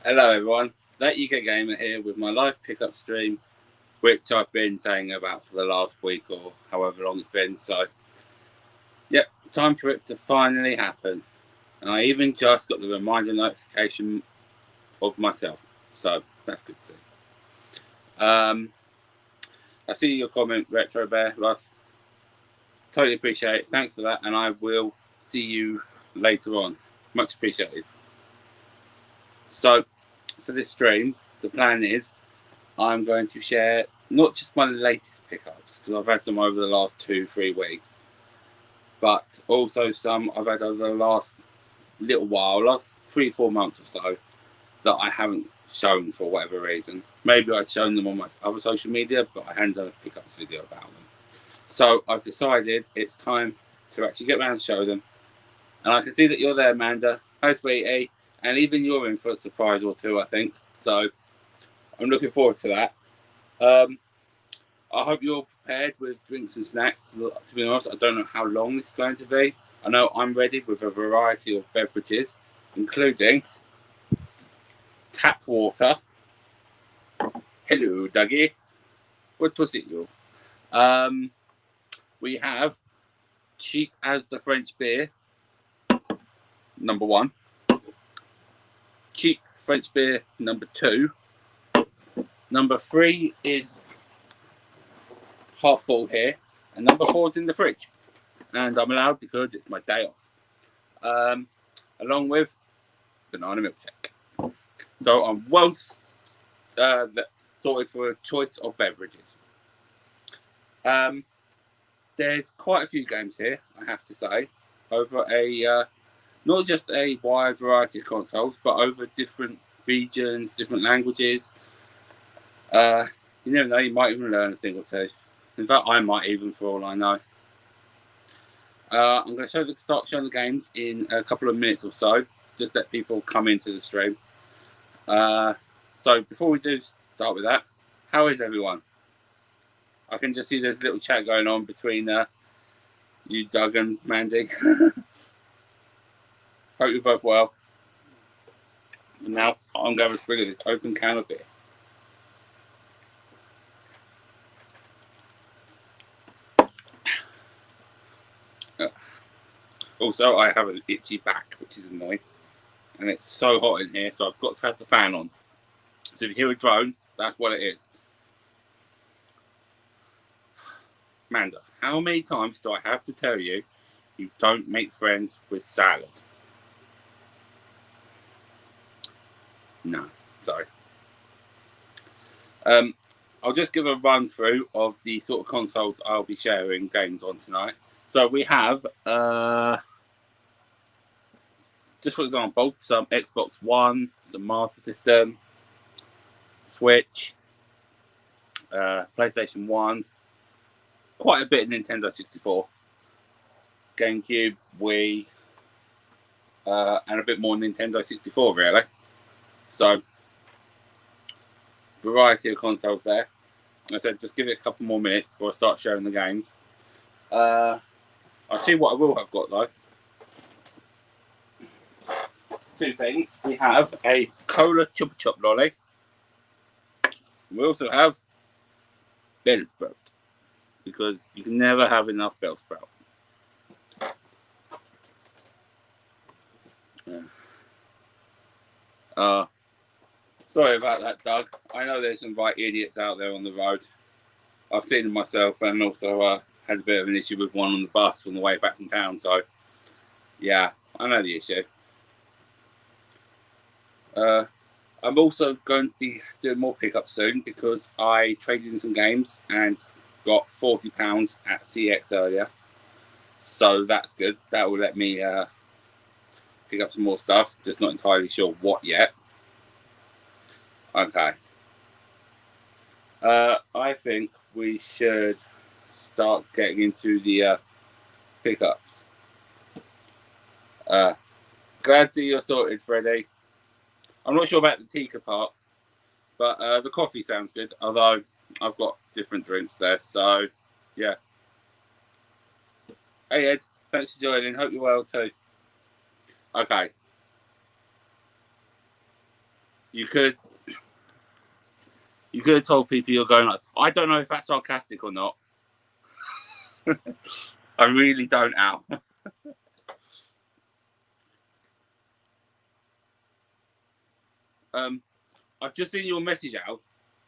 Hello everyone, That UK Gamer here with my live pickup stream, which I've been saying about for the last week or however long it's been. So, yep, time for it to finally happen. And I even just got the reminder notification of myself, so that's good to see. I see your comment, Retro Bear, Russ. Totally appreciate it. Thanks for that, and I will see you later on. Much appreciated. So, for this stream, the plan is I'm going to share not just my latest pickups, because I've had some over the last 2-3 weeks, but also some I've had over the last little while, last 3-4 months or so, that I haven't shown for whatever reason. Maybe I'd shown them on my other social media, but I hadn't done a pickups video about them. So I've decided it's time to actually get around and show them. And I can see that you're there, Amanda. Hi, sweetie. And even you're in for a surprise or two, I think. So I'm looking forward to that. I hope you're prepared with drinks and snacks. To be honest, I don't know how long this is going to be. I know I'm ready with a variety of beverages, including tap water. Hello, Dougie. What was it, you? We have cheap as the French beer, number 1. Cheap French beer, number 2. Number 3 is half full here, and number 4 is in the fridge. And I'm allowed because it's my day off. Along with banana milkshake. So I'm well sorted for a choice of beverages. There's quite a few games here, I have to say, over a not just a wide variety of consoles, but over different regions, different languages. You never know, you might even learn a thing or two. In fact, I might even, for all I know. I'm going to start showing the games in a couple of minutes or so. Just let people come into the stream. So before we do start with that, how is everyone? I can just see there's a little chat going on between you, Doug, and Mandy. Hope you're both well. And now I'm going to swig of this open can of beer. Also, I have an itchy back, which is annoying. And it's so hot in here, so I've got to have the fan on. So if you hear a drone, that's what it is. Amanda, how many times do I have to tell you you don't make friends with salad? No, sorry. I'll just give a run through of the sort of consoles I'll be sharing games on tonight. So we have, just for example, some Xbox One, some Master System, Switch, PlayStation 1s, quite a bit of Nintendo 64, GameCube, Wii, and a bit more Nintendo 64, really. So, variety of consoles there. I said just give it a couple more minutes before I start showing the games. I'll see what I will have got, though. 2 things. We have a Cola Chupa Chup Lolly. We also have Bellsprout, because you can never have enough Bellsprout. Sorry about that, Doug. I know there's some right idiots out there on the road. I've seen them myself, and also had a bit of an issue with one on the bus on the way back from town. So, yeah, I know the issue. I'm also going to be doing more pickups soon because I traded in some games and got £40 at CX earlier. So that's good. That will let me pick up some more stuff. Just not entirely sure what yet. Okay. I think we should start getting into the pickups. Glad to see you're sorted, Freddie. I'm not sure about the Tika part, but the coffee sounds good, although I've got different drinks there, so yeah. Hey Ed, thanks for joining. Hope you're well too. Okay. You could have told people you're going like, I don't know if that's sarcastic or not. I really don't, Al. I've just seen your message, Al.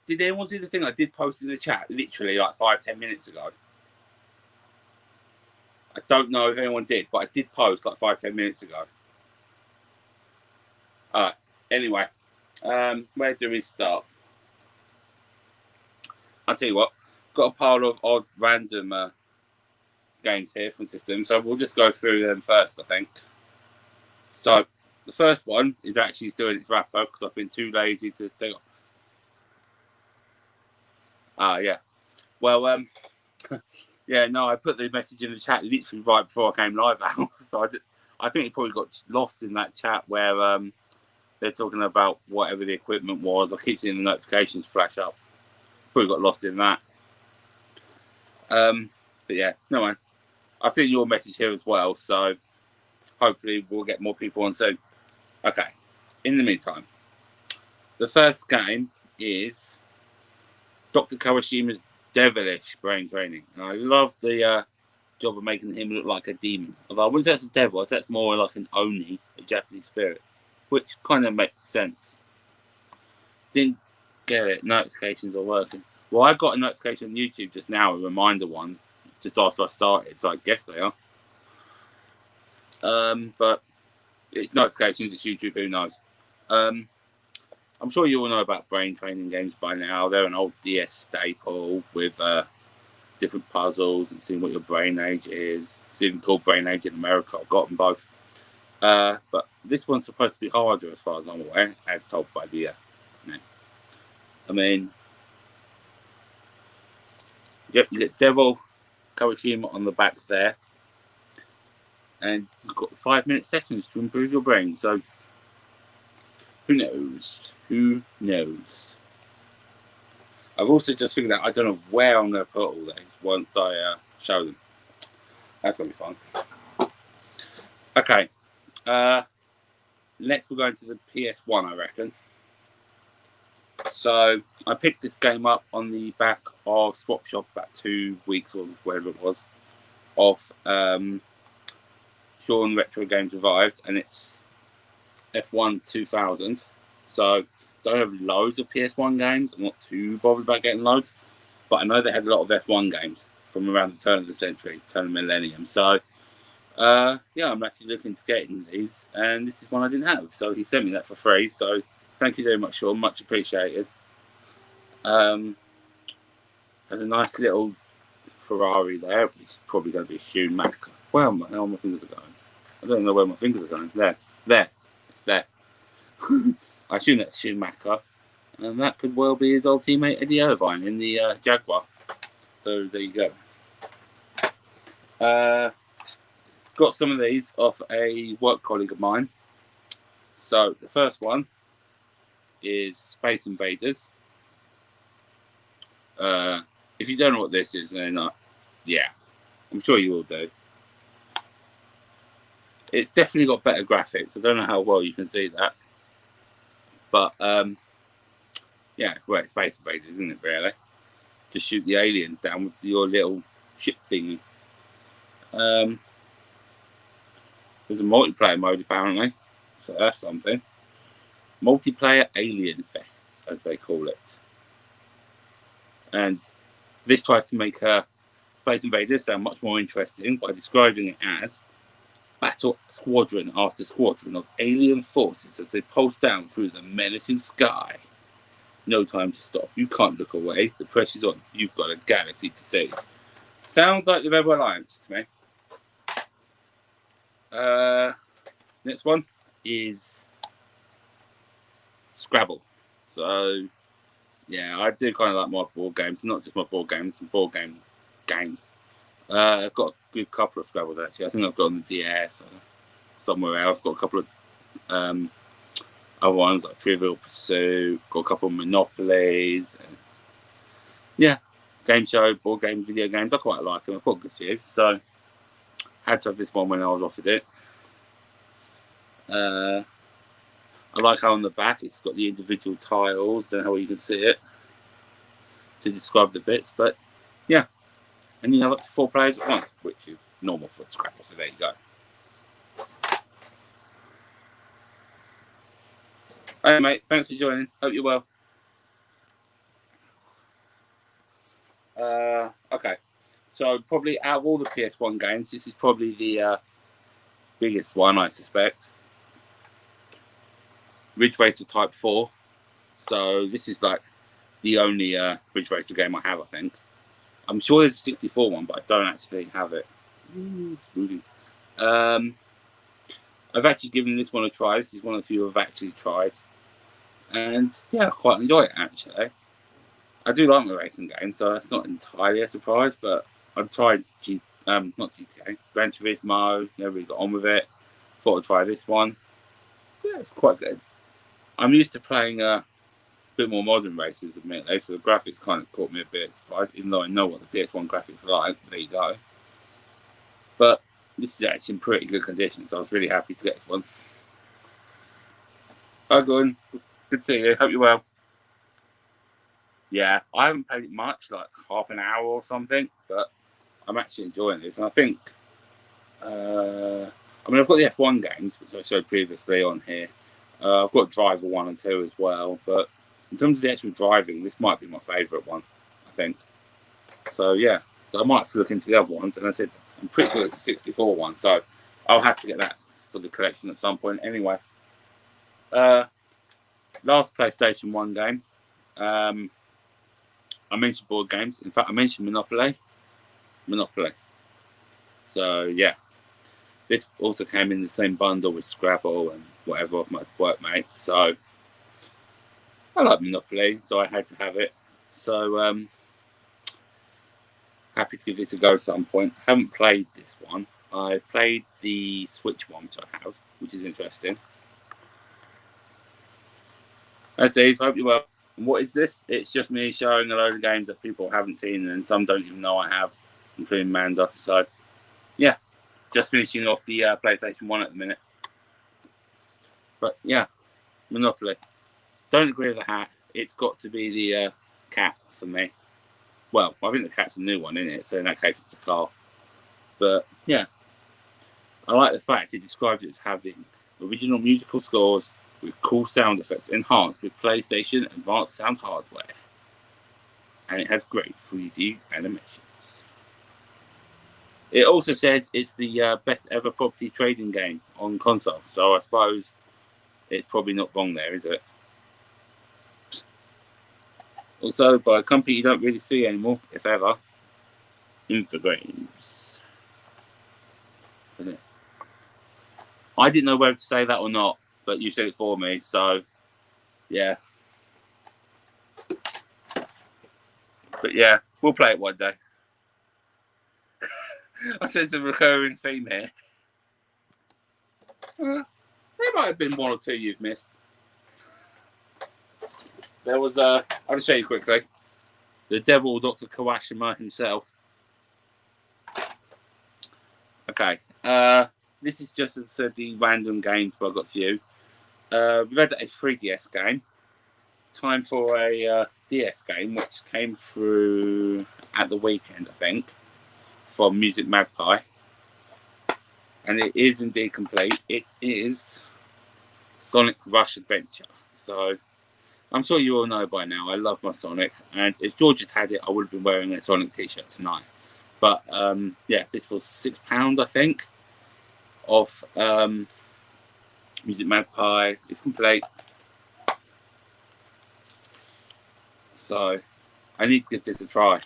Did anyone see the thing I did post in the chat literally like 5-10 minutes ago? I don't know if anyone did, but I did post like 5-10 minutes ago. Alright, anyway, where do we start? I'll tell you what, got a pile of odd random games here from systems, so we'll just go through them first, I think. So, the first one is actually still in its wrapper because I've been too lazy to take off. Yeah. Well, yeah, no, I put the message in the chat literally right before I came live out. So I think it probably got lost in that chat where they're talking about whatever the equipment was. I keep seeing the notifications flash up. Probably got lost in that. But yeah, no man. I've seen your message here as well, so hopefully we'll get more people on soon. Okay. In the meantime, the first game is Dr. Kawashima's devilish brain training. And I love the job of making him look like a demon. Although I wouldn't say that's a devil, I'd say that's more like an Oni, a Japanese spirit, which kind of makes sense. Didn't get it. Notifications are working. Well, I got a notification on YouTube just now, a reminder one, just after I started, so I guess they are. But it's notifications, it's YouTube, who knows. I'm sure you all know about brain training games by now. They're an old DS staple with different puzzles and seeing what your brain age is. It's even called Brain Age in America. I've got them both. But this one's supposed to be harder as far as I'm aware, as told by the name. I mean, yep, you get Devil Kawashima on the back there. And you've got 5-minute sessions to improve your brain. So, who knows? Who knows? I've also just figured out I don't know where I'm going to put all these once I show them. That's going to be fun. Okay. Next we're going to the PS1, I reckon. So I picked this game up on the back of Swap Shop about 2 weeks or whatever it was of Sean Retro Games Revived, and it's F1 2000. So don't have loads of PS1 games. I'm not too bothered about getting loads, but I know they had a lot of F1 games from around the turn of the century, turn of the millennium. So yeah, I'm actually looking to getting these, and this is one I didn't have. So he sent me that for free. So thank you very much, Sean. Much appreciated. Has a nice little Ferrari there, which is probably going to be a Schumacher. Where my fingers are going? I don't know where my fingers are going. There. It's there. I assume that's Schumacher, and that could well be his old teammate Eddie Irvine in the Jaguar. So there you go. Got some of these off a work colleague of mine. So the first one is Space Invaders. If you don't know what this is, then yeah, I'm sure you all do. It's definitely got better graphics. I don't know how well you can see that. But, yeah, well, it's Space Invaders, isn't it, really? Just shoot the aliens down with your little ship thingy. There's a multiplayer mode, apparently. So that's something. Multiplayer Alien Fest, as they call it. And this tries to make Space Invaders sound much more interesting by describing it as battle squadron after squadron of alien forces as they pulse down through the menacing sky. No time to stop. You can't look away. The pressure's on. You've got a galaxy to save. Sounds like the Rebel Alliance to me. Next one is Scrabble. So, yeah, I do kind of like my board games. Not just my board games, some board games. I've got a good couple of Scrabbles, actually. I think I've got on the DS or somewhere else. Got a couple of other ones like Trivial Pursuit. Got a couple of Monopolies. Yeah, game show, board games, video games. I quite like them. I've got a good few. So, had to have this one when I was offered it. I like how on the back it's got the individual tiles, don't know how you can see it to describe the bits, but yeah. And you have up to 4 players at once, which is normal for Scrabble, so there you go. Hey mate, thanks for joining. Hope you're well. Okay, so probably out of all the PS1 games, this is probably the biggest one, I suspect. Ridge Racer Type 4. So this is like the only Ridge Racer game I have, I think. I'm sure there's a 64 one, but I don't actually have it. I've actually given this one a try. This is one of the few I've actually tried. And yeah, I quite enjoy it actually. I do like my racing games, so that's not entirely a surprise, but I've tried not GTA, Gran Turismo, never really got on with it. Thought I'd try this one. Yeah, it's quite good. I'm used to playing a bit more modern races, admittedly, so the graphics kind of caught me a bit surprised, even though I know what the PS1 graphics are like. There you go. But this is actually in pretty good condition, so I was really happy to get this one. Hi, Gordon. Good to see you. Hope you're well. Yeah, I haven't played it much, like half an hour or something, but I'm actually enjoying this. And I think, I mean, I've got the F1 games, which I showed previously on here. I've got Driver 1 and 2 as well, but in terms of the actual driving, this might be my favourite one, I think. So, yeah, so I might have to look into the other ones. And I said, I'm pretty sure it's a 64 one, so I'll have to get that for the collection at some point anyway. Last PlayStation 1 game. I mentioned board games. In fact, I mentioned Monopoly. So, yeah. This also came in the same bundle with Scrabble and whatever of my workmates. So, I like Monopoly, so I had to have it. So, happy to give this a go at some point. I haven't played this one. I've played the Switch one, which I have, which is interesting. Hi, Steve. Hope you're well. And what is this? It's just me showing a load of games that people haven't seen, and some don't even know I have, including Manda. So, yeah, just finishing off the PlayStation 1 at the minute. But, yeah, Monopoly. Don't agree with the hat. It's got to be the cat for me. Well, I think the cat's a new one, isn't it? So, in that case, it's the car. But, yeah, I like the fact it describes it as having original musical scores with cool sound effects enhanced with PlayStation Advanced Sound hardware. And it has great 3D animations. It also says it's the best ever property trading game on console. So I suppose it's probably not wrong there, is it? Also, by a company you don't really see anymore, if ever, Infogrames. I didn't know whether to say that or not, but you said it for me, so yeah. But yeah, we'll play it one day. I said it's a recurring theme here. There might have been one or two you've missed. There was I'll show you quickly. The devil, Dr. Kawashima himself. Okay. This is just, as I said, the random games I've got for you. We've had a 3DS game. Time for a DS game, which came through at the weekend, I think, from Music Magpie. And it is indeed complete. It is Sonic Rush Adventure. So, I'm sure you all know by now, I love my Sonic. And if George had had it, I would have been wearing a Sonic t-shirt tonight. But, yeah, this was £6, I think, of Music Magpie. It's complete. So, I need to give this a try.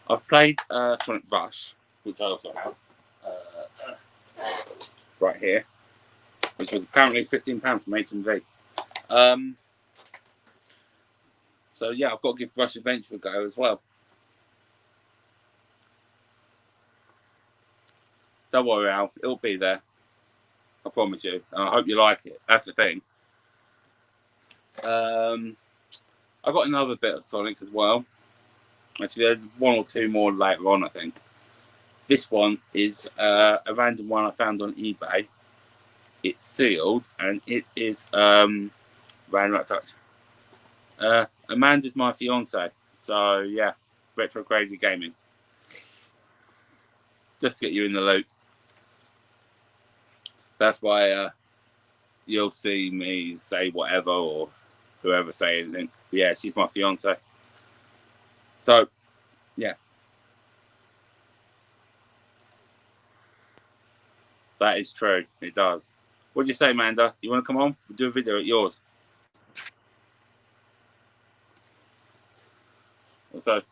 I've played Sonic Rush, which I also have right here, which was apparently £15 from HMV. So, yeah, I've got to give Rush Adventure a go as well. Don't worry, Al. It'll be there. I promise you. And I hope you like it. That's the thing. I've got another bit of Sonic as well. Actually, there's one or two more later on, I think. This one is a random one I found on eBay. It's sealed, and it is Random touch. Amanda's my fiance, so yeah, Retro Crazy Gaming. Just to get you in the loop. That's why you'll see me say whatever or whoever say anything. But yeah, she's my fiance. So, yeah. That is true. It does. What do you say, Amanda? You want to come on? We'll do a video at yours. Also,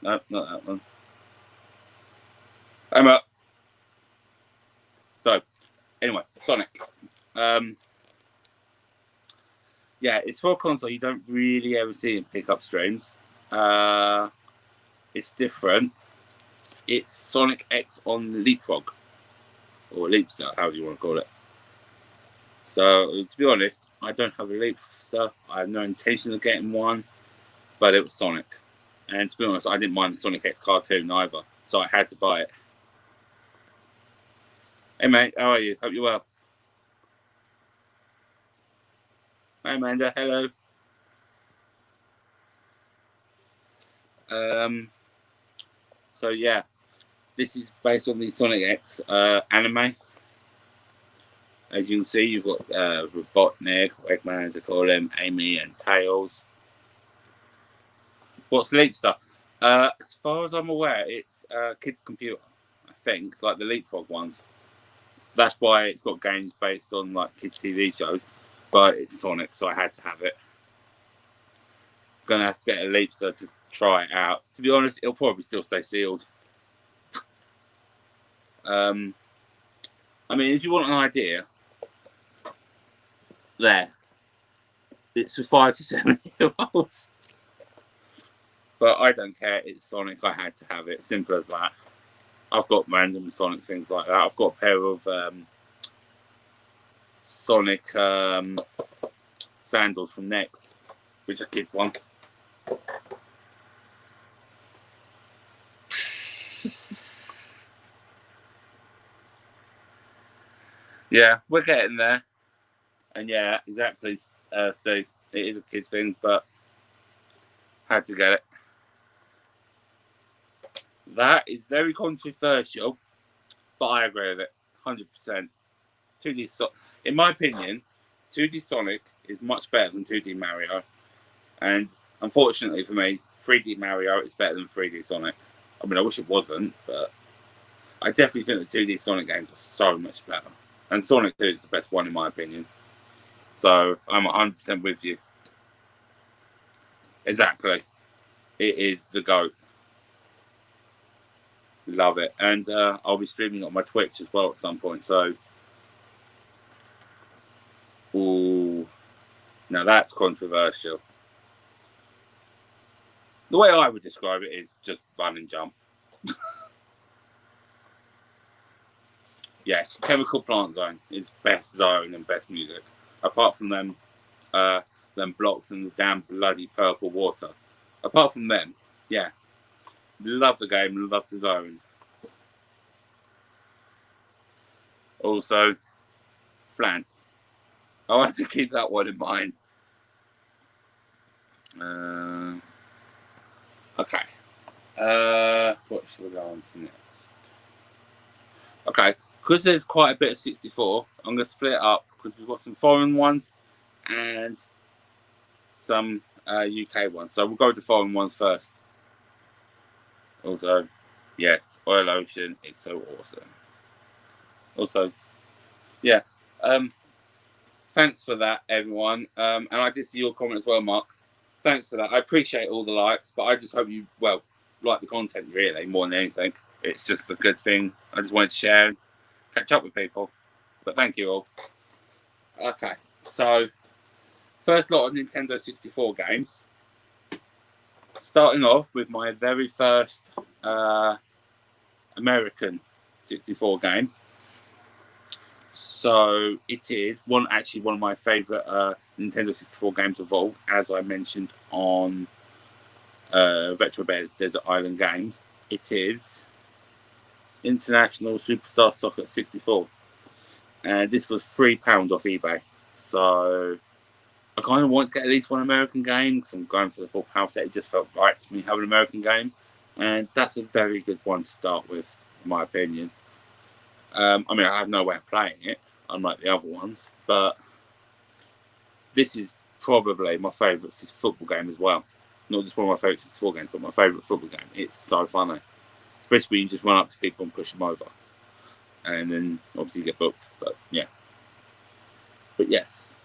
no, not that one. I'm up. So, anyway, Sonic. Yeah, it's for a console you don't really ever see in pickup streams. It's different. It's Sonic X on Leapfrog. Or Leapster, however you want to call it. So, to be honest, I don't have a Leapster. I have no intention of getting one. But it was Sonic. And to be honest, I didn't mind the Sonic X cartoon either. So I had to buy it. Hey mate, how are you? Hope you're well. Hi Amanda, hello. So yeah, this is based on the Sonic X anime. As you can see, you've got Robotnik, Eggman as they call him, Amy and Tails. What's Leapster? As far as I'm aware, it's a kid's computer, I think, like the Leapfrog ones. That's why it's got games based on like kids' TV shows, but it's Sonic, so I had to have it. Gonna have to get a Leapster to try it out. To be honest, it'll probably still stay sealed. I mean, if you want an idea, there, it's for 5 to 7 year olds. But I don't care. It's Sonic. I had to have it. Simple as that. I've got random Sonic things like that. I've got a pair of Sonic sandals from Next, which a kid wants. Yeah, we're getting there. And yeah, exactly, Steve. It is a kid's thing, but had to get it. That is very controversial, but I agree with it, 100%. 2D in my opinion, 2D Sonic is much better than 2D Mario, and unfortunately for me, 3D Mario is better than 3D Sonic. I mean, I wish it wasn't, but I definitely think the 2D Sonic games are so much better, and Sonic 2 is the best one in my opinion. So I'm 100% with you. Exactly, it is the GOAT. Love it, and I'll be streaming on my Twitch as well at some point. So, ooh, now that's controversial. The way I would describe it is just run and jump. Yes, Chemical Plant Zone is best zone and best music. Apart from them blocks and the damn bloody purple water. Apart from them, yeah. Love the game, love the zone. Also, Flans. I have to keep that one in mind. Okay. What should we go on to next? Okay, because there's quite a bit of 64, I'm going to split it up because we've got some foreign ones and some UK ones. So we'll go with the foreign ones first. Also, yes, Oil Ocean is so awesome. Also, yeah, thanks for that, everyone. And I did see your comment as well, Mark. Thanks for that. I appreciate all the likes, but I just hope you, well, like the content, really, more than anything. It's just a good thing. I just wanted to share and catch up with people. But thank you all. Okay, so first lot of Nintendo 64 games. Starting off with my very first American 64 game. So it is one of my favourite Nintendo 64 games of all, as I mentioned on Retro Bears Desert Island Games. It is International Superstar Soccer 64. And this was £3 off eBay. So I kind of want to get at least one American game because I'm going for the full PAL set. It just felt right to me having an American game, and that's a very good one to start with, in my opinion. I mean, I have no way of playing it, unlike the other ones, but this is probably my favourite football game as well. Not just one of my favourite 64 games, but my favourite football game. It's so funny, especially when you just run up to people and push them over, and then obviously you get booked. But yeah, but yes,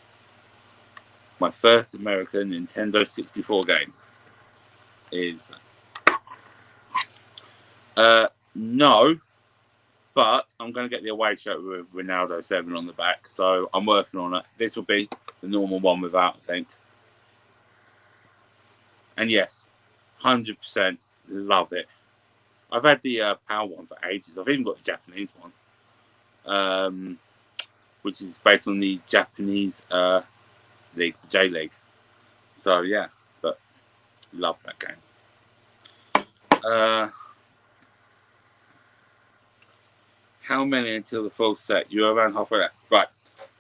my first American Nintendo 64 game is that. No, but I'm going to get the away shirt with Ronaldo 7 on the back, so I'm working on it. This will be the normal one without, I think. And yes, 100% love it. I've had the PAL one for ages. I've even got the Japanese one, which is based on the Japanese league, the J League. So yeah, but love that game. How many until the full set? You're around halfway there. Right.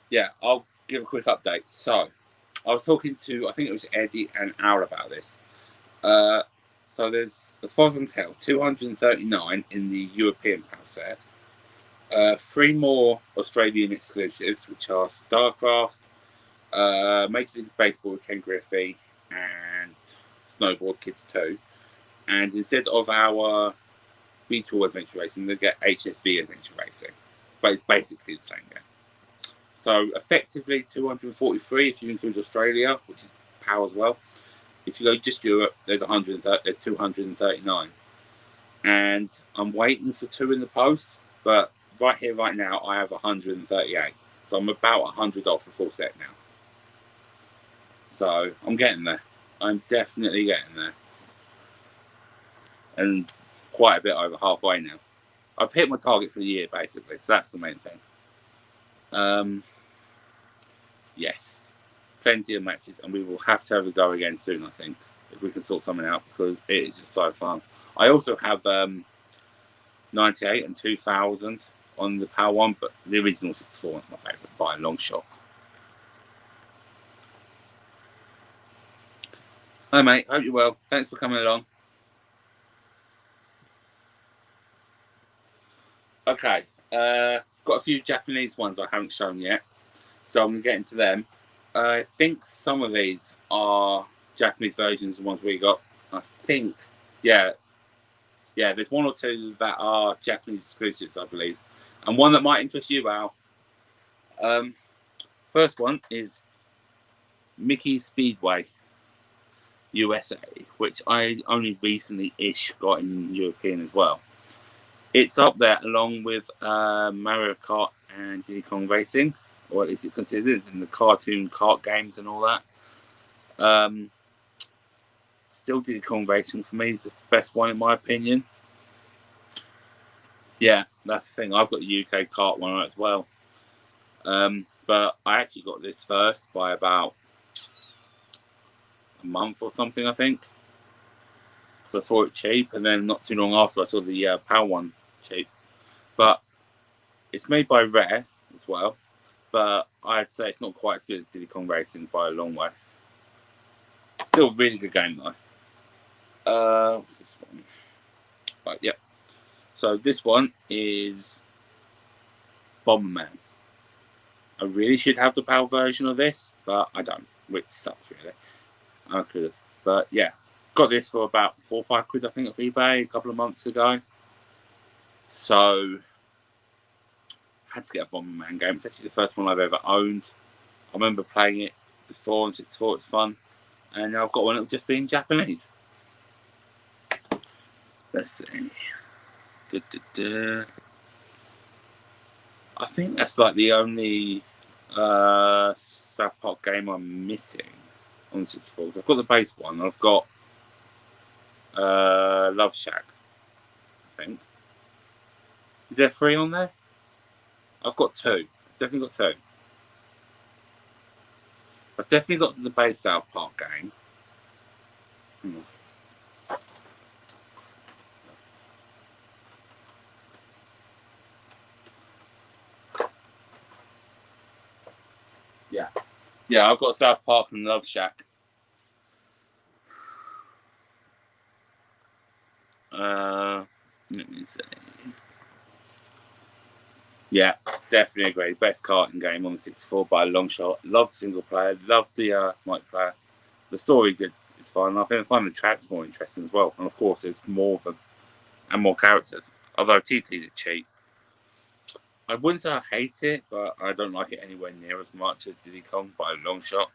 Yeah, I'll give a quick update. So, I was talking to, I think it was Eddie and Al about this. So there's, as far as I can tell, 239 in the European PAL set. 3 more Australian exclusives, which are StarCraft, Major League Baseball with Ken Griffey, and Snowboard Kids 2. And instead of our V-Tour Adventure Racing, they get HSV Adventure Racing. But it's basically the same game. So effectively 243 if you include Australia, which is PAL as well. If you go just Europe, there's 239. And I'm waiting for 2 in the post, but right here, right now, I have 138. So I'm about 100 off the full set now. So I'm getting there. I'm definitely getting there. And quite a bit over halfway now. I've hit my target for the year, basically. So that's the main thing. Yes. Plenty of matches. And we will have to have a go again soon, I think. If we can sort something out. Because it is just so fun. I also have 98 and 2000 on the PAL one. But the original 64 is my favourite by a long shot. Hi, mate. Hope you're well. Thanks for coming along. Okay. Got a few Japanese ones I haven't shown yet. So I'm going to get into them. I think some of these are Japanese versions of the ones we got. I think, yeah, there's 1 or 2 that are Japanese exclusives, I believe. And one that might interest you, Al. First one is Mickey Speedway USA, which I only recently-ish got in European as well. It's up there along with Mario Kart and Diddy Kong Racing, or at least it's considered in the cartoon kart games and all that. Still Diddy Kong Racing for me is the best one in my opinion. Yeah, that's the thing. I've got the UK kart one as well. But I actually got this first by about a month or something, I think. Because I saw it cheap, and then not too long after I saw the PAL one cheap. But it's made by Rare as well. But I'd say it's not quite as good as Diddy Kong Racing by a long way. Still a really good game though. What's this one? Right, yep. So this one is Bomberman. I really should have the PAL version of this, but I don't, which sucks really. I could have, but yeah, got this for about £4 or £5 I think off eBay a couple of months ago. So had to get a Bomberman game. It's actually the first one I've ever owned. I remember playing it before on 64. It's fun, and now I've got one that will just be in Japanese. Let's see. I think that's like the only South Park game I'm missing on 64. So I've got the base one. I've got Love Shack, I think. Is there 3 on there? I've got 2. Definitely got 2. I've definitely got the base South Park game. Yeah. Yeah, I've got South Park and Love Shack. Let me see. Yeah, definitely agree. Best karting game on the 64 by a long shot. Loved single player. Loved the multiplayer. The story good. It's fun. I find the tracks more interesting as well. And of course, there's more of them and more characters. Although TT's a cheat. I wouldn't say I hate it, but I don't like it anywhere near as much as Diddy Kong by a long shot.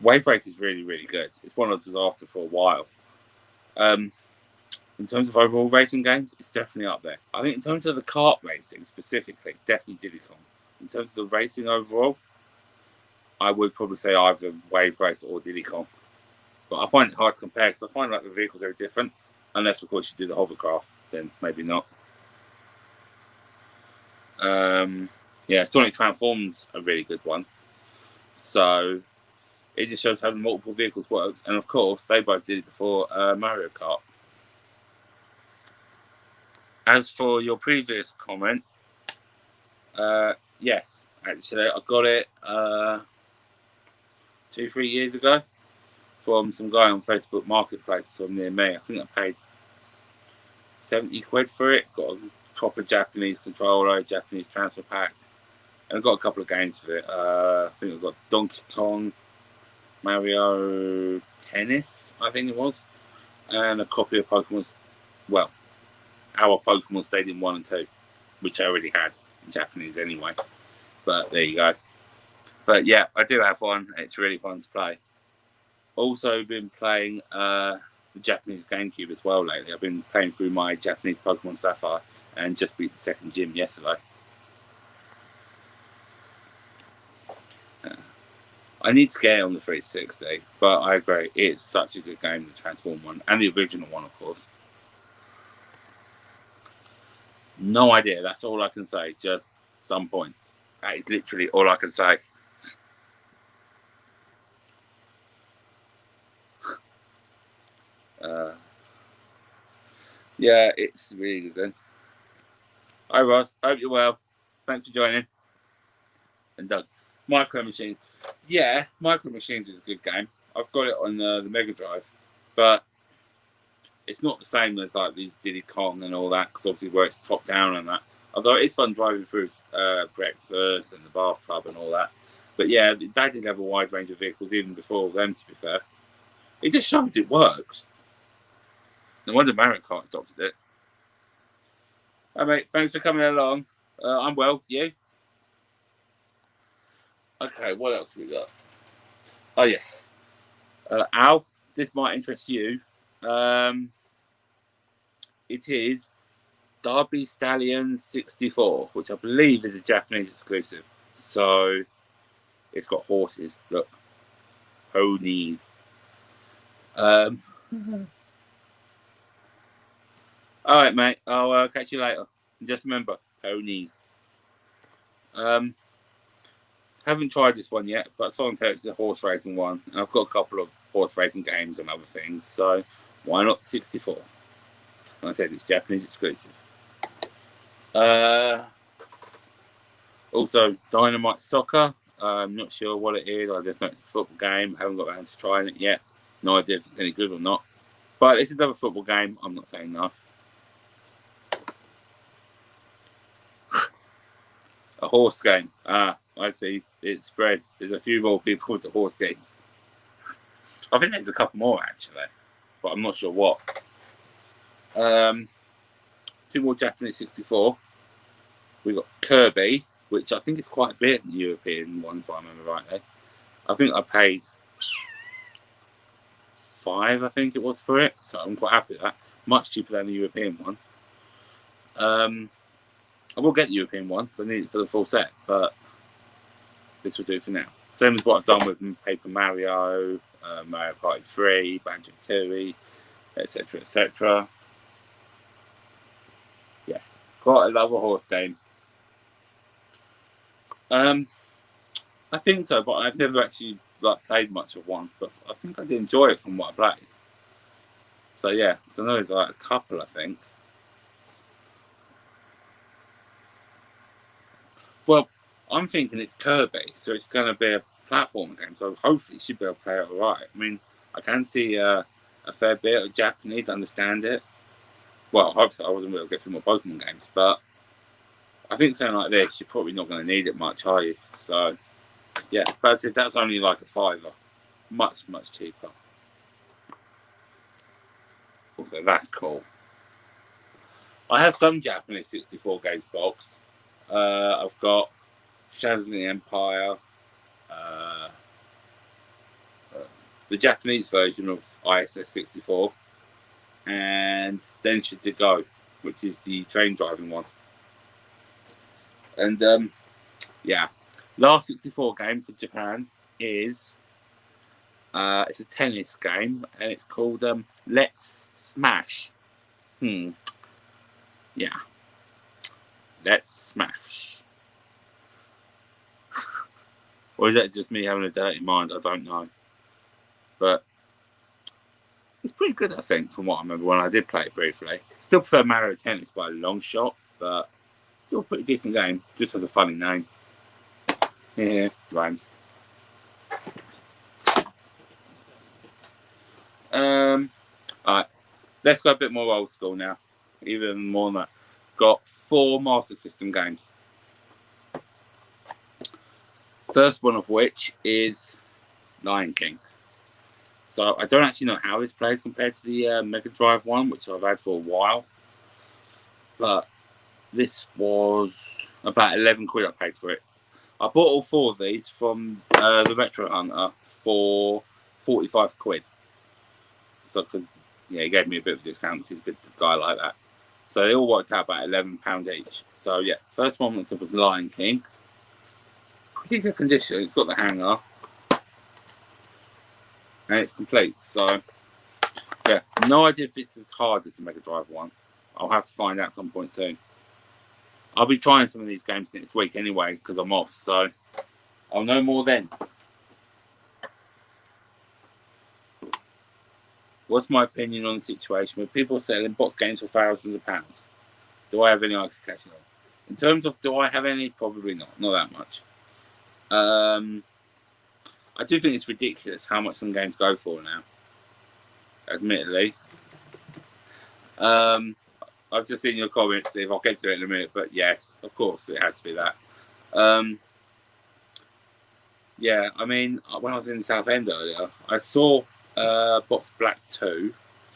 Wave Race is really, really good. It's one I was after for a while. In terms of overall racing games, it's definitely up there. I think in terms of the kart racing specifically, definitely Diddy Kong. In terms of the racing overall, I would probably say either Wave Race or Diddy Kong. But I find it hard to compare because I find like the vehicles are different. Unless, of course, you do the hovercraft, then maybe not. Yeah, Sonic Transforms a really good one. So it just shows how the multiple vehicles works. And of course, they both did it before Mario Kart. As for your previous comment, yes, actually, I got it 2-3 years ago from some guy on Facebook Marketplace from near me. I think I paid 70 quid for it. Got a proper Japanese controller, Japanese transfer pack, and I got a couple of games for it. I think I got Donkey Kong, Mario Tennis, I think it was, and a copy of Pokemon. Well, our Pokemon Stadium 1 and 2, which I already had in Japanese anyway. But there you go. But yeah, I do have one. It's really fun to play. Also been playing the Japanese GameCube as well lately. I've been playing through my Japanese Pokemon Sapphire and just beat the second gym yesterday. I need to get it on the 360, but I agree. It's such a good game, the Transform one, and the original one, of course. No idea. That's all I can say. Just some point. That is literally all I can say. Yeah, it's really good. Hi, Ross. Hope you're well. Thanks for joining. And Doug. Micro Machines. Yeah, Micro Machines is a good game. I've got it on the Mega Drive, but it's not the same as like these Diddy Kong and all that, because obviously where it's top down and that. Although it's fun driving through breakfast and the bathtub and all that. But yeah, they did have a wide range of vehicles even before them, to be fair. It just shows it works. No wonder Mario Kart adopted it. Hi, mate. Thanks for coming along. I'm well. You? Okay, what else have we got? Oh, yes. Al, this might interest you. It is Derby Stallion 64, which I believe is a Japanese exclusive. So it's got horses. Look, ponies. All right, mate. I'll catch you later. And just remember, ponies. Haven't tried this one yet, but Song It's a horse racing one, and I've got a couple of horse racing games and other things. So why not 64? Like I said, it's Japanese exclusive. Also, Dynamite Soccer. I'm not sure what it is. I just know it's a football game. I haven't got around to trying it yet. No idea if it's any good or not. But it's another football game. I'm not saying no. A horse game. I see. It's spread. There's a few more people with the horse games. I think there's a couple more actually, but I'm not sure what. 2 more Japanese 64. We've got Kirby, which I think is quite a bit in the European one, if I remember rightly. I think I paid $5, I think it was, for it, so I'm quite happy with that. Much cheaper than the European one. I will get the European one if I need it for the full set, but this will do for now. Same as what I've done with Paper Mario, Mario Party 3, Banjo-Tooie, etc., etc. Yes, quite a love a horse game. I think so, but I've never actually played much of one. But I think I did enjoy it from what I played. So yeah, so there's like a couple, I think. Well, I'm thinking it's Kirby, so it's going to be a platform game. So hopefully, you should be able to play it all right. I mean, I can see a fair bit of Japanese, understand it. Well, I hope so. I wasn't able to get through my Pokemon games, but I think something like this, you're probably not going to need it much, are you? So, yeah, but if that's only like a $5, much cheaper. Also, that's cool. I have some Japanese 64 games boxed. I've got Shadows of the Empire, the Japanese version of ISS 64, and Densha to Go, which is the train driving one. And yeah, last 64 game for Japan is it's a tennis game, and it's called Let's Smash. Yeah, Let's Smash. Or is that just me having a dirty mind? I don't know. But it's pretty good, I think, from what I remember when I did play it briefly. Still prefer Mario Tennis by a long shot, but still a pretty decent game. Just has a funny name. Yeah, rhymes. Alright, let's go a bit more old school now. Even more than that. Got 4 Master System games. First one of which is Lion King. So I don't actually know how this plays compared to the Mega Drive one, which I've had for a while. But this was about 11 quid I paid for it. I bought all 4 of these from the Retro Hunter for 45 quid. So, because yeah, he gave me a bit of a discount, which is good to a guy like that. So they all worked out about £11 each. So yeah, first one was Lion King. Pretty good condition. It's got the hanger. And it's complete. So yeah, no idea if it's as hard as the Mega Drive one. I'll have to find out some point soon. I'll be trying some of these games next week anyway, because I'm off. So I'll know more then. What's my opinion on the situation with people selling box games for thousands of pounds? Do I have any idea? In terms of do I have any? Probably not. Not that much. I do think it's ridiculous how much some games go for now. Admittedly. I've just seen your comments, Steve. I'll get to it in a minute. But yes, of course, it has to be that. Yeah, I mean, when I was in Southend earlier, I saw Box Black 2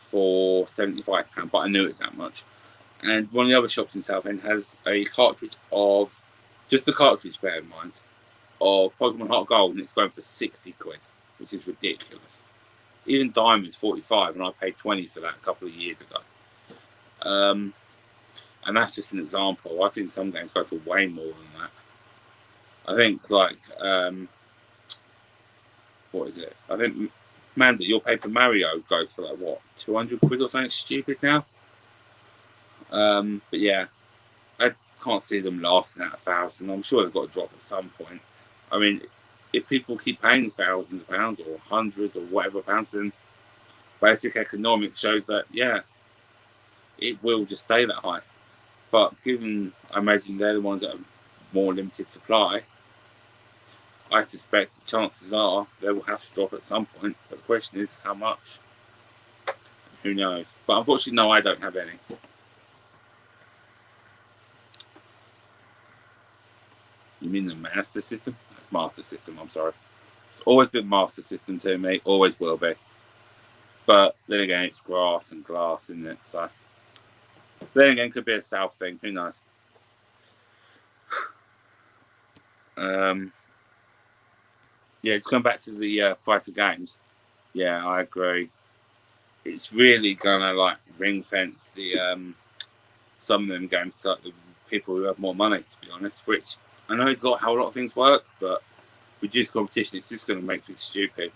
for £75, but I knew it was that much. And one of the other shops in Southend has a cartridge of, just the cartridge, bear in mind, of Pokemon Heart Gold, and it's going for 60 quid, which is ridiculous. Even Diamond's 45, and I paid 20 for that a couple of years ago. And that's just an example. I think some games go for way more than that. I think, like, what is it? I think, Manda, your Paper Mario goes for, like, what, 200 quid or something stupid now? But yeah, I can't see them lasting at 1,000. I'm sure they've got to drop at some point. I mean, if people keep paying thousands of pounds or hundreds or whatever pounds, then basic economics shows that, yeah, it will just stay that high. But given, I imagine they're the ones that have more limited supply, I suspect the chances are they will have to drop at some point. But the question is, how much? Who knows? But unfortunately, no, I don't have any. You mean the Master System? That's Master System, I'm sorry. It's always been Master System to me, always will be. But then again, it's grass and glass, isn't it? So then again, could be a South thing, who knows? Yeah, just going back to the price of games. Yeah, I agree. It's really gonna like ring fence the some of them games to like, the people who have more money, to be honest. Which I know it's not how a lot of things work, but reduced competition, it's just going to make things stupid.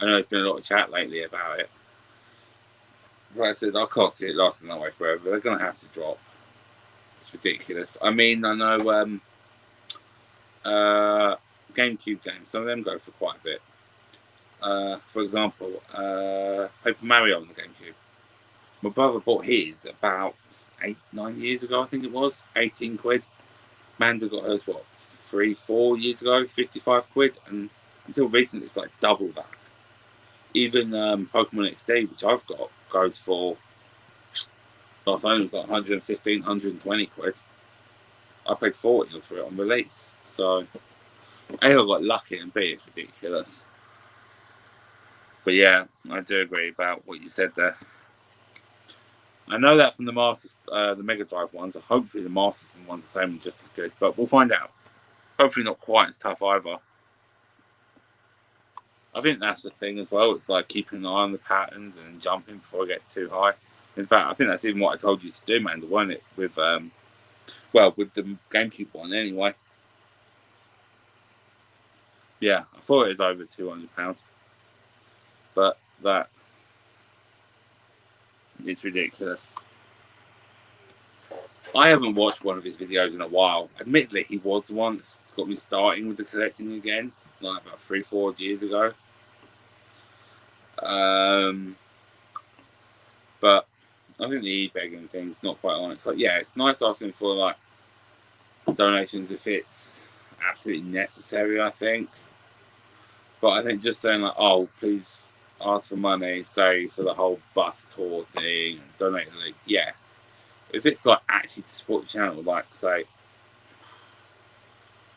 I know there's been a lot of chat lately about it. Like I said, I can't see it lasting that way forever. They're going to have to drop. It's ridiculous. I mean, I know GameCube games, some of them go for quite a bit. For example, Paper Mario on the GameCube. My brother bought his about 8-9 years ago, I think it was. 18 quid. Amanda got hers, what, 3-4 years ago, 55 quid, and until recently it's like double that. Even Pokemon XD, which I've got, goes for, last time it was like 115, 120 quid. I paid 40 for it on release. So, A, I got lucky, and B, it's ridiculous. But yeah, I do agree about what you said there. I know that from the Masters, the Mega Drive ones. Hopefully the Master System ones are the same, just as good. But we'll find out. Hopefully not quite as tough either. I think that's the thing as well. It's like keeping an eye on the patterns and jumping before it gets too high. In fact, I think that's even what I told you to do, Amanda, wasn't it? With with the GameCube one anyway. Yeah, I thought it was over £200, but that it's ridiculous. I haven't watched one of his videos in a while. Admittedly, he was the one that's got me starting with the collecting again, like about 3-4 years ago. But I think the e-begging thing's not quite on. It's like, yeah, it's nice asking for like donations if it's absolutely necessary, I think. But I think just saying like, oh, please ask for money, say for the whole bus tour thing, donate the league, yeah. If it's like actually to support the channel, like say,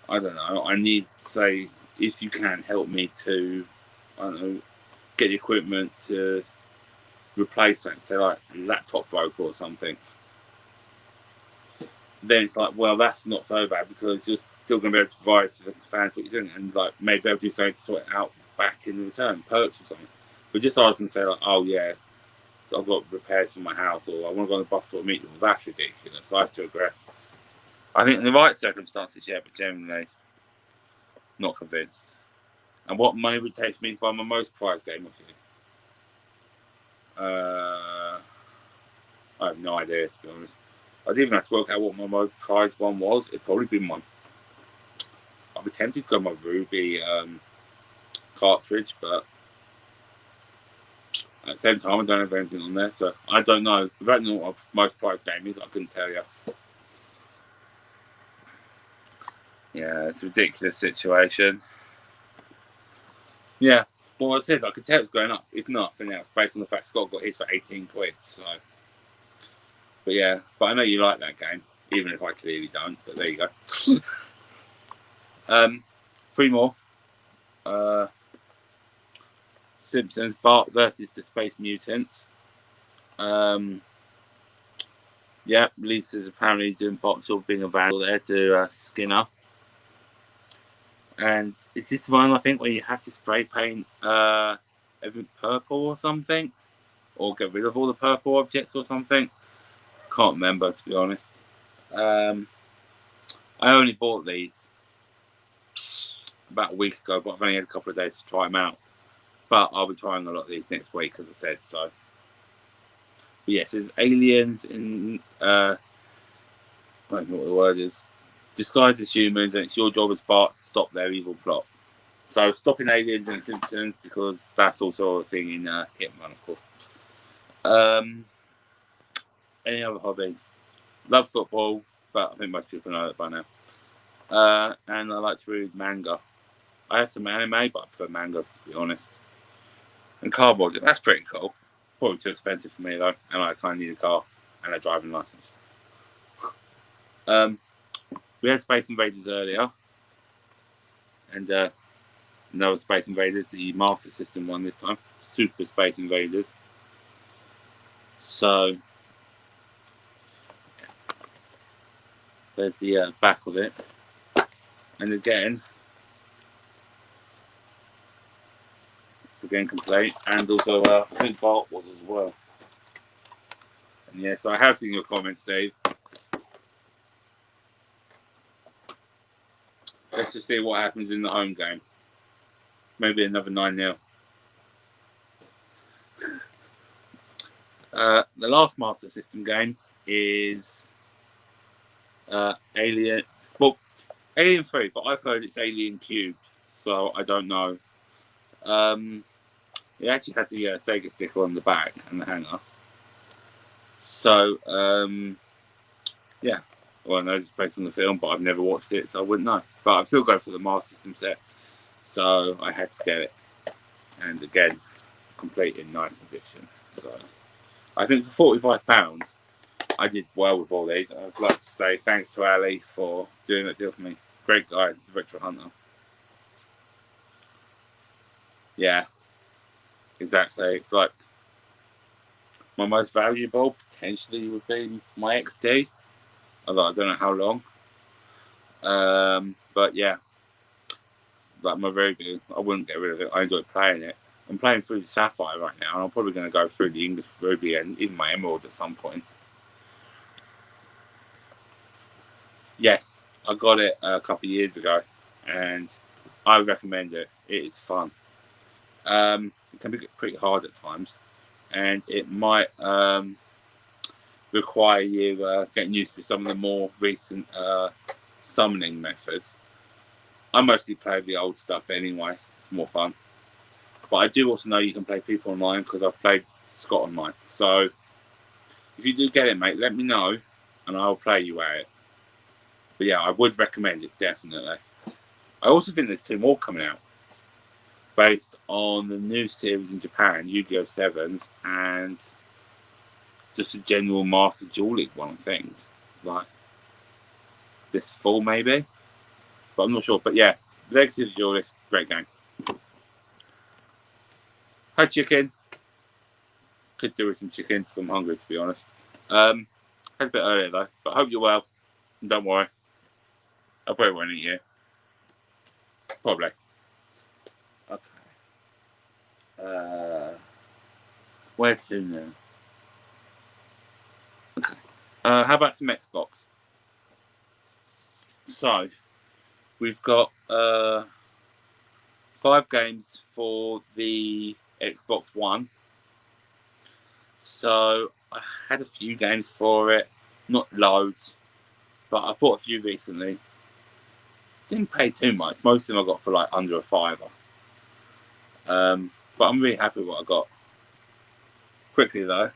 I don't know, I need, say, if you can help me to, I don't know, get the equipment to replace that, say like laptop broke or something, then it's like, well, that's not so bad because you're still going to be able to provide to the fans what you're doing, and like maybe be able to do something to sort it out back in return, perks or something. But just ask and say like, oh yeah, so I've got repairs for my house, or I want to go on the bus to meet them. Well, that's ridiculous. I have to agree. I think in the right circumstances, yeah, but generally not convinced. And what money would it take for me to buy my most prized game of you? I have no idea, to be honest. I didn't even have to work out what my most prized one was. It'd probably be my... I'd be tempted to go my Ruby cartridge, but at the same time, I don't have anything on there, so I don't know. Without knowing what my most prized game is, I couldn't tell you. Yeah, it's a ridiculous situation. Yeah, well, I said I could tell it's going up. If nothing else, based on the fact Scott got his for 18 quid. So, but yeah, but I know you like that game, even if I clearly don't. But there you go. 3 more. Simpsons, Bart versus the Space Mutants. Yeah, Lisa's apparently doing box or being a vandal there to Skinner. And is this one, I think, where you have to spray paint everything purple or something? Or get rid of all the purple objects or something? Can't remember, to be honest. I only bought these about a week ago, but I've only had a couple of days to try them out. But I'll be trying a lot of these next week, as I said, so. But yes, there's aliens in, I don't know what the word is, disguised as humans, and it's your job as Bart to stop their evil plot. So stopping aliens and Simpsons, because that's also a thing in Hit and Run, of course. Any other hobbies? Love football, but I think most people know that by now. And I like to read manga. I have some anime, but I prefer manga, to be honest. And cardboard, that's pretty cool. Probably too expensive for me though, and I kind of need a car and a driving license. We had Space Invaders earlier, and another Space Invaders, the Master System one this time, Super Space Invaders. So there's the back of it, and again, it's again complete, and also I think Bart was as well. And yes, I have seen your comments, Dave. Let's just see what happens in the home game. Maybe another 9-0. The last Master System game is Alien. Well, Alien 3, but I've heard it's Alien Cubed, so I don't know. It actually had the Sega sticker on the back and the hanger. So, yeah. Well, I know it's based on the film, but I've never watched it, so I wouldn't know. But I'm still going for the Master System set, so I had to get it. And again, complete in nice condition. So I think for £45, I did well with all these. I'd like to say thanks to Ali for doing that deal for me. Great guy, Retro Hunter. Yeah, exactly. It's like my most valuable potentially would be my XD. Although I don't know how long. But yeah, like my Ruby, I wouldn't get rid of it. I enjoy playing it. I'm playing through the Sapphire right now, and I'm probably going to go through the English Ruby and even my Emerald at some point. Yes, I got it a couple of years ago, and I recommend it. It is fun. It can be pretty hard at times, and it might require you getting used to some of the more recent summoning methods. I mostly play the old stuff anyway. It's more fun. But I do also know you can play people online because I've played Scott online. So if you do get it, mate, let me know and I'll play you at it. But yeah, I would recommend it, definitely. I also think there's 2 more coming out based on the new series in Japan, Yu-Gi-Oh! 7s, and just a general Master Duel League one, I think. Like this fall, maybe? But I'm not sure. But yeah, Legacy of the Duelist, great game. Hi, chicken. Could do with some chicken because I'm hungry, to be honest. Had a bit earlier, though. But I hope you're well. And don't worry. I probably won't eat you. Probably. Okay. Where to now? Okay. How about some Xbox? So, we've got 5 games for the Xbox One. So, I had a few games for it. Not loads. But I bought a few recently. Didn't pay too much. Most of them I got for like under a £5. But I'm really happy with what I got. Quickly though.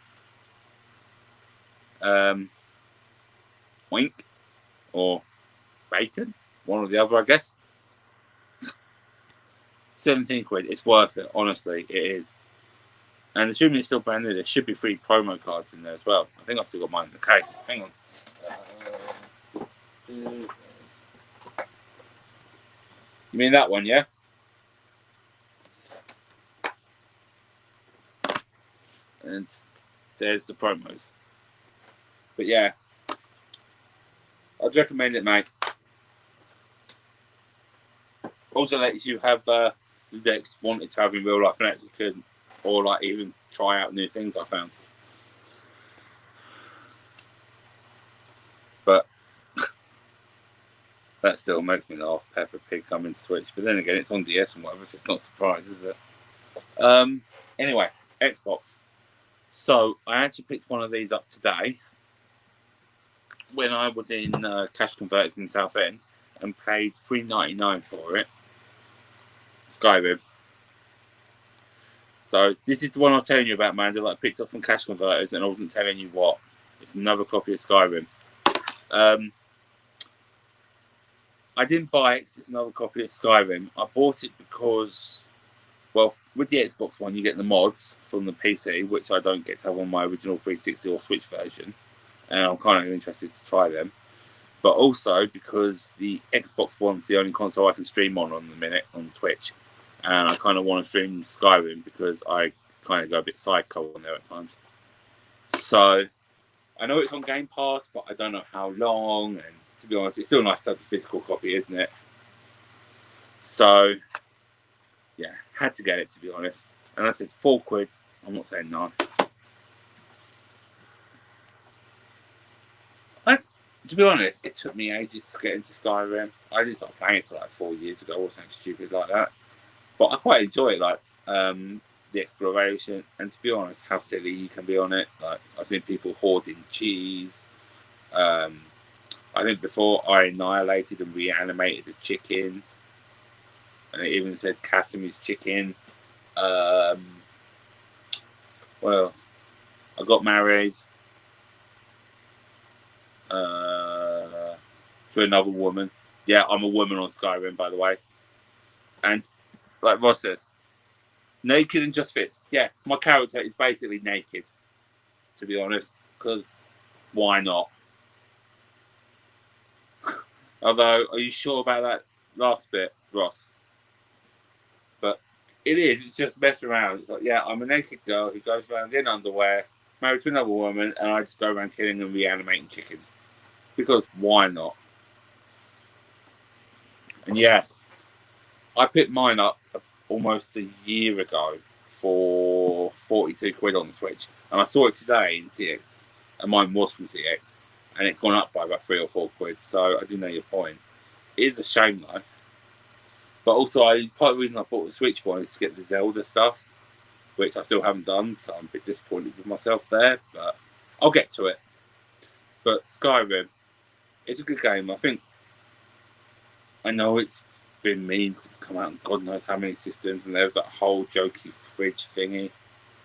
Wink. Or bacon. One or the other, I guess. 17 quid. It's worth it. Honestly, it is. And assuming it's still brand new, there should be free promo cards in there as well. I think I've still got mine in the case. Hang on. You mean that one, yeah? And there's the promos. But yeah, I'd recommend it, mate. Also lets you have the decks wanted to have in real life and actually couldn't. Or like even try out new things I found. But that still makes me laugh. Peppa Pig coming to Switch. But then again, it's on DS and whatever, so it's not a surprise, is it? Anyway, Xbox. So I actually picked one of these up today when I was in Cash Converters in Southend and paid $3.99 for it. Skyrim. So this is the one I was telling you about, man, that I picked up from Cash Converters and I wasn't telling you what. It's another copy of Skyrim. I didn't buy it because it's another copy of Skyrim. I bought it because, well, with the Xbox One, you get the mods from the PC, which I don't get to have on my original 360 or Switch version. And I'm kind of interested to try them. But also because the Xbox One's the only console I can stream on the minute on Twitch. And I kind of want to stream Skyrim because I kind of go a bit psycho on there at times. So I know it's on Game Pass, but I don't know how long. And to be honest, it's still nice to have the physical copy, isn't it? So yeah, had to get it, to be honest. And I said £4. I'm not saying no. To be honest, it took me ages to get into Skyrim. I didn't start playing it for like 4 years ago or something stupid like that. But I quite enjoy it, like the exploration, and to be honest, how silly you can be on it. Like I've seen people hoarding cheese. I think before I annihilated and reanimated a chicken, and it even said Casimir's chicken. Well, I got married. to another woman. Yeah, I'm a woman on Skyrim, by the way. And like Ross says, naked and just fits. Yeah, my character is basically naked, to be honest, because why not? Although, are you sure about that last bit, Ross? But it is. It's just mess around. It's like, yeah, I'm a naked girl who goes around in underwear, married to another woman, and I just go around killing and reanimating chickens. Because why not? And yeah, I picked mine up almost a year ago for 42 quid on the Switch. And I saw it today in CX. And mine was from CX. And it gone up by about 3 or 4 quid. So I do know your point. It is a shame though. But also, part of the reason I bought the Switch one is to get the Zelda stuff, which I still haven't done. So I'm a bit disappointed with myself there. But I'll get to it. But Skyrim, it's a good game. I know it's been mean to come out on God knows how many systems, and there's that whole jokey fridge thingy.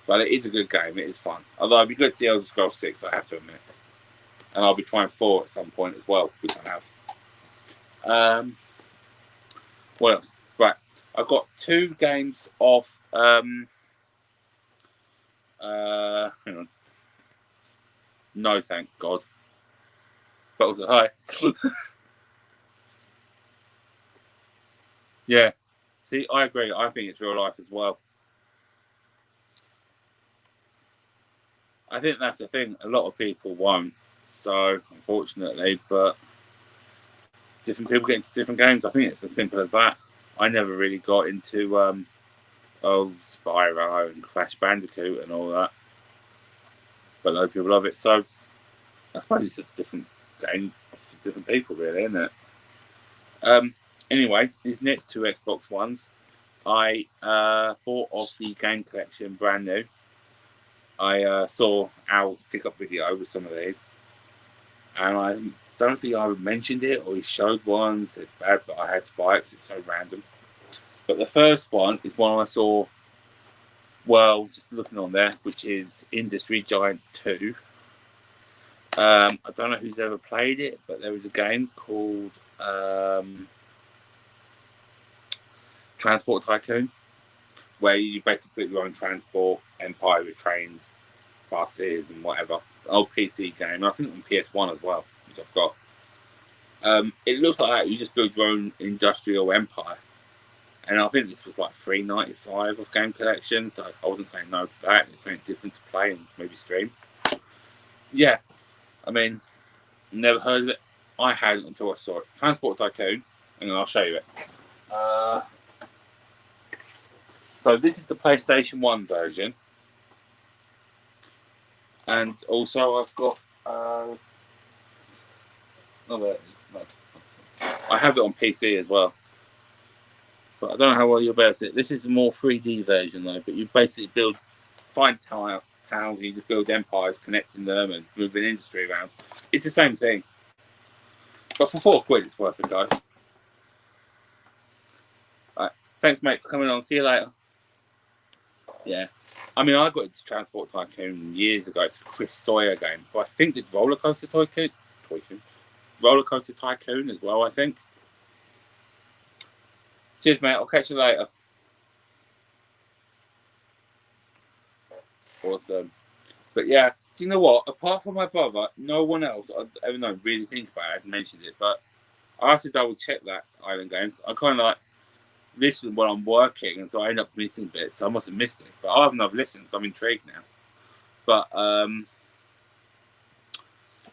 But it is a good game. It is fun. Although I'd be good to see Elder Scrolls 6, I have to admit. And I'll be trying 4 at some point as well, which I have. What else? Right. I've got 2 games off. Hang on. No, thank God. But also, hi. Yeah. See, I agree. I think it's real life as well. I think that's the thing. A lot of people won't. So, unfortunately, but different people get into different games. I think it's as simple as that. I never really got into Spyro and Crash Bandicoot and all that. But a lot of people love it. So, I suppose it's just different games for different people, really, isn't it? Anyway, these next 2 Xbox Ones, I bought off the game collection brand new. I saw Al's pickup video with some of these, and I don't think I mentioned it or he showed one, so it's bad, but I had to buy it because it's so random. But the first one is one I saw, well, just looking on there, which is Industry Giant 2. I don't know who's ever played it, but there was a game called Transport Tycoon, where you basically put your own transport, empire with trains, buses, and whatever. Old PC game. I think on PS1 as well, which I've got. It looks like that. You just build your own industrial empire. And I think this was like $3.95 of game collection, so I wasn't saying no to that. It's something different to play and maybe stream. Yeah, I mean, never heard of it. I hadn't until I saw it. Transport Tycoon, and then I'll show you it. So this is the PlayStation 1 version. And also I've got... I have it on PC as well. But I don't know how well you're about it. This is a more 3D version though, but you basically find towns, and you just build empires, connecting them and moving industry around. It's the same thing. But for 4 quid, it's worth it, guys. Right. Thanks, mate, for coming on. See you later. Yeah. I mean, I got into Transport Tycoon years ago. It's a Chris Sawyer game. But I think it's Roller Coaster Tycoon as well, I think. Cheers, mate. I'll catch you later. Awesome. But yeah, do you know what? Apart from my brother, no one else I'd ever known really think about it. I hadn't mentioned it, but I have to double check that Island Games. I kind of like listen when I'm working, and so I end up missing bits. So I must have missed it, but I have another listen, so I'm intrigued now. But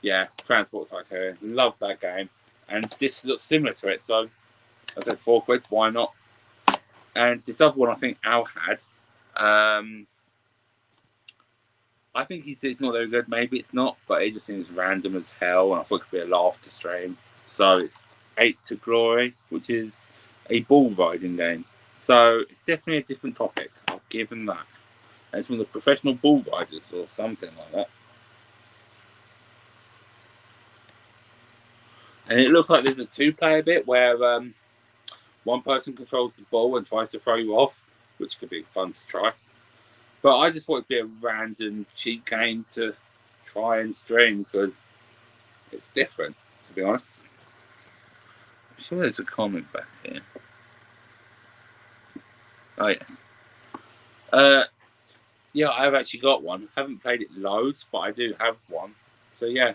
yeah, Transport Tycoon, love that game, and this looks similar to it. So I said 4 quid, why not? And this other one, I think Al had. I think it's not very good. Maybe it's not, but it just seems random as hell, and I thought it could be a laugh to stream. So it's 8 to Glory, which is a bull riding game. So it's definitely a different topic. I'll give them that. And it's from the professional bull riders or something like that. And it looks like there's a 2-player bit where one person controls the ball and tries to throw you off, which could be fun to try. But I just thought it'd be a random cheat game to try and stream because it's different, to be honest. So there's a comment back here. Oh yes. Yeah, I've actually got one. Haven't played it loads, but I do have one. So yeah.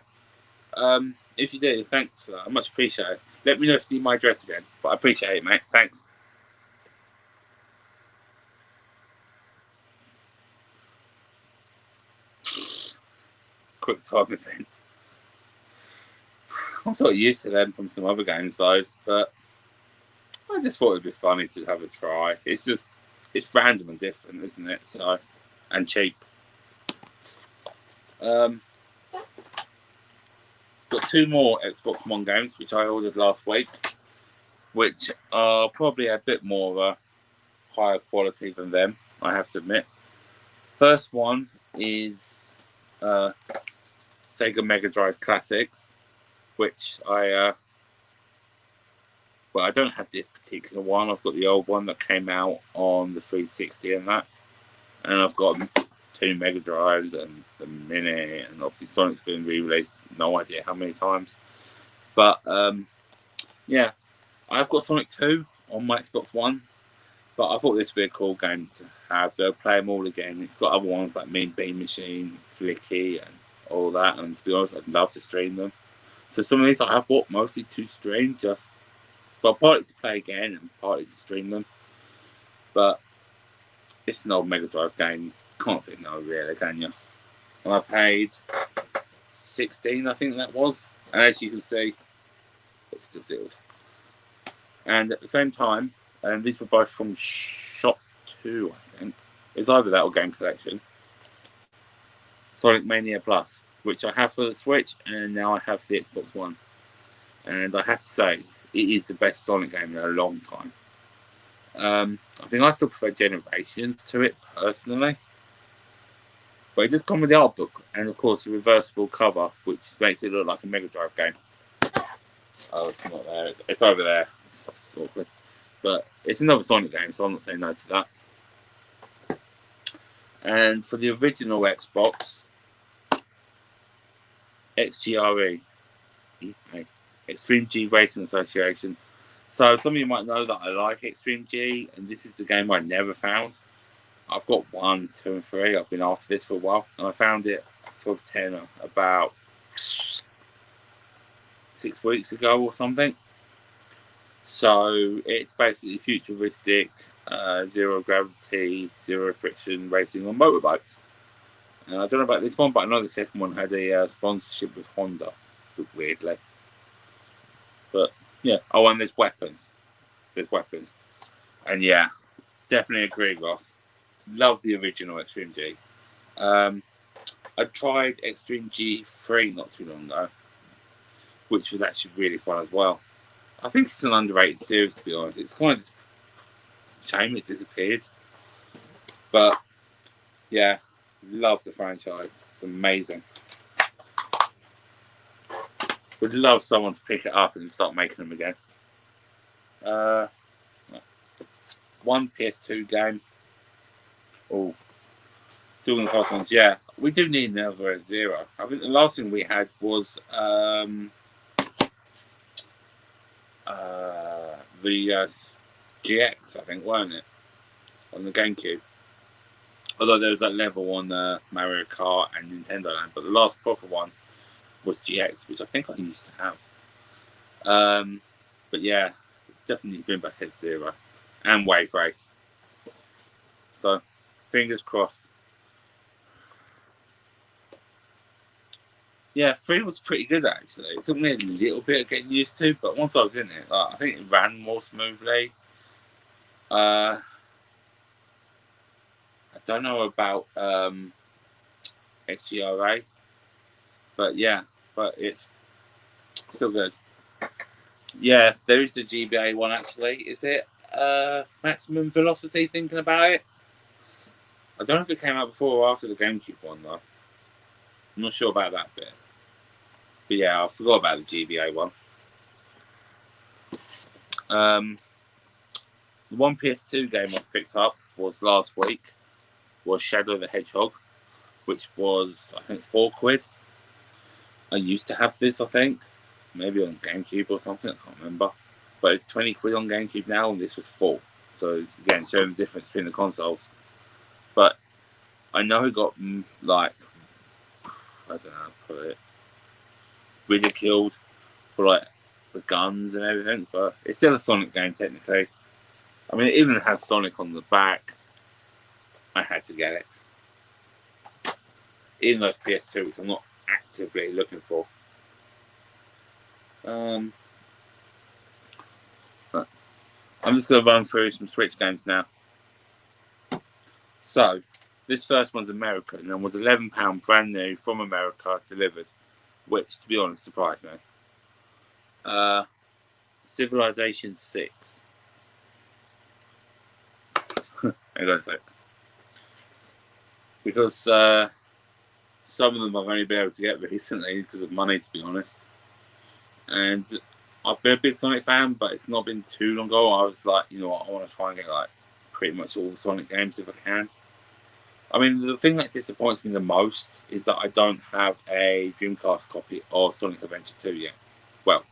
If you do, thanks for that. I much appreciate it. Let me know if you need my address again. But I appreciate it, mate. Thanks. Quick time events. I'm sort of used to them from some other games, though. But I just thought it'd be funny to have a try. It's random and different, isn't it? So, and cheap. Got 2 more Xbox One games which I ordered last week, which are probably a bit more of a higher quality than them, I have to admit. First one is Sega Mega Drive Classics, which I don't have this particular one. I've got the old one that came out on the 360 and that, and I've got 2 Mega Drives and the Mini, and obviously Sonic's been re-released no idea how many times. But yeah, I've got Sonic 2 on my Xbox One, but I thought this would be a cool game to have. Go play them all again. It's got other ones like Mean Bean Machine, Flicky, and all that. And to be honest, I'd love to stream them. So some of these I have bought mostly to stream, partly to play again and partly to stream them. But it's an old Mega Drive game. Can't say no, really, can you? And I paid 16, I think that was. And as you can see, it's still sealed. And at the same time, and these were both from Shop 2, I think. It's either that or Game Collection. Sonic Mania Plus, which I have for the Switch, and now I have for the Xbox One. And I have to say, it is the best Sonic game in a long time. I think I still prefer Generations to it, personally. But it does come with the art book, and of course the reversible cover, which makes it look like a Mega Drive game. Oh, it's not there. It's over there. It's awkward. But it's another Sonic game, so I'm not saying no to that. And for the original Xbox, XGRE, Extreme G Racing Association. So some of you might know that I like Extreme G, and this is the game I never found. I've got 1, 2, and 3. I've been after this for a while, and I found it sort of 10 about 6 weeks ago or something. So it's basically futuristic, zero gravity, zero friction racing on motorbikes. And I don't know about this one, but I know the second one had a sponsorship with Honda, weirdly. But yeah, oh, and there's weapons. And yeah, definitely agree, Ross. Love the original Extreme G. I tried Extreme G3 not too long ago, which was actually really fun as well. I think it's an underrated series, to be honest. It's kind of just a shame it disappeared. But yeah, love the franchise. It's amazing. Would love someone to pick it up and start making them again. One PS2 game. Oh, doing the first ones, yeah. We do need another Zero. I think the last thing we had was the GX, I think, weren't it? On the GameCube. Although there was that level on Mario Kart and Nintendo Land, but the last proper one was GX, which I think I used to have. But yeah, definitely been back at Zero and Wave Race. So, fingers crossed. Yeah, 3 was pretty good actually. It took me a little bit of getting used to, but once I was in it, I think it ran more smoothly. I don't know about XGRA, but yeah, it's still good. Yeah, there is the GBA one actually. Is it Maximum Velocity? Thinking about it, I don't know if it came out before or after the GameCube one though. I'm not sure about that bit. But yeah, I forgot about the GBA one. The one PS2 game I picked up was last week was Shadow the Hedgehog, which was I think £4. I used to have this, I think, maybe on GameCube or something. I can't remember. but it's 20 quid on GameCube now, and this was full. So again, showing the difference between the consoles. But I know it got like, I don't know how to put it, ridiculed for like the guns and everything, but it's still a Sonic game technically. I mean, it even has Sonic on the back. I had to get it, even though it's PS2, which I'm not actively looking for. But I'm just going to run through some Switch games now. So, this first one's American and was £11 brand new from America delivered, which, to be honest, surprised me. Civilization 6. Hang on a sec. Because some of them I've only been able to get recently because of money, to be honest. And I've been a big Sonic fan, but it's not been too long ago. I was like, you know what, I want to try and get like pretty much all the Sonic games if I can. I mean, the thing that disappoints me the most is that I don't have a Dreamcast copy of Sonic Adventure 2 yet. Well,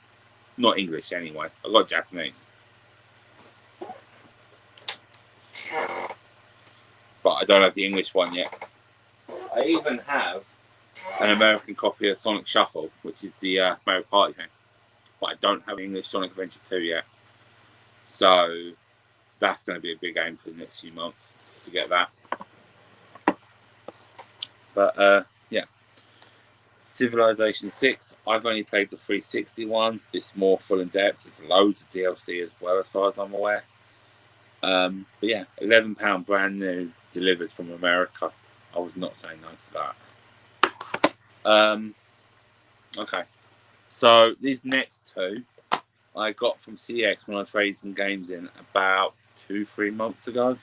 not English anyway. I've got Japanese. But I don't have the English one yet. I even have an American copy of Sonic Shuffle, which is the Mario Party game. But I don't have English Sonic Adventure 2 yet. So that's going to be a big aim for the next few months to get that. But yeah, Civilization 6, I've only played the 360 one. It's more full in depth. There's loads of DLC as well, as far as I'm aware. But yeah, £11 brand new, delivered from America. I was not saying no to that. Okay, so these next two I got from CX when I traded some games in about 2-3 months ago.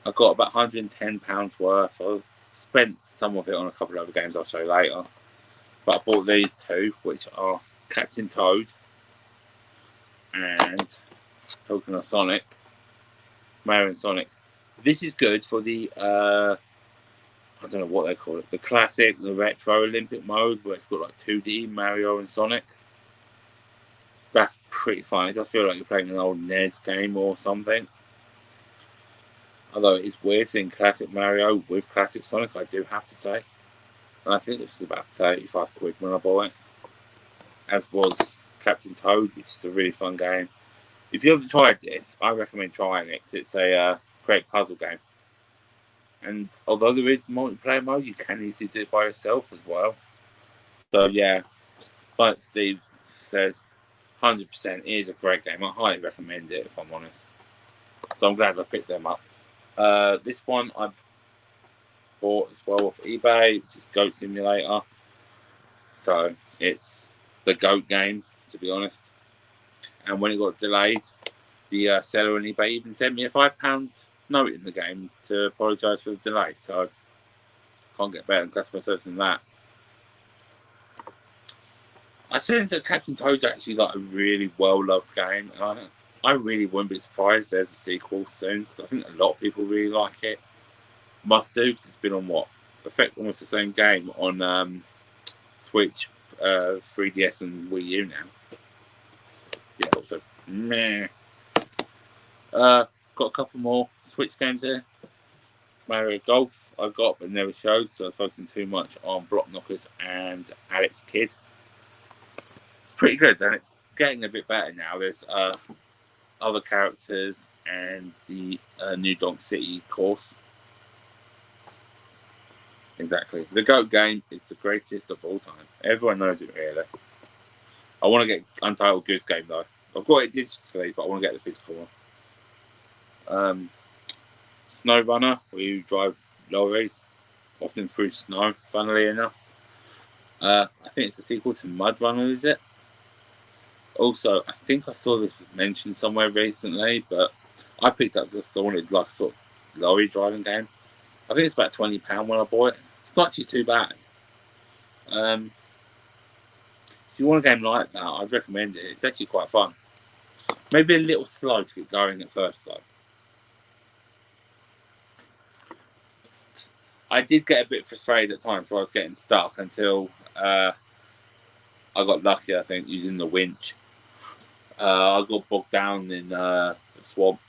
I got about £110 worth. I spent some of it on a couple of other games I'll show you later. But I bought these two, which are Captain Toad and, talking of Sonic, Mario and Sonic. This is good for the, I don't know what they call it, the classic, the retro Olympic mode, where it's got like 2D Mario and Sonic. That's pretty fun. It does feel like you're playing an old NES game or something. Although it is weird seeing classic Mario with classic Sonic, I do have to say. And I think it was about 35 quid when I bought it. As was Captain Toad, which is a really fun game. If you haven't tried this, I recommend trying it. It's a great puzzle game. And although there is multiplayer mode, you can easily do it by yourself as well. So yeah, like Steve says, 100% it is a great game. I highly recommend it, if I'm honest. So I'm glad I picked them up. This one I bought as well off eBay, which is Goat Simulator. So it's the Goat game, to be honest. And when it got delayed, the seller on eBay even sent me a £5 note in the game to apologise for the delay. So can't get better than customer service than that. I sense that Captain Toad's actually like a really well-loved game. And I really wouldn't be surprised there's a sequel soon, because I think a lot of people really like it. Must do, because it's been on what? Almost the same game on Switch, 3DS and Wii U now. Yeah, also meh. Got a couple more Switch games here. Mario Golf I got but never showed, so I was focusing too much on Block Knockers and Alex Kidd. It's pretty good, and it's getting a bit better now. There's other characters and the New Donk City course. Exactly. The GOAT game is the greatest of all time. Everyone knows it, really. I want to get Untitled Goose Game, though. I've got it digitally, but I want to get the physical one. Snow Runner, where you drive lorries, often through snow, funnily enough. I think it's a sequel to Mud Runner, is it? Also, I think I saw this mentioned somewhere recently, but I picked up this. I wanted like a sort of lorry driving game. I think it's about £20 when I bought it. It's not actually too bad. If you want a game like that, I'd recommend it. It's actually quite fun. Maybe a little slow to get going at first, though. I did get a bit frustrated at times where I was getting stuck until I got lucky, I think, using the winch. I got bogged down in the swamp.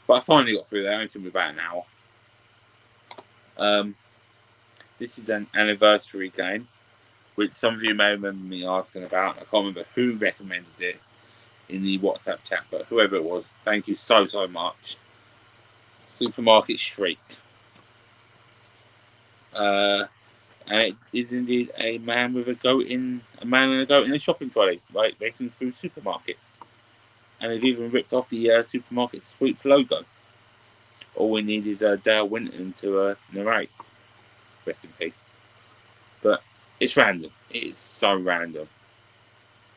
But I finally got through there. It only took me about an hour. This is an anniversary game, which some of you may remember me asking about. I can't remember who recommended it in the WhatsApp chat, but whoever it was, thank you so much. Supermarket Shriek. And it is indeed a man and a goat in a shopping trolley, right, racing through supermarkets. And they've even ripped off the supermarket sweep logo. All we need is Dale Winton to narrate. Rest in peace. But it's random. It is so random.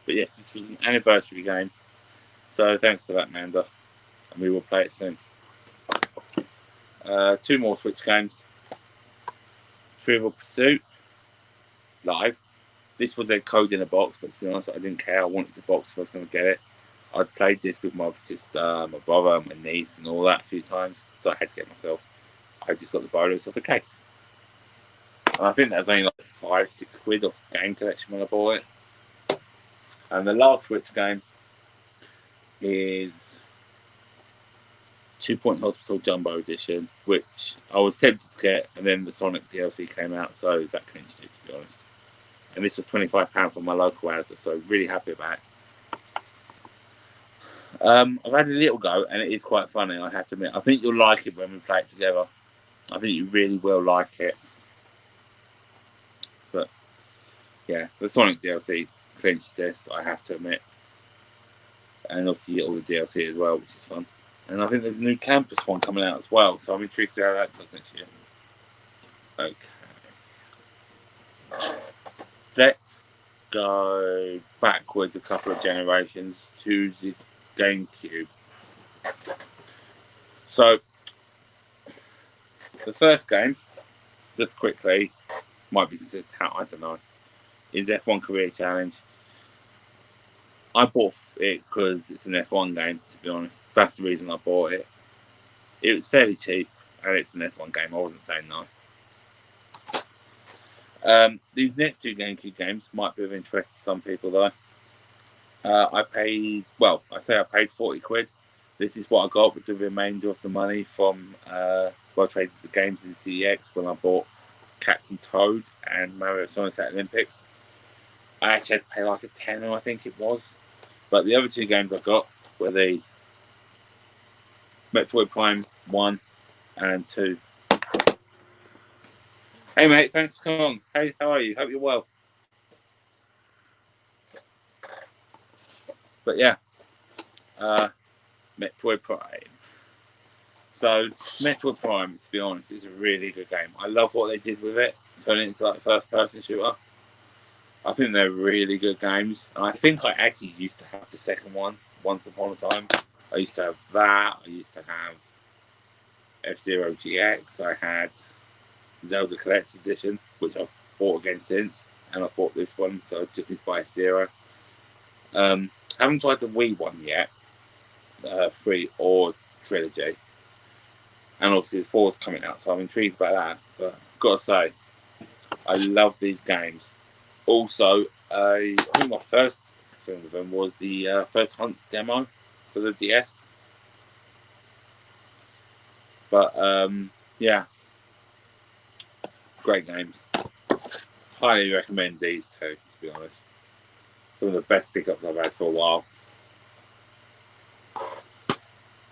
But yes, this was an anniversary game. So thanks for that, Manda. And we will play it soon. 2 more Switch games. Trivial Pursuit. Live. This was a code in a box, but to be honest, I didn't care. I wanted the box if I was going to get it. I'd played this with my sister, my brother, my niece, and all that a few times, so I had to get it myself. I just got the bonus off the case. And I think that was only like 5-6 quid off Game Collection when I bought it. And the last Switch game is 2 Point Hospital Jumbo Edition, which I was tempted to get, and then the Sonic DLC came out, so that clinched it, to be honest. And this was £25 from my local Asda, so really happy about it. I've had a little go, and it is quite funny, I have to admit. I think you'll like it when we play it together. I think you really will like it. But, yeah, the Sonic DLC clinched this, I have to admit. And obviously you get all the DLC as well, which is fun. And I think there's a new campus one coming out as well, so I'm intrigued to see how that does next year. Okay. Let's go backwards a couple of generations to the GameCube. So, the first game, just quickly, might be considered, I don't know, is F1 Career Challenge. I bought it because it's an F1 game, to be honest. That's the reason I bought it. It was fairly cheap, and it's an F1 game. I wasn't saying no. These next 2 GameCube games might be of interest to some people, though. I paid 40 quid. This is what I got with the remainder of the money from I traded the games in CEX when I bought Captain Toad and Mario Sonic Olympics. I actually had to pay like a tenner, I think it was. But the other 2 games I got were these. Metroid Prime 1 and 2. Hey mate, thanks for coming on. Hey, how are you? Hope you're well. But yeah, Metroid Prime. So, Metroid Prime, to be honest, is a really good game. I love what they did with it, turn it into like a first-person shooter. I think they're really good games. And I think I actually used to have the second one once upon a time. I used to have that. I used to have F-Zero GX. I had Zelda Collector's Edition, which I've bought again since. And I've bought this one, so I just need to buy F-Zero. Haven't tried the Wii one yet. 3 or Trilogy. And obviously the 4's coming out, so I'm intrigued about that. But I've got to say, I love these games. Also, I think my first thing with them was the First Hunt demo for the DS. But, yeah. Great games. Highly recommend these 2, to be honest. Some of the best pickups I've had for a while.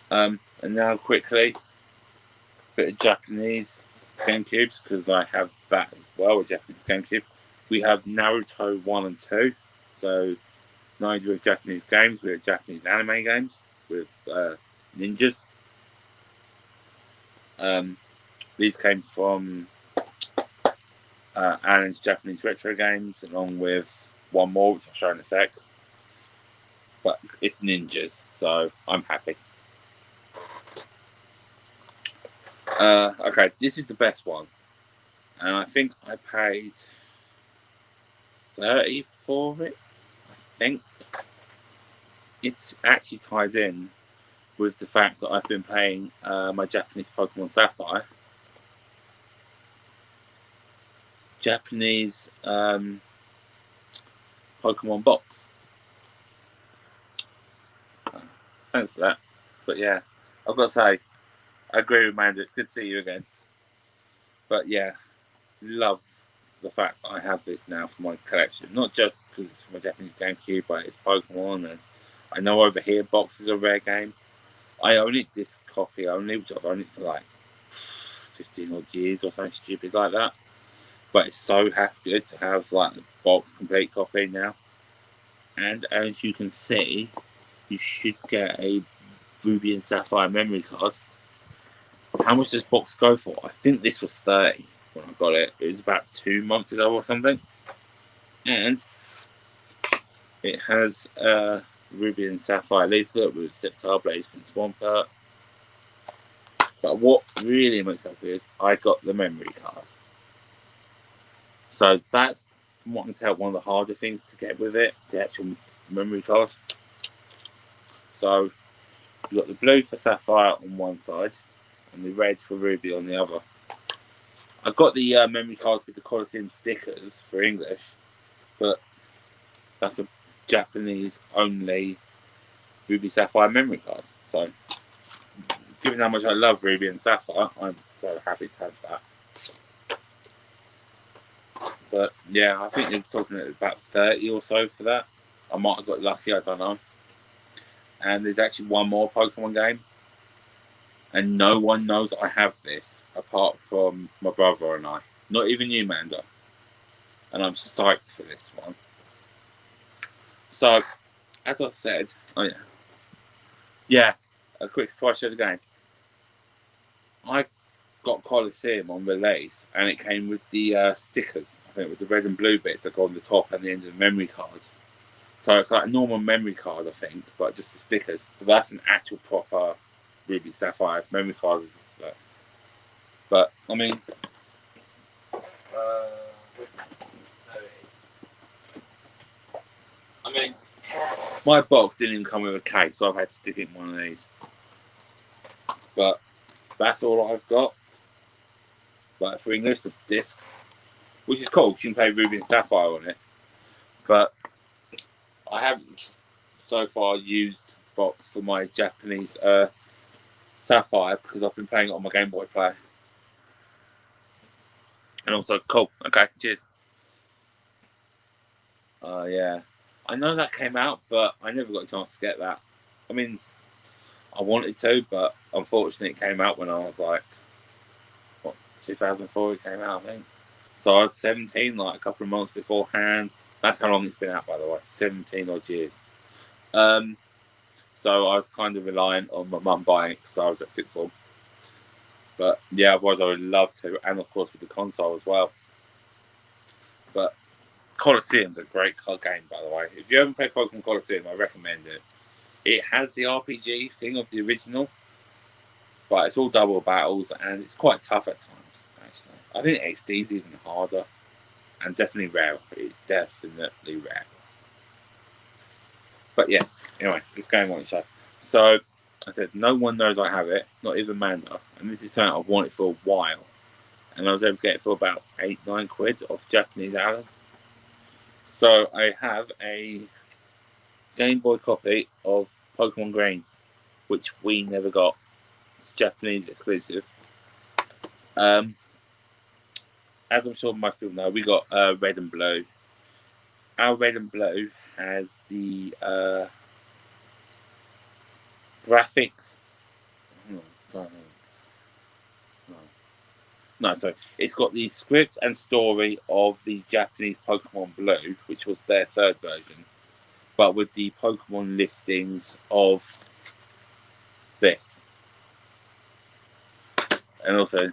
And now quickly, a bit of Japanese GameCubes, because I have that as well, a Japanese GameCube. We have Naruto 1 and 2. So, not only with Japanese games, we have Japanese anime games with ninjas. These came from Alan's Japanese Retro Games, along with one more, which I'll show in a sec. But it's ninjas, so I'm happy. Okay, this is the best one. And I think I paid 30 for it. I think it actually ties in with the fact that I've been playing my Japanese Pokemon Sapphire. Japanese Pokemon box. Thanks for that. But yeah, I've got to say, I agree with Amanda. It's good to see you again. But yeah, love the fact that I have this now for my collection. Not just because it's from a Japanese GameCube, but it's Pokemon. And I know over here, boxes are a rare game. I own it, this copy only, which I've owned it for like 15 odd years or something stupid like that. But it's so good to have like the box complete copy now. And as you can see, you should get a Ruby and Sapphire memory card. How much does this box go for? I think this was 30 when I got it. It was about 2 months ago or something. And it has a Ruby and Sapphire leaflet with Sceptile Blaze and Swampert. But what really makes up is I got the memory card. So that's, from what I can tell, one of the harder things to get with it, the actual memory card. So you've got the blue for Sapphire on one side and the red for Ruby on the other. I've got the memory cards with the Colosseum stickers for English, but that's a Japanese only Ruby Sapphire memory card. So given how much I love Ruby and Sapphire, I'm so happy to have that. But yeah, I think they're talking about 30 or so for that. I might have got lucky, I don't know. And there's actually one more Pokemon game. And no one knows I have this apart from my brother and I. Not even you, Manda. And I'm psyched for this one. So, as I said, a quick price of the game. I got Colosseum on release and it came with the stickers. I think with the red and blue bits that go on the top and the end of the memory cards. So it's like a normal memory card, I think, but just the stickers. But that's an actual proper Ruby Sapphire memory card. But I mean, my box didn't even come with a case, so I've had to stick it in one of these. But that's all I've got. Like for English, the disc, which is cool. You can play Ruby and Sapphire on it. But I haven't so far used box for my Japanese Sapphire because I've been playing it on my Game Boy Player. And also, cool. Okay, cheers. Yeah. I know that came out, but I never got a chance to get that. I mean, I wanted to, but unfortunately it came out when I was like, 2004 it came out, I think. So I was 17, like a couple of months beforehand. That's how long it's been out, by the way. 17 odd years. So I was kind of reliant on my mum buying it because I was at sixth form. But yeah, otherwise I would love to, and of course with the console as well. But Colosseum's a great game, by the way. If you haven't played Pokemon Colosseum, I recommend it. It has the RPG thing of the original, but it's all double battles and it's quite tough at times, actually. I think XD is even harder and definitely rare. It's definitely rare. But yes, anyway, it's going on the show. So I said, no one knows I have it, not even Manda. And this is something I've wanted for a while. And I was able to get it for about 8-9 quid off Japanese Allen. So I have a Game Boy copy of Pokemon Green, which we never got. It's Japanese exclusive. As I'm sure most people know, we got red and blue. Our red and blue has the graphics. No, so it's got the script and story of the Japanese Pokemon Blue, which was their third version, but with the Pokemon listings of this. And also,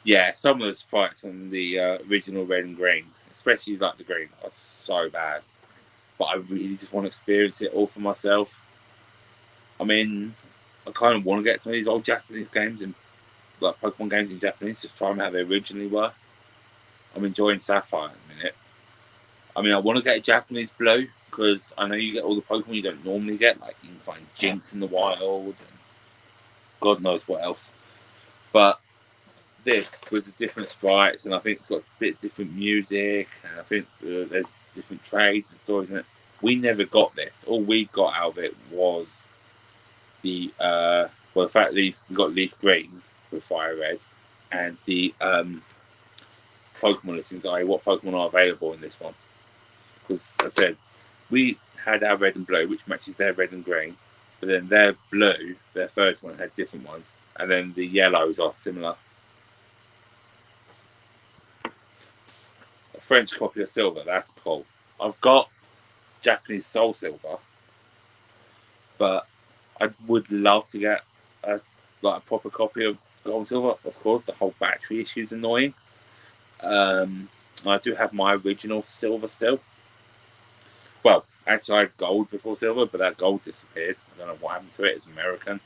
yeah, some of the sprites on the original red and green, especially like the green, are so bad. But I really just want to experience it all for myself. I mean, I kind of want to get some of these old Japanese games and like Pokemon games in Japanese, just try them how they originally were. I'm enjoying Sapphire in a minute. I mean, I want to get a Japanese Blue because I know you get all the Pokemon you don't normally get, like you can find Jinx in the wild and God knows what else. But this with the different sprites, and I think it's got a bit different music, and I think there's different trades and stories in it. We never got this. All we got out of it was the well, the fact leaf we got leaf green with fire red, and the Pokemon listings, i.e. what Pokemon are available in this one. Because as I said, we had our red and blue, which matches their red and green, but then their blue, their first one, had different ones, and then the yellows are similar. A French copy of Silver, that's cool. I've got Japanese Soul Silver, but I would love to get a proper copy of Gold Silver. Of course, the whole battery issue is annoying. I do have my original Silver still. Well, actually, I had gold before Silver, but that gold disappeared. I don't know what happened to it. It's American.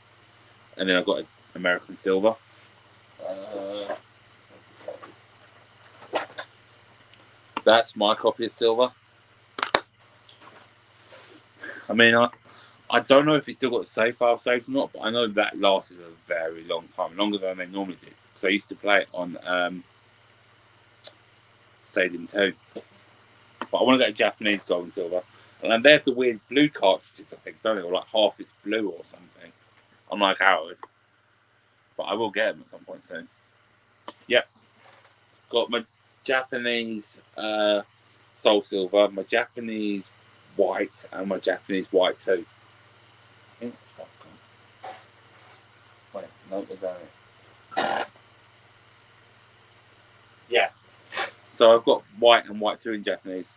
And then I got an American Silver. That's my copy of Silver. I mean, I don't know if it's still got the save file saved or not, but I know that lasted a very long time, longer than they normally do. Because I used to play it on Stadium 2. But I want to get a Japanese Gold and Silver. And they have the weird blue cartridges, I think, don't they? Or like half is blue or something. Unlike ours. But I will get them at some point soon. Yep. Got my Japanese Soul Silver, my Japanese White, and my Japanese White 2. I think that's what. Wait, no, is that it? Yeah. So I've got White and White 2 in Japanese.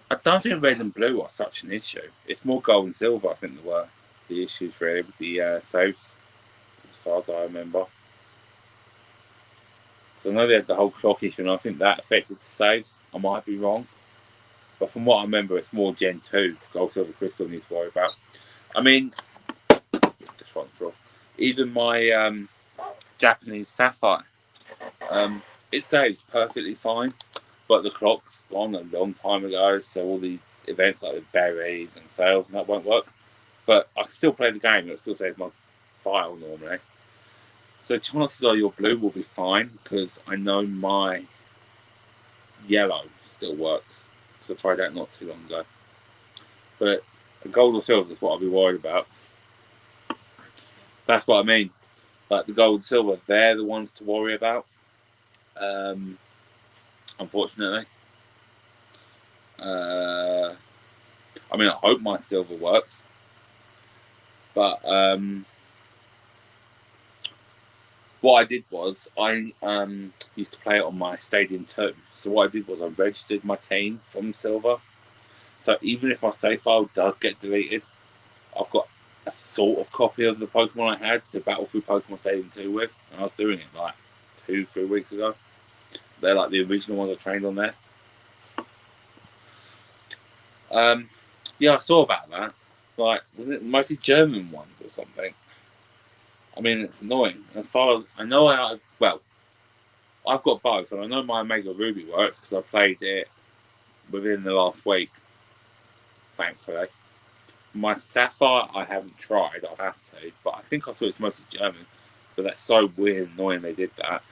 I don't think red and blue are such an issue. It's more gold and silver, I think, that were the issues really with the saves, as far as I remember. So I know they had the whole clock issue, and I think that affected the saves. I might be wrong. But from what I remember, it's more Gen 2, Gold, Silver, Crystal needs to worry about. I mean, just right on the floor. Even my Japanese Sapphire, it saves perfectly fine, but the clock's gone a long time ago, so all the events like the berries and sales and that won't work. But I can still play the game, it'll still save my file normally. So chances are your blue will be fine, because I know my yellow still works. So I tried that not too long ago. But gold or silver is what I'll be worried about. That's what I mean. Like the gold and silver, they're the ones to worry about. Unfortunately. I mean, I hope my silver works. But what I did was, I used to play it on my Stadium 2. So what I did was I registered my team from Silver. So even if my save file does get deleted, I've got a sort of copy of the Pokemon I had to battle through Pokemon Stadium 2 with. And I was doing it like 2-3 weeks ago. They're like the original ones I trained on there. Yeah, I saw about that. Like, wasn't it mostly German ones or something? I mean, it's annoying. As far as I know, I've got both, and I know my Omega Ruby works because I played it within the last week, thankfully. My Sapphire, I haven't tried. I'll have to, but I think I saw it's mostly German. But that's so weird and annoying they did that.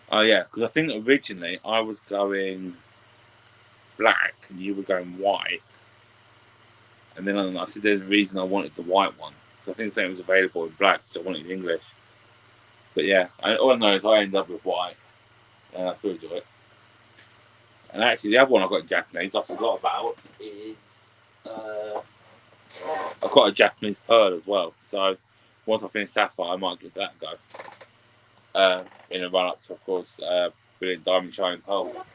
Oh yeah, because I think originally I was going black and you were going white. And then I said there's a reason I wanted the white one. So I think the same was available in black, because I wanted English. But yeah, all I know is I ended up with white. And I still enjoy it. And actually, the other one I got in Japanese, I forgot about, is I've got a Japanese Pearl as well. So once I finish Sapphire, I might give that a go. In a run up to, of course, Brilliant Diamond Shining Pearl.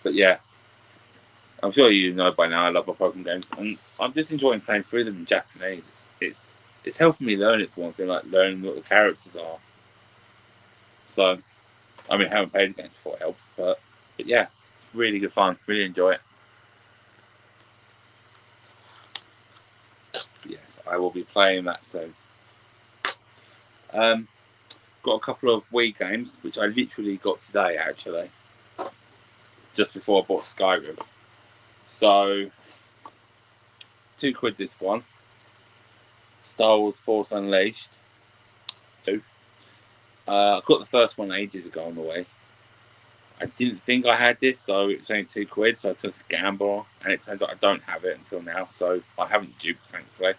But yeah, I'm sure you know by now I love my Pokemon games, and I'm just enjoying playing through them in Japanese. It's helping me learn it, for one thing, like learning what the characters are. So, I mean, I haven't played the game before, it helps, but yeah, it's really good fun. Really enjoy it. Yes, I will be playing that soon. Got a couple of Wii games, which I literally got today, actually, just before I bought Skyrim. So, £2 this one. Star Wars Force Unleashed 2. I got the first one ages ago on the Wii. I didn't think I had this, so it was only £2, so I took a gamble, and it turns out I don't have it until now, so I haven't duped, thankfully.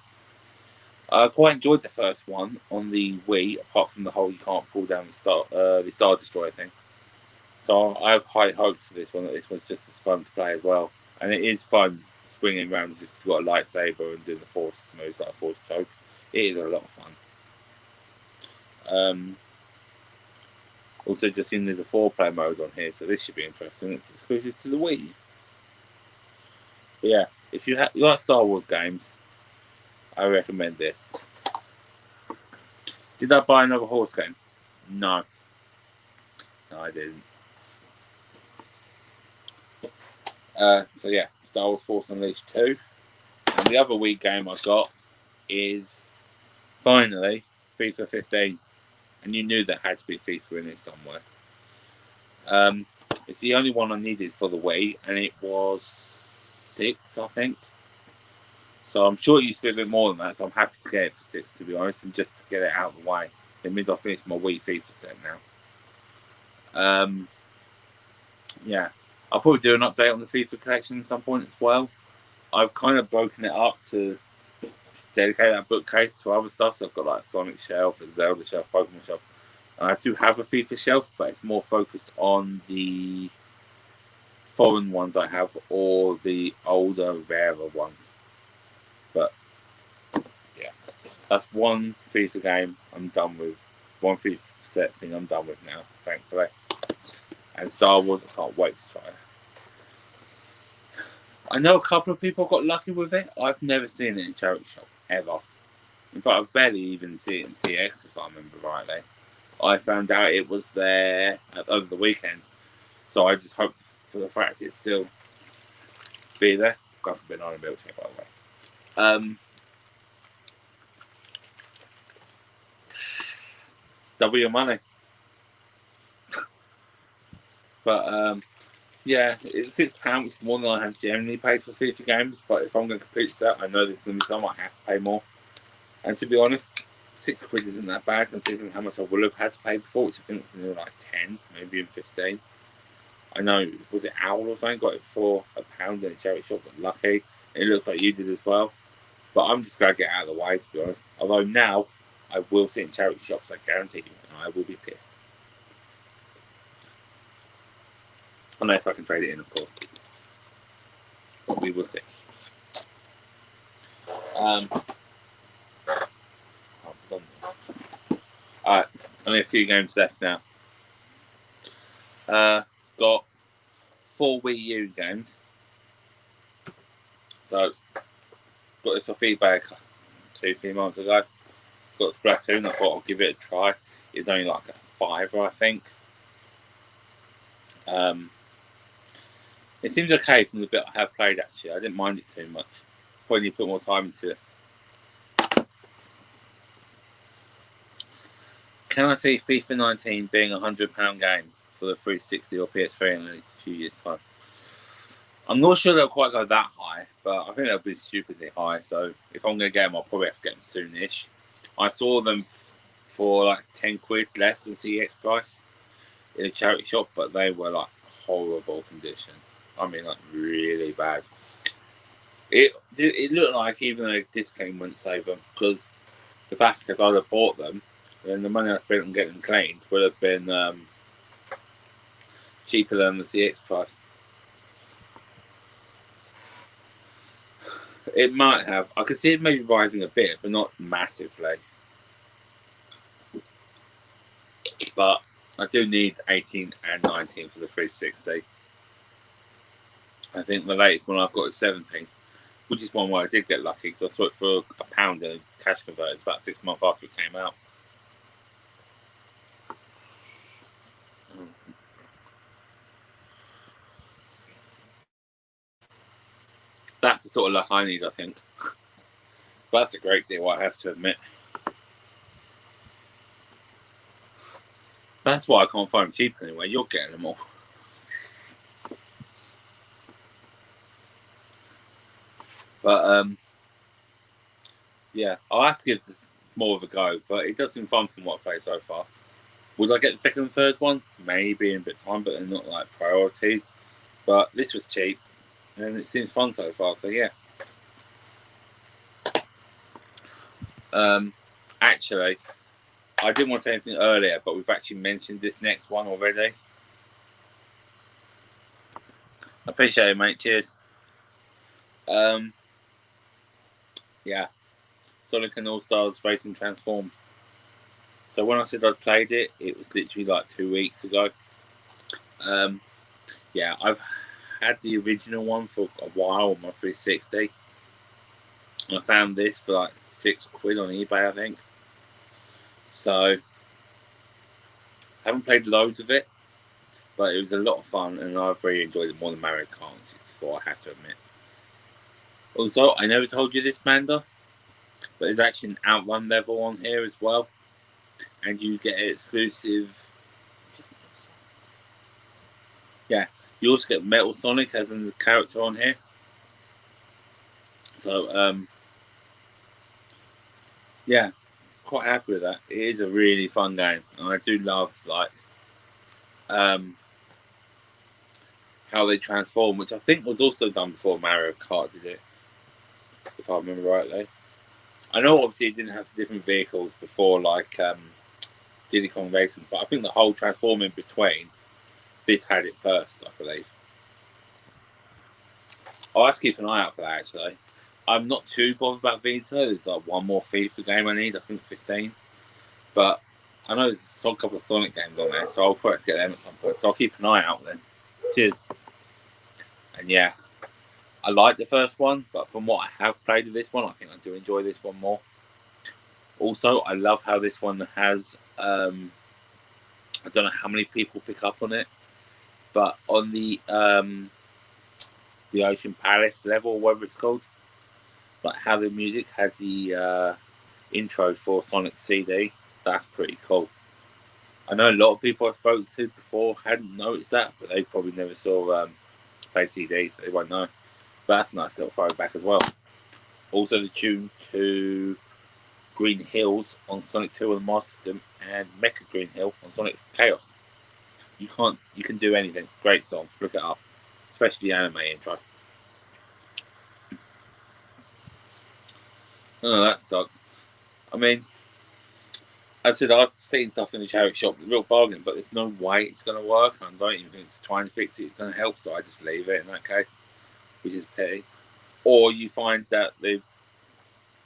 I quite enjoyed the first one on the Wii, apart from the whole you can't pull down the Star Destroyer thing. So I have high hopes for this one, that this one's just as fun to play as well. And it is fun swinging around as if you've got a lightsaber and doing the force moves like a force choke. It is a lot of fun. Also, just seen there's a 4-player mode on here, so this should be interesting. It's exclusive to the Wii. But yeah, if you like Star Wars games, I recommend this. Did I buy another horse game? No. No, I didn't. So yeah, Star Wars Force Unleashed 2. And the other Wii game I got is, finally, FIFA 15. And you knew there had to be FIFA in it somewhere. It's the only one I needed for the Wii, and it was 6, I think. So I'm sure it used to be a bit more than that, so I'm happy to get it for 6, to be honest, and just to get it out of the way. It means I've finished my Wii FIFA set now. Yeah, I'll probably do an update on the FIFA collection at some point as well. I've kind of broken it up to dedicate that bookcase to other stuff. So I've got like a Sonic shelf, a Zelda shelf, Pokemon shelf. And I do have a FIFA shelf, but it's more focused on the foreign ones I have or the older, rarer ones. But yeah, that's one FIFA game I'm done with. One FIFA set thing I'm done with now, thankfully. And Star Wars, I can't wait to try it. I know a couple of people got lucky with it. I've never seen it in charity shop, ever. In fact, I've barely even seen it in CX, if I remember rightly. I found out it was there over the weekend. So I just hope for the fact it'd still be there. Go for banana milkshake, by the way. Double your money. But yeah, it's £6, which is more than I have generally paid for FIFA games. But if I'm going to complete the set, I know there's going to be some I have to pay more. And to be honest, £6 isn't that bad considering how much I would have had to pay before, which I think was near like 10, maybe even 15. I know, was it Owl or something? Got it for £1 in a charity shop, got lucky. It looks like you did as well. But I'm just going to get out of the way, to be honest. Although now, I will sit in charity shops, I guarantee you, and I will be pissed. Unless I can trade it in, of course. But we will see. Alright, only a few games left now. Got 4 Wii U games. So, got this off eBay 2-3 months ago. Got Splatoon, I thought I'll give it a try. It's only like a £5, I think. It seems okay from the bit I have played, actually. I didn't mind it too much. Probably need to put more time into it. Can I see FIFA 19 being a £100 game for the 360 or PS3 in a few years' time? I'm not sure they'll quite go that high, but I think they'll be stupidly high. So if I'm going to get them, I'll probably have to get them soonish. I saw them for like £10 less than CX price in a charity shop, but they were like horrible condition. I mean, like really bad. It looked like even a discount wouldn't save them, because if that's because I'd have bought them, then the money I spent on getting them cleaned would have been cheaper than the CX price. It might have. I could see it maybe rising a bit, but not massively. But I do need 18 and 19 for the 360. I think the latest one I've got is 17, which is one where I did get lucky because I saw it for £1 in a cash converter. It's about 6 months after it came out. That's the sort of luck I need, I think. But that's a great deal, I have to admit. That's why I can't find them cheap anyway. You're getting them all. But yeah, I'll have to give this more of a go. But it does seem fun from what I play so far. Would I get the second and third one? Maybe in a bit of time, but they're not like priorities. But this was cheap, and it seems fun so far. So yeah. Actually, I didn't want to say anything earlier, but we've actually mentioned this next one already. Appreciate it, mate. Cheers. Yeah, Sonic and All Stars Racing Transformed. So when I said I'd played it, it was literally like 2 weeks ago. Yeah, I've had the original one for a while on my 360. And I found this for like £6 on eBay, I think. So, I haven't played loads of it, but it was a lot of fun, and I've really enjoyed it more than Mario Kart 64, I have to admit. Also, I never told you this, Manda, but there's actually an Outrun level on here as well, and you get an exclusive. Yeah, you also get Metal Sonic as a character on here. So, yeah, quite happy with that. It is a really fun game, and I do love like how they transform, which I think was also done before Mario Kart did it, if I remember rightly. I know obviously it didn't have different vehicles before, like Diddy Kong Racing, but I think the whole transform in between, this had it first, I believe. I'll have to keep an eye out for that, actually. I'm not too bothered about Vita. There's like one more FIFA game I need, I think 15. But I know there's a couple of Sonic games on there, so I'll probably have to get them at some point. So I'll keep an eye out then. Cheers. And yeah, I like the first one, but from what I have played of this one, I think I do enjoy this one more. Also, I love how this one has, I don't know how many people pick up on it, but on the Ocean Palace level, whatever it's called, like how the music has the intro for Sonic CD, that's pretty cool. I know a lot of people I spoke to before hadn't noticed that, but they probably never saw played CDs, so they won't know. But that's a nice little throwback as well. Also, the tune to Green Hills on Sonic 2 on the Master System and Mecha Green Hill on Sonic Chaos. You can do anything. Great song. Look it up, especially the anime intro. Oh, that sucked. I mean, as I said, I've seen stuff in the charity shop, real bargain, but there's no way it's going to work. And I don't even think trying to fix it is going to help, so I just leave it in that case, which is a pity. Or you find that they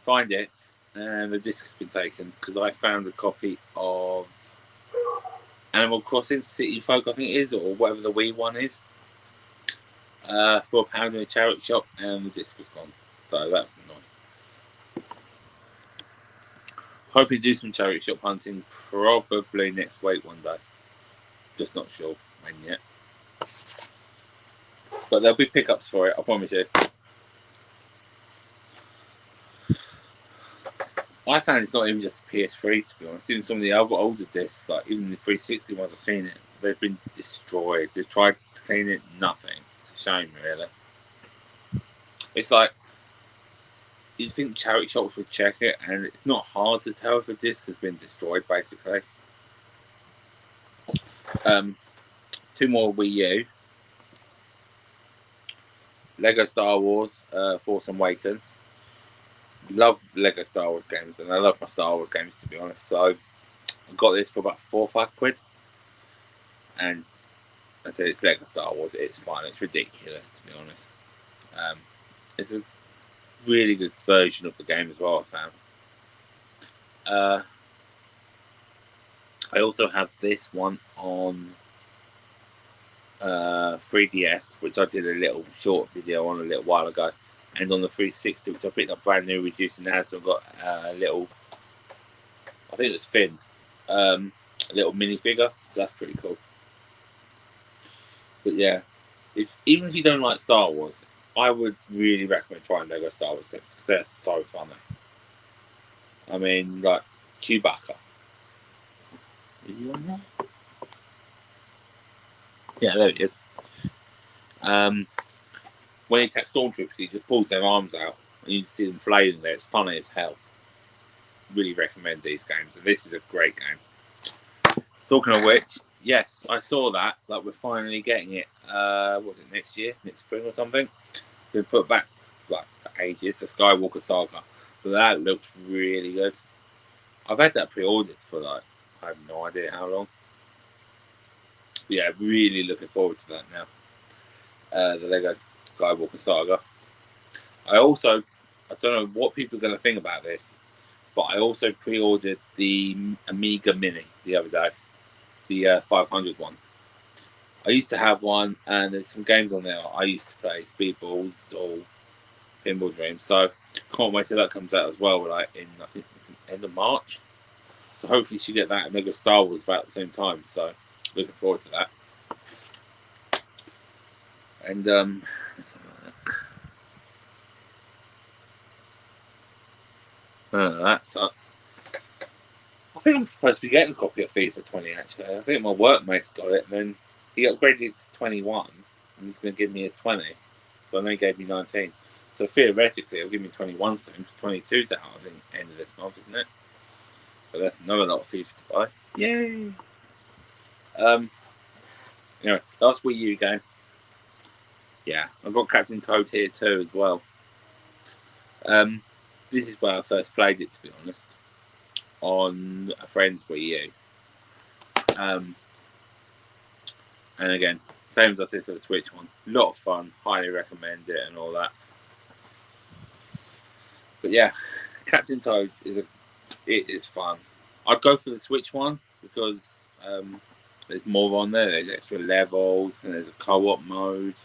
find it and the disc has been taken, because I found a copy of Animal Crossing City Folk, I think it is, or whatever the Wii one is, for £1 in a charity shop, and the disc was gone. So that's annoying. Hoping to do some charity shop hunting probably next week one day. Just not sure when yet. But there'll be pickups for it, I promise you. I found it's not even just PS3, to be honest. Even some of the other older discs, like even the 360 ones I've seen it, they've been destroyed. They've tried to clean it, nothing. It's a shame, really. It's like, you'd think charity shops would check it, and it's not hard to tell if a disc has been destroyed, basically. 2 more Wii U. Lego Star Wars Force Awakens. Love Lego Star Wars games, and I love my Star Wars games, to be honest. So I got this for about £4 or £5, and I said it's Lego Star Wars. It's fun. It's ridiculous, to be honest. It's a really good version of the game as well, I found. I also have this one on 3DS, which I did a little short video on a little while ago, and on the 360, which I picked up brand new, reduced and has got a little, I think it was Finn, a little minifigure, so that's pretty cool. But yeah, even if you don't like Star Wars, I would really recommend trying Lego Star Wars games, because they're so funny. I mean, like Chewbacca. Is he on there? Yeah, there he is. When he attacks stormtroopers, he just pulls their arms out, and you see them flailing there. It's funny as hell. Really recommend these games, and this is a great game. Talking of which, yes, I saw that. Like we're finally getting it. Was it next year, next spring or something? Been put back like for ages. The Skywalker Saga, but that looks really good. I've had that pre-ordered for like I have no idea how long. But yeah, really looking forward to that now. The Lego Skywalker Saga. I don't know what people are going to think about this, but I also pre-ordered the Amiga Mini the other day, the 500 one. I used to have one, and there's some games on there I used to play, Speedballs or Pinball Dreams. So can't wait till that comes out as well. Like in I think it's the end of March. So hopefully she get that and Lego Star Wars about at the same time. So looking forward to that. And let's have a look. Oh, that sucks. I think I'm supposed to be getting a copy of FIFA 20 actually. I think my workmate's got it, and then he upgraded to 21 and he's going to give me a 20. So I know he gave me 19. So theoretically, he'll give me 21 soon because 22's out, I think, end of this month, isn't it? But that's another lot of FIFA to buy. Yay! Anyway, last Wii U game. Yeah, I've got Captain Toad here too as well. This is where I first played it, to be honest, on a friend's Wii U. And again, same as I said for the Switch one, a lot of fun, highly recommend it and all that. But yeah, Captain Toad is fun. I'd go for the Switch one because there's more on there. There's extra levels and there's a co-op mode.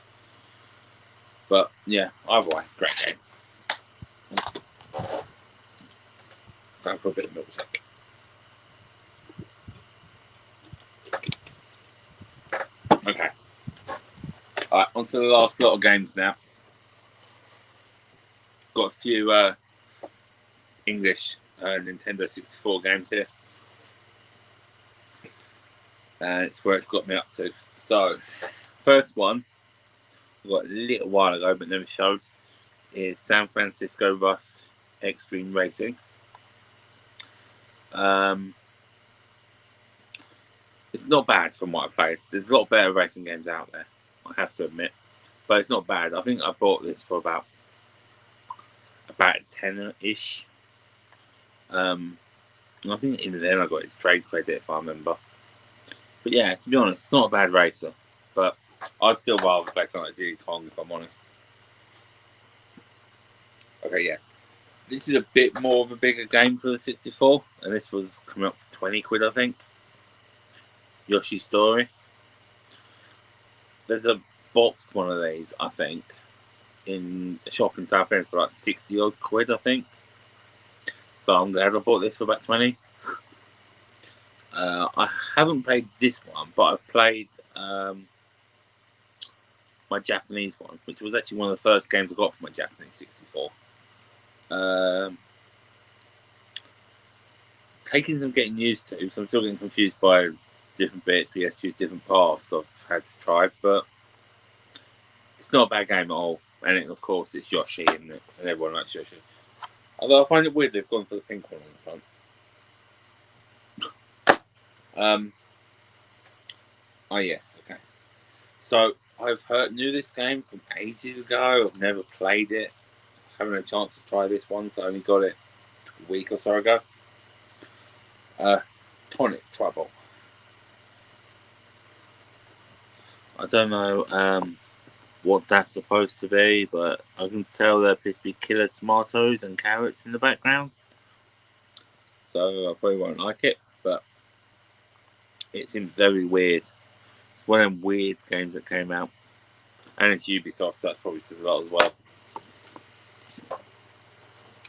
But yeah, either way, great game. Going for a bit of milk. Okay. Alright, on to the last lot of games now. Got a few English Nintendo 64 games here. And it's where it's got me up to. So, first one, I got a little while ago but never showed, is San Francisco Rush Extreme Racing. It's not bad from what I played. There's a lot better racing games out there, I have to admit. But it's not bad. I think I bought this for about 10-ish. I think in the end I got its trade credit if I remember. But yeah, to be honest, it's not a bad racer. But I'd still rather play something like Diddy Kong if I'm honest. Okay, yeah. This is a bit more of a bigger game for the 64. And this was coming up for 20 quid, I think. Yoshi's Story. There's a boxed one of these, I think, in a shop in Southend for like 60 odd quid, I think. So I'm glad I bought this for about 20. I haven't played this one, but I've played my Japanese one, which was actually one of the first games I got for my Japanese 64. Taking some getting used to, so I'm still getting confused by different bits. We have to choose different paths I've had to try, but it's not a bad game at all. And it, of course, it's Yoshi, isn't it? And everyone likes Yoshi. Although I find it weird they've gone for the pink one on the front. Oh yes, okay. So I've knew this game from ages ago. I've never played it. I haven't had a chance to try this one, so I only got it a week or so ago. Tonic Trouble. I don't know what that's supposed to be, but I can tell there appears to be killer tomatoes and carrots in the background. So I probably won't like it, but it seems very weird. It's one of them weird games that came out. And it's Ubisoft, so that probably says a lot as well.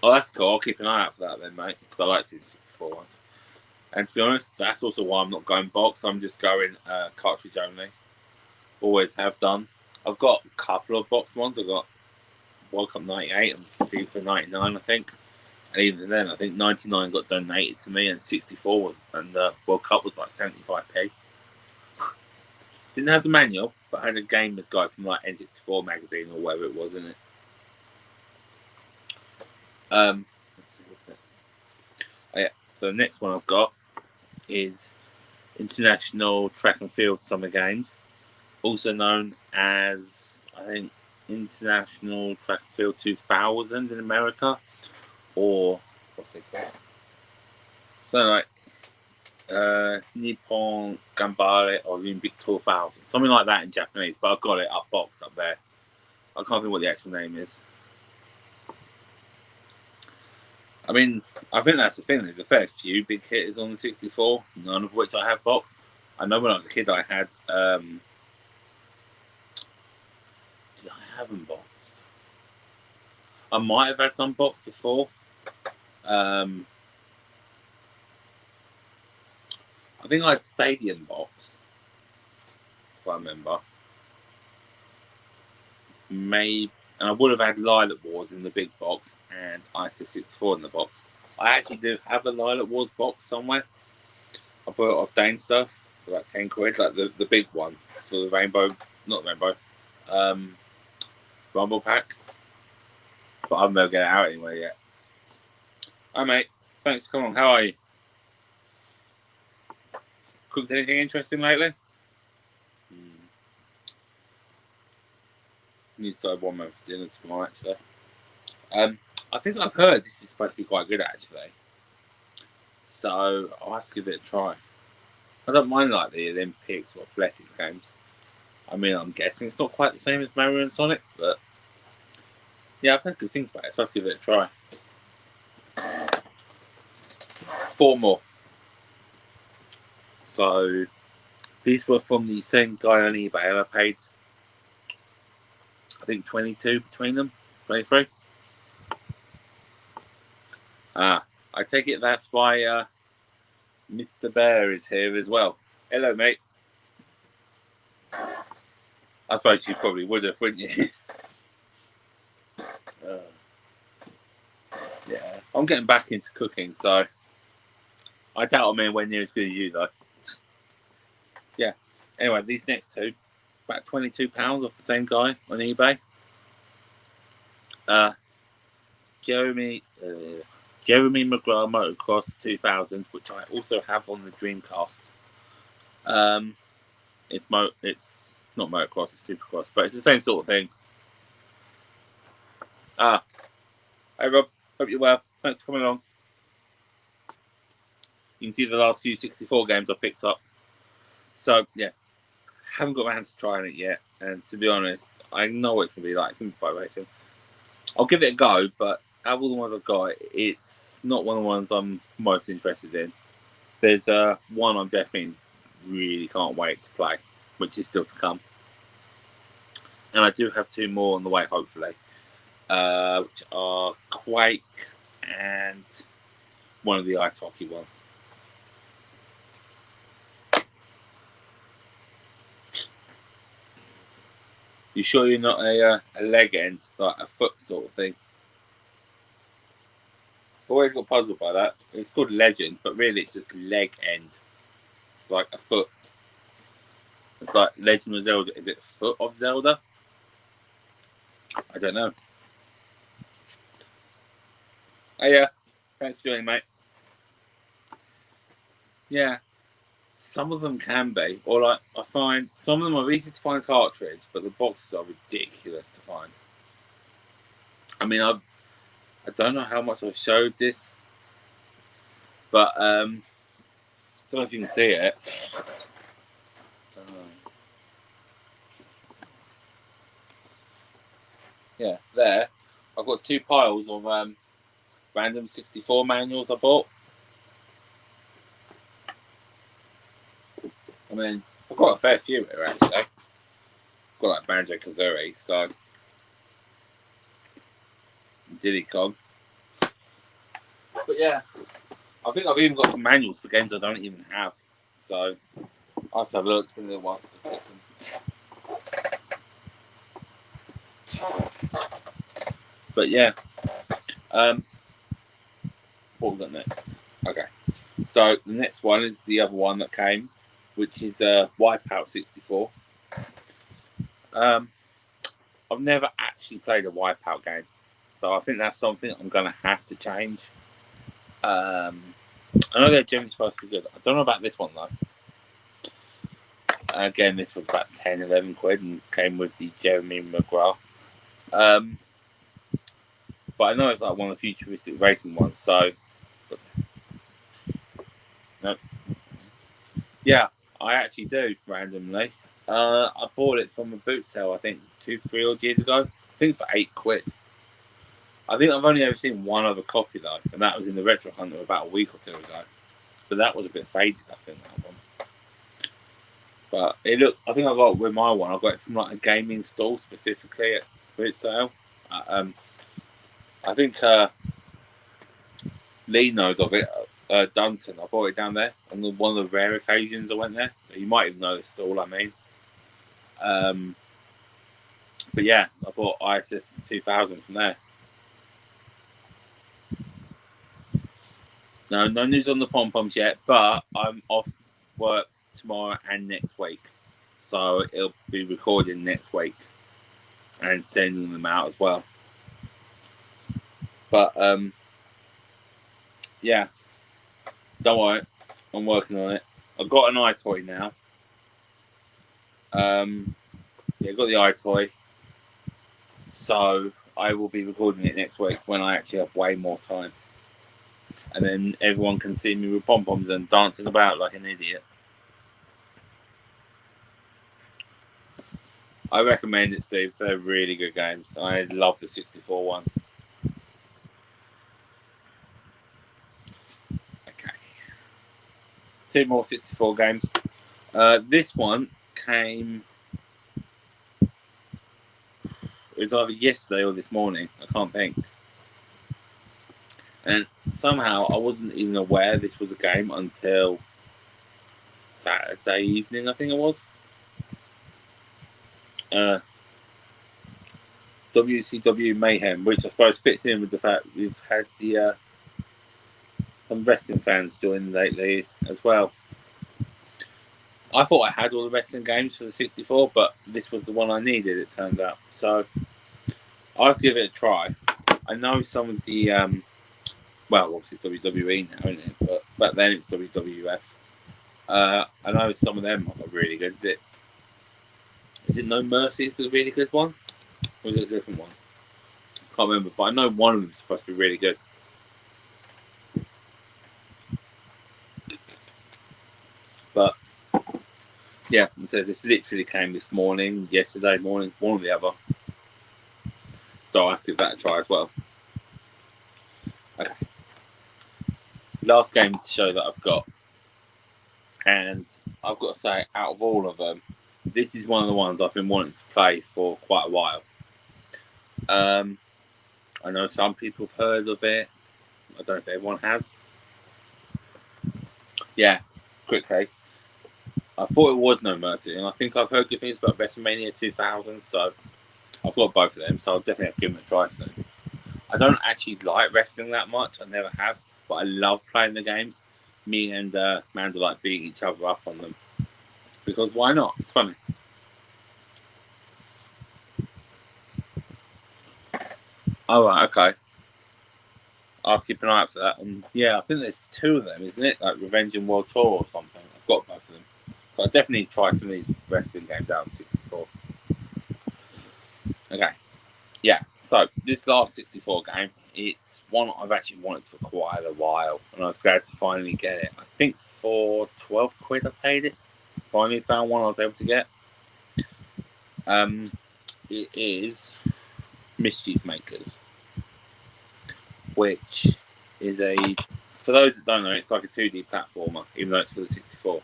Oh, that's cool. I'll keep an eye out for that then, mate, because I like Super 64 ones. And to be honest, that's also why I'm not going box. I'm just going cartridge only. Always have done. I've got a couple of box ones. I've got World Cup 98 and FIFA 99, I think. And even then, I think 99 got donated to me, and 64 was, and the World Cup was like 75p. Didn't have the manual, but I had a gamer's guide from like N64 magazine or whatever it was in it. Let's see what's next. Oh, yeah. So the next one I've got is International Track and Field Summer Games, also known as, I think, International Track and Field 2000 in America, or what's it called? Something like Nippon Gambare Olympic 2000, something like that in Japanese. But I've got it up box up there. I can't think what the actual name is. I mean, I think that's the thing. There's a fair few big hitters on the 64, none of which I have boxed. I know when I was a kid I had. Did I have them boxed? I might have had some boxed before. I think I had Stadium boxed, if I remember. Maybe, and I would have had Lilac Wars in the big box and ISIS 64 in the box. I actually do have a Lilac Wars box somewhere. I bought it off Dane stuff for like 10 quid, like the big one for the Rainbow, not Rainbow, Rumble pack. But I haven't been able to get it out anywhere yet. Hi mate, thanks for coming on. How are you? Cooked anything interesting lately? Need to start one month for dinner tomorrow actually. I think I've heard this is supposed to be quite good actually. So I'll have to give it a try. I don't mind like the Olympics or athletics games. I mean, I'm guessing it's not quite the same as Mario and Sonic, but yeah, I've heard good things about it, so I'll give it a try. 4 more. So these were from the same guy on eBay, and I paid, I think, 22 between them, 23. I take it that's why Mr. Bear is here as well. Hello, mate. I suppose you probably would have, wouldn't you? Yeah, I'm getting back into cooking, so I doubt I'm anywhere near as good as you, though. Yeah. Anyway, these next two, about £22 off the same guy on eBay. Jeremy McGrath Motocross 2000, which I also have on the Dreamcast. It's not motocross, it's supercross, but it's the same sort of thing. Hey Rob, hope you're well. Thanks for coming along. You can see the last few 64 games I picked up. So yeah, haven't got my hands to trying it yet, and to be honest, I know what it's gonna be like. It's gonna be quite racing. I'll give it a go, but out of all the ones I've got, it's not one of the ones I'm most interested in. There's one I'm definitely really can't wait to play, which is still to come. And I do have 2 more on the way, hopefully, which are Quake and one of the ice hockey ones. You sure you're not a leg end, like a foot sort of thing? Always got puzzled by that. It's called Legend, but really it's just leg end. It's like a foot. It's like Legend of Zelda. Is it Foot of Zelda? I don't know. Oh yeah, thanks for joining, mate. Yeah, some of them can be, or like I find some of them are easy to find cartridge, but the boxes are ridiculous to find. I mean, I don't know how much I've showed this, but don't know if you can see it. Yeah, there. I've got 2 piles of random 64 manuals I bought. I mean, I've got a fair few here actually. I've got like Banjo Kazooie, so Diddy Kong. But yeah, I think I've even got some manuals for games I don't even have. So I'll have to have a look. It's been a little while since I picked them. But yeah, what we got next? Okay, so the next one is the other one that came, which is Wipeout 64. I've never actually played a Wipeout game, so I think that's something I'm going to have to change. I know they're generally supposed to be good. I don't know about this one though. Again, this was about 10, 11 quid and came with the Jeremy McGrath. But I know it's like one of the futuristic racing ones, so no. Yeah, I actually do randomly. I bought it from a boot sale, I think 2-3 odd years ago. I think for 8 quid. I think I've only ever seen one other copy though, and that was in the Retro Hunter about a week or two ago. But that was a bit faded, I think, that one. But it looked, I think I got it with my one. I got it from like a gaming stall specifically at boot sale. I think Lee knows of it. Dunton. I bought it down there on one of the rare occasions I went there. So you might even know the stall I mean. But yeah, I bought ISS 2000 from there. No news on the pom-poms yet, but I'm off work tomorrow and next week. So it'll be recording next week and sending them out as well. But yeah, don't worry, I'm working on it. I've got an iToy now. Yeah, got the iToy. So I will be recording it next week when I actually have way more time. And then everyone can see me with pom-poms and dancing about like an idiot. I recommend it, Steve. They're really good games. I love the 64 ones. Okay. 2 more 64 games. This one came... It was either yesterday or this morning. I can't think. And somehow I wasn't even aware this was a game until Saturday evening, I think it was. WCW Mayhem, which I suppose fits in with the fact we've had the some wrestling fans join lately as well. I thought I had all the wrestling games for the 64, but this was the one I needed, it turns out. So I'll have to give it a try. I know some of the, well, obviously it's WWE now, isn't it? But back then it's WWF. I know some of them are really good. Is it No Mercy is the really good one? Or is it a different one? I can't remember, but I know one of them is supposed to be really good. But yeah, so this literally came this morning, yesterday morning, one or the other. So I'll have to give that a try as well. Okay. Last game to show that I've got. And I've got to say, out of all of them, this is one of the ones I've been wanting to play for quite a while. I know some people have heard of it. I don't know if everyone has. Yeah, quickly. I thought it was No Mercy, and I think I've heard good things about WrestleMania 2000, so I've got both of them, so I'll definitely have to give them a try soon. I don't actually like wrestling that much, I never have, but I love playing the games. Me and Amanda like beating each other up on them. Because why not? It's funny. Oh, right, okay. I'll keep an eye out for that. And yeah, I think there's 2 of them, isn't it? Like Revenge and World Tour or something. I've got both of them. So I'll definitely try some of these wrestling games out on 64. Okay. Yeah, so this last 64 game, it's one I've actually wanted for quite a while. And I was glad to finally get it. I think for 12 quid I paid it. Finally found one I was able to get. It is Mischief Makers, which is a, for those that don't know, it's like a 2D platformer, even though it's for the 64.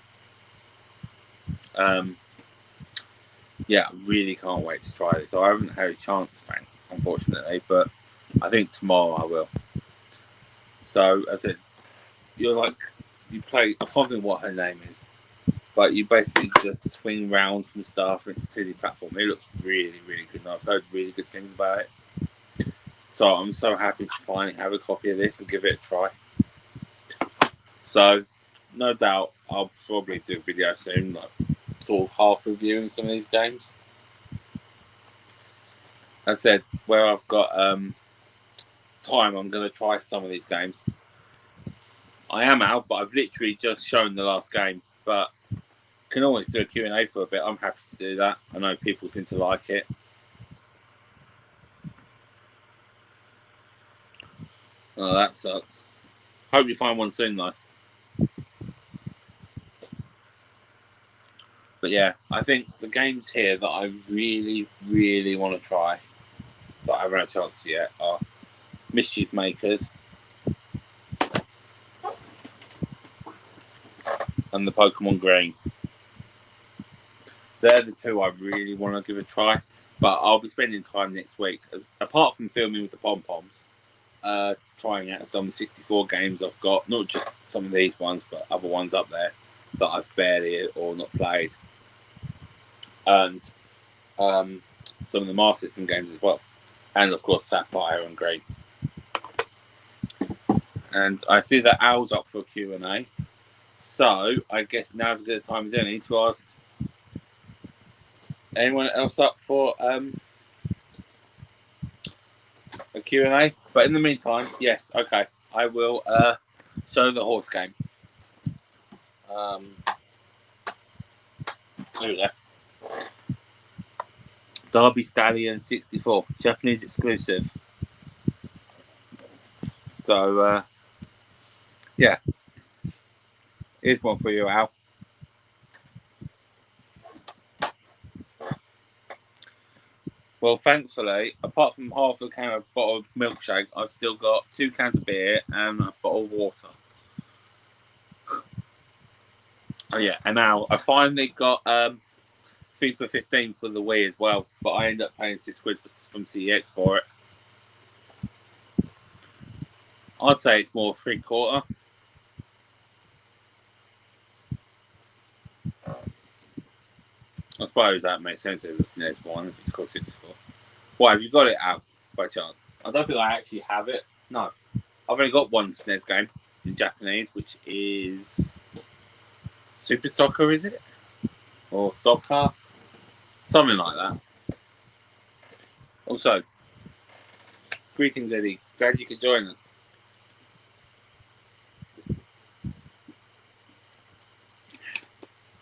Yeah, I really can't wait to try this. I haven't had a chance, unfortunately, but I think tomorrow I will. So, as I said, you play, I can't think what her name is, but you basically just swing round from stuff. It's a 2D platform. It looks really, really good. And I've heard really good things about it. So I'm so happy to finally have a copy of this and give it a try. So, no doubt, I'll probably do a video soon, like sort of half reviewing some of these games. As I said, where I've got time, I'm going to try some of these games. I am out, but I've literally just shown the last game. But Can always do a Q&A for a bit. I'm happy to do that. I know people seem to like it. Oh, that sucks. Hope you find one soon, though. But yeah, I think the games here that I really, really want to try, that I haven't had a chance to yet, are Mischief Makers and the Pokemon Green. They're the two I really want to give a try. But I'll be spending time next week, apart from filming with the pom-poms, trying out some 64 games I've got, not just some of these ones, but other ones up there that I've barely or not played. And some of the Master System games as well. And of course, Sapphire and Green. And I see that Al's up for a Q&A. So I guess now's as good a time as any to ask anyone else up for a Q&A. But in the meantime, yes, okay, I will show the horse game. There we go. Derby Stallion 64, Japanese exclusive. So, yeah. Here's one for you, Al. Well, thankfully, apart from half a can of bottle of milkshake, I've still got 2 cans of beer and a bottle of water. Oh yeah, and now I finally got FIFA 15 for the Wii as well, but I ended up paying £6 from CEX for it. I'd say it's more 3/4. I suppose that makes sense as a SNES one if it's called 64. Why, have you got it out by chance? I don't think I actually have it. No. I've only got one SNES game in Japanese, which is Super Soccer, is it? Or Soccer? Something like that. Also, greetings, Eddie. Glad you could join us.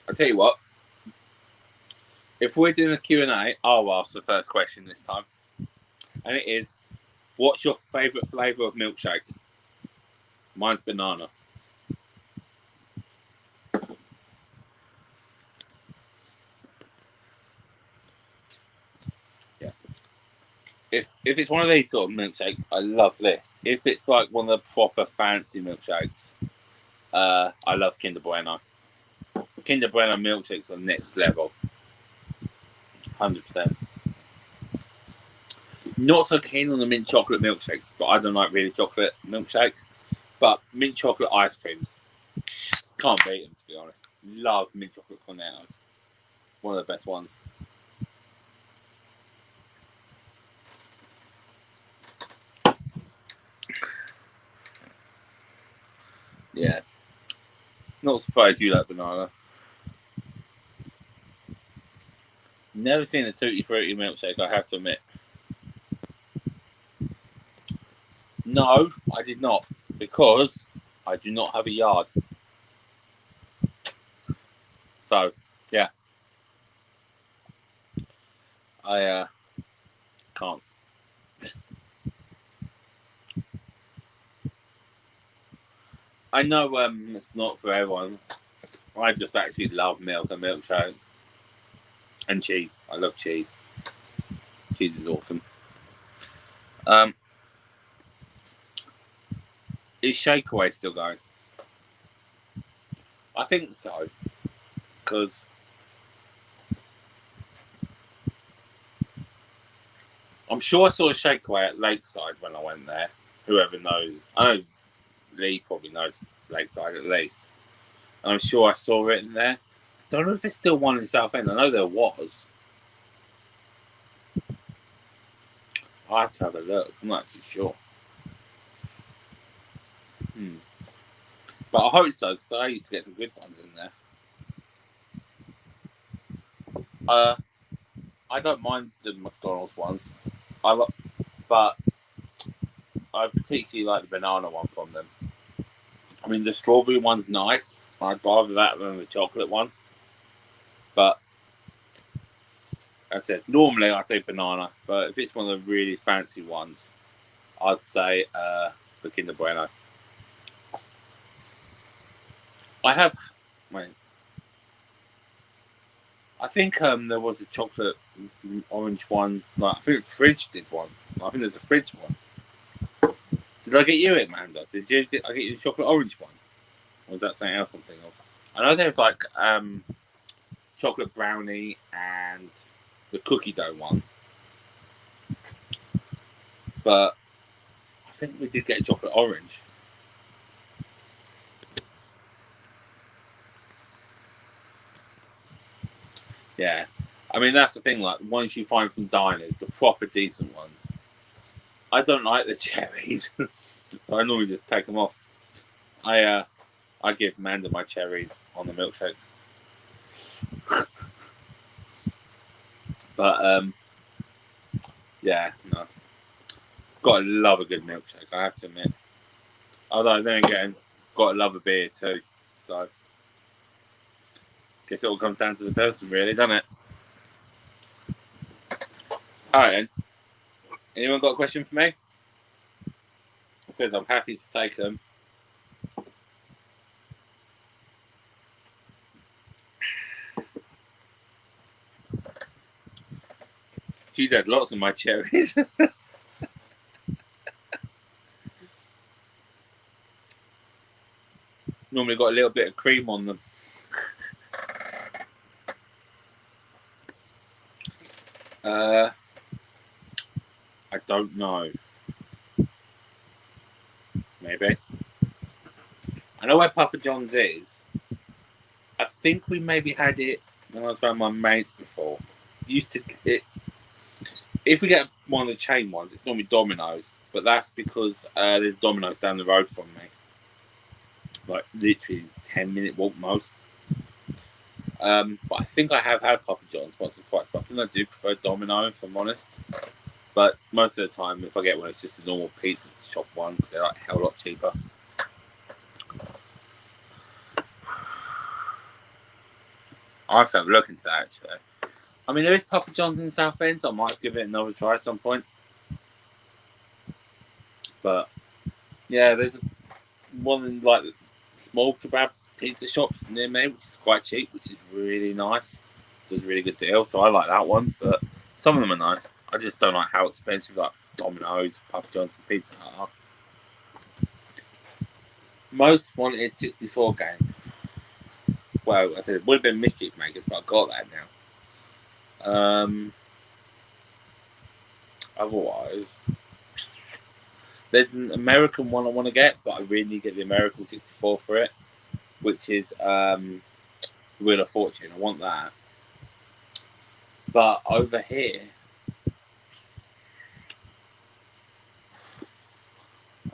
I'll tell you what. If we're doing a Q&A, I'll ask the first question this time. And it is, what's your favourite flavour of milkshake? Mine's banana. Yeah. If it's one of these sort of milkshakes, I love this. If it's like one of the proper fancy milkshakes, I love Kinder Bueno. Kinder Bueno milkshakes are next level. 100%. Not so keen on the mint chocolate milkshakes, but I don't like really chocolate milkshake. But mint chocolate ice creams, can't beat them, to be honest. Love mint chocolate cornettos. One of the best ones. Yeah. Not surprised you like banana. Never seen a Tutti Frutti milkshake, I have to admit. No, I did not, because I do not have a yard. So, yeah. I can't. I know it's not for everyone. I just actually love milk and milkshake. And cheese. I love cheese. Cheese is awesome. Is Shakeaway still going? I think so. Because I'm sure I saw a Shakeaway at Lakeside when I went there. Whoever knows. I know Lee probably knows Lakeside at least. And I'm sure I saw it in there. Don't know if there's still one in Southend. I know there was. I'll have to have a look. I'm not actually sure. But I hope so, because I used to get some good ones in there. I don't mind the McDonald's ones. But I particularly like the banana one from them. I mean, the strawberry one's nice. I'd rather that than the chocolate one. But as I said, normally I'd say banana, but if it's one of the really fancy ones, I'd say the Kinder Bueno. I have, wait, I think there was a chocolate orange one. Like, I think the fridge did one. I think there's a fridge one. Did I get you it, Amanda? I get you the chocolate orange one? Or was that something else? Something else? I know there's like chocolate brownie and the cookie dough one, but I think we did get a chocolate orange. Yeah, I mean that's the thing. Like ones you find from diners, the proper decent ones. I don't like the cherries, so I normally just take them off. I give Amanda my cherries on the milkshakes. But yeah, no. Gotta love a good milkshake, I have to admit. Although then again, gotta love a beer too. So guess it all comes down to the person really, doesn't it? Alright then. Anyone got a question for me? I said I'm happy to take them. She's had lots of my cherries. Normally got a little bit of cream on them. I don't know. Maybe. I know where Papa John's is. I think we maybe had it when I was around my mates before. Used to get, if we get one of the chain ones, it's normally Domino's, but that's because there's Domino's down the road from me. Like literally 10-minute walk most. But I think I have had Papa John's once or twice, but I think I do prefer Domino if I'm honest. But most of the time, if I get one, it's just a normal pizza shop one because they're like a hell lot cheaper. I'll have to have a look into that actually. I mean, there is Papa John's in Southend, so I might give it another try at some point. But yeah, there's one in like small kebab pizza shops near me, which is quite cheap, which is really nice. Does a really good deal, so I like that one. But some of them are nice. I just don't like how expensive like Domino's, Papa John's, and Pizza Hut are. Most wanted 64 game. Well, I said it would have been Mischief Makers, but I got that now. Otherwise, there's an American one I want to get, but I really need to get the American 64 for it, which is Wheel of Fortune. I want that. But over here,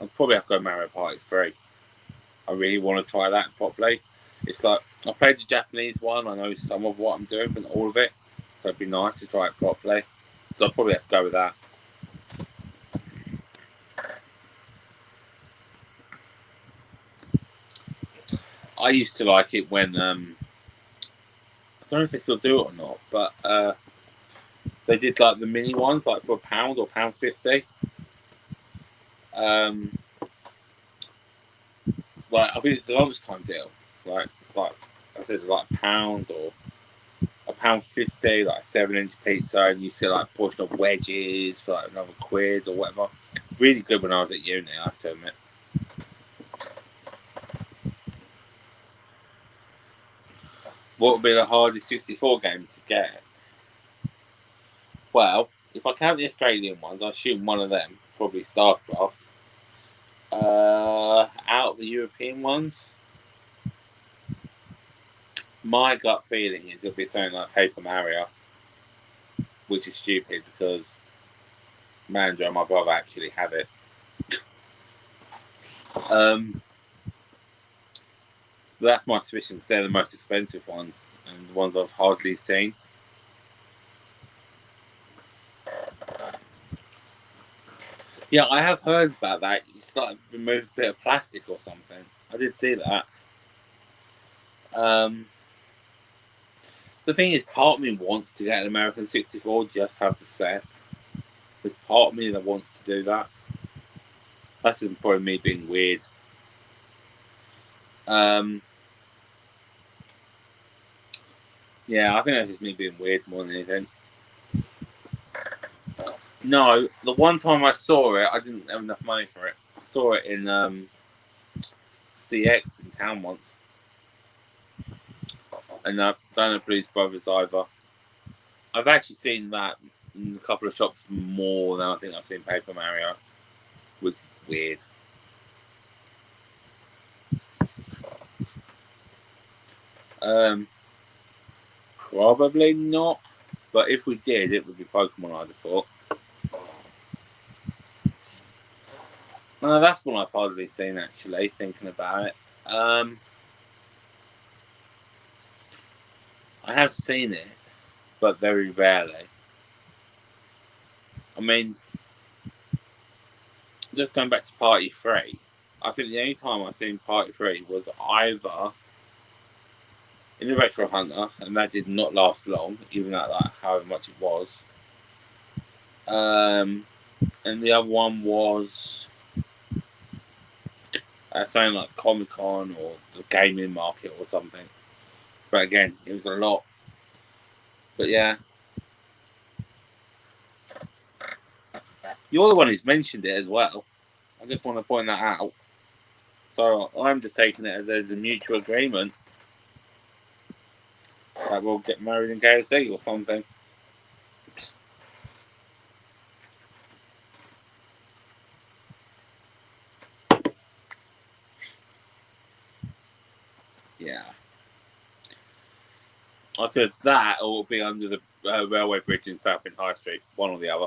I'll probably have to go Mario Party 3. I really want to try that properly. It's like, I played the Japanese one, I know some of what I'm doing, but not all of it. So it'd be nice to try it properly. So I'll probably have to go with that. I used to like it when, I don't know if they still do it or not, but they did like the mini ones, like for £1 or £1.50. It's like, I think it's the lunchtime deal. Like, it's like, I said, like £1 or £1.50, like a 7-inch pizza, and you get like a portion of wedges for like another £1 or whatever. Really good when I was at uni, I have to admit. What would be the hardest 64 game to get? Well, if I count the Australian ones, I assume one of them, probably StarCraft. Out of the European ones, my gut feeling is it'll be something like Paper Mario, which is stupid because Mandra and my brother actually have it. That's my suspicion because they're the most expensive ones and the ones I've hardly seen. Yeah, I have heard about that. It's like remove a bit of plastic or something. I did see that. The thing is, part of me wants to get an American 64, just have the set. There's part of me that wants to do that. That's just probably me being weird. Yeah, I think that's just me being weird more than anything. No, the one time I saw it, I didn't have enough money for it. I saw it in CX in town once. And I don't know Blues Brothers either. I've actually seen that in a couple of shops more than I think I've seen Paper Mario, which is weird. Probably not, but if we did, it would be Pokemon, I'd have thought. No, that's one I've hardly seen, actually, thinking about it. I have seen it, but very rarely. I mean, just going back to Party 3, I think the only time I've seen Party 3 was either in the Retro Hunter, and that did not last long, even at like however much it was. And the other one was something like Comic Con or the gaming market or something. But again, it was a lot. But yeah, you're the one who's mentioned it as well. I just want to point that out. So I'm just taking it as there's a mutual agreement that we'll get married in KFC or something. Yeah. I said that or it'll be under the railway bridge in Southend High Street, one or the other.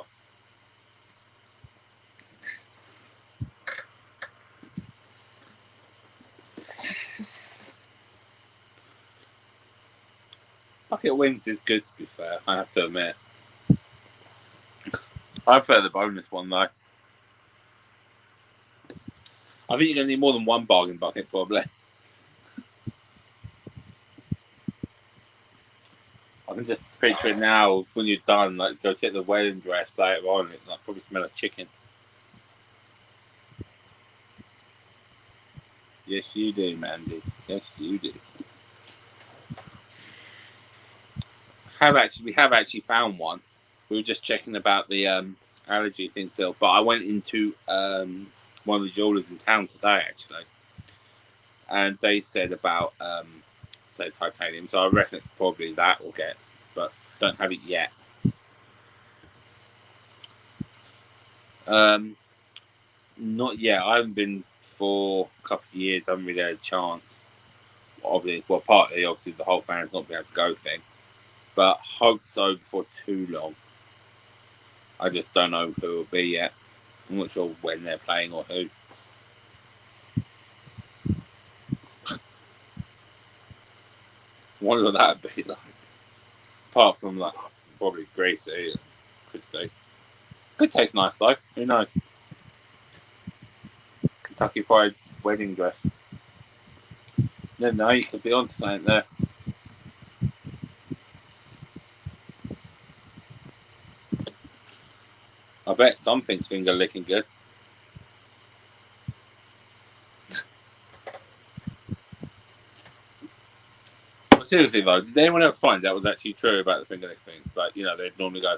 Bucket Wings is good, to be fair, I have to admit. I prefer the bonus one, though. I think you're going to need more than one bargain bucket, probably. I can just picture it now when you're done, like go get the wedding dress later on, it like probably smell of chicken. Yes, you do, Mandy. Yes, you do. We have actually found one. We were just checking about the allergy thing still, but I went into one of the jewelers in town today actually, and they said about say titanium. So I reckon it's probably that we'll get, but don't have it yet. Not yet. I haven't been for a couple of years. I haven't really had a chance. Obviously, well, partly obviously the whole family's not been able to go thing, but hope so before too long. I just don't know who it will be yet. I'm not sure when they're playing or who. Wonder what that would be like. Apart from like probably greasy and crispy. Could taste nice though. Who knows? Kentucky Fried wedding dress. No, you could be on something there. I bet something's finger licking good. But seriously though, did anyone else find that was actually true about the finger licking thing? Like, you know, they'd normally go.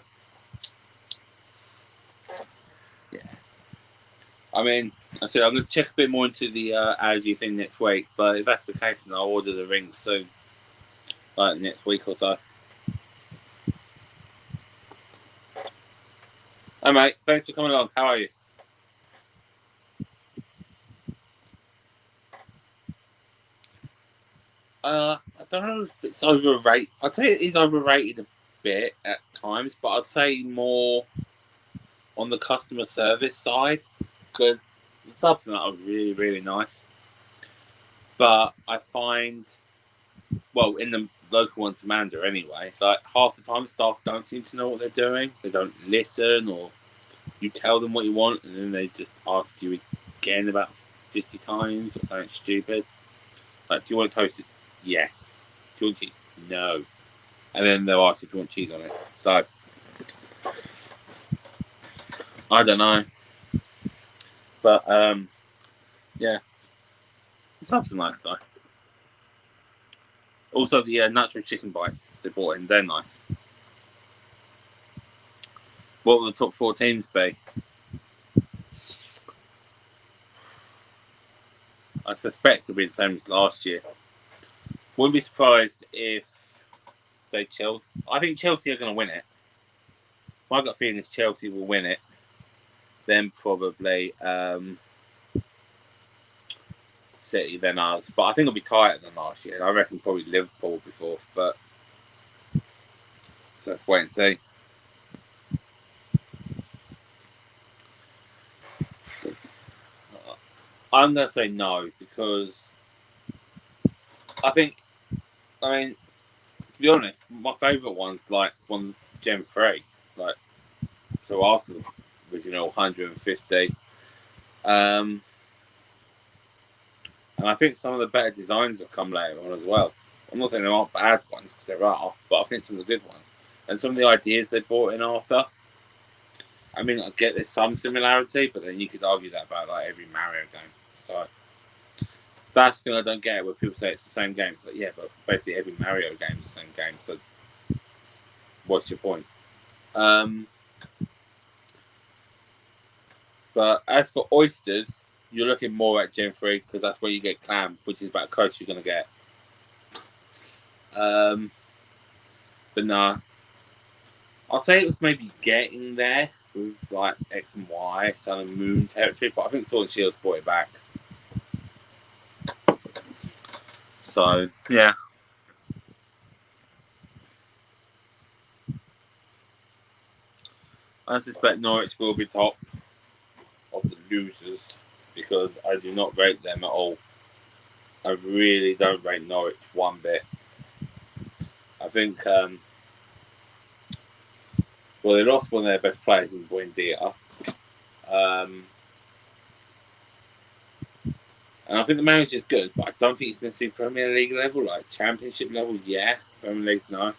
Yeah. I mean, I said I'm going to check a bit more into the allergy thing next week, but if that's the case, then I'll order the rings soon. Like next week or so. Hey mate, thanks for coming along. How are you? I don't know if it's overrated. I'd say it is overrated a bit at times, but I'd say more on the customer service side because the subs and that are really, really nice. But I find, well, in the local one to Manda anyway, like half the time staff don't seem to know what they're doing. They don't listen, or you tell them what you want and then they just ask you again about 50 times or something stupid. Like, do you want it toasted? Yes. Do you want it? No. and then they'll ask if you want cheese on it. So I don't know, but yeah, the subs are nice though. Also, the natural chicken bites they brought in, they're nice. What will the top 4 teams be? I suspect it'll be the same as last year. Wouldn't be surprised if, say, Chelsea. I think Chelsea are going to win it. My gut feeling is Chelsea will win it. Then probably City, then us. But I think it'll be tighter than last year. I reckon probably Liverpool will be 4th. But so let's wait and see. I'm going to say no because I mean, to be honest, my favourite one's like Gen 3. Like, so after the original 150. And I think some of the better designs have come later on as well. I'm not saying there aren't bad ones, because there are, but I think some of the good ones. And some of the ideas they brought in after. I mean, I get there's some similarity, but then you could argue that about like every Mario game. So that's the thing I don't get, where people say it's the same game. It's like, yeah, but basically every Mario game is the same game. So what's your point? But as for oysters, you're looking more at Gen 3 because that's where you get clam, which is about the close you're going to get. But nah, I'd say it was maybe getting there with like X and Y, Sun and Moon territory, but I think Sword and Shield's brought it back. So, yeah. I suspect Norwich will be top of the losers because I do not rate them at all. I really don't rate Norwich one bit. I think, well, they lost one of their best players in Buendia. And I think the manager's good, but I don't think he's going to see Premier League level, like Championship level, yeah. Premier League, no.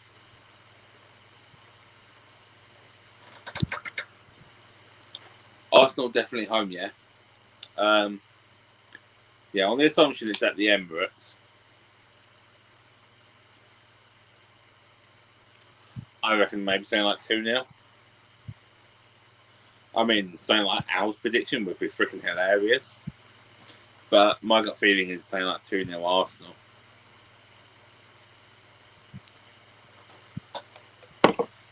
Arsenal definitely home, yeah. Yeah, on the assumption it's at the Emirates. I reckon maybe saying like 2-0. I mean, saying like Al's prediction would be freaking hilarious. But my gut feeling is saying like 2-0 Arsenal.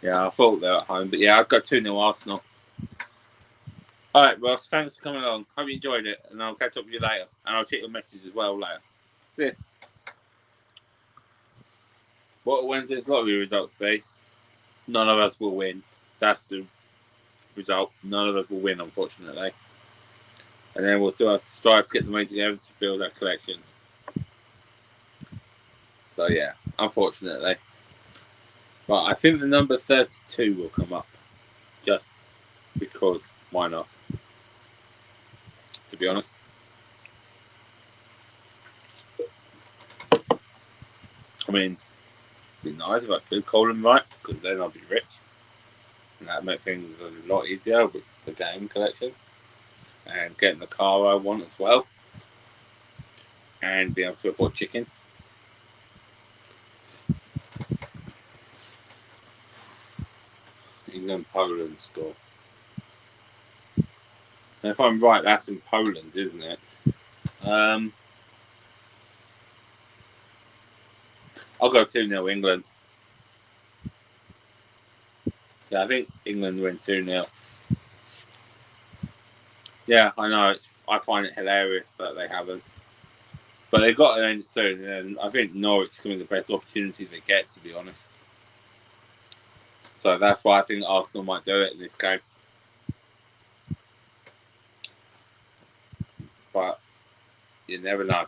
Yeah, I thought they were at home, but yeah, I'd go 2-0 Arsenal. Alright, Ross, thanks for coming along. Hope you enjoyed it, and I'll catch up with you later. And I'll check your message as well later. See ya. What will Wednesday's lottery results be? None of us will win. That's the result. None of us will win, unfortunately. And then we'll still have to strive to get the money together to build our collections. So, yeah, unfortunately. But I think the number 32 will come up. Just because, why not? To be honest. I mean, it'd be nice if I could call them right, because then I'll be rich. And that'd make things a lot easier with the game collection. And getting the car I want as well. And being able to afford chicken. England, Poland score. And if I'm right, that's in Poland, isn't it? I'll go 2-0 England. Yeah, I think England win 2-0. Yeah, I know. I find it hilarious that they haven't. But they've got to end it soon. And I think Norwich is going to be the best opportunity they get, to be honest. So that's why I think Arsenal might do it in this game. But you never know.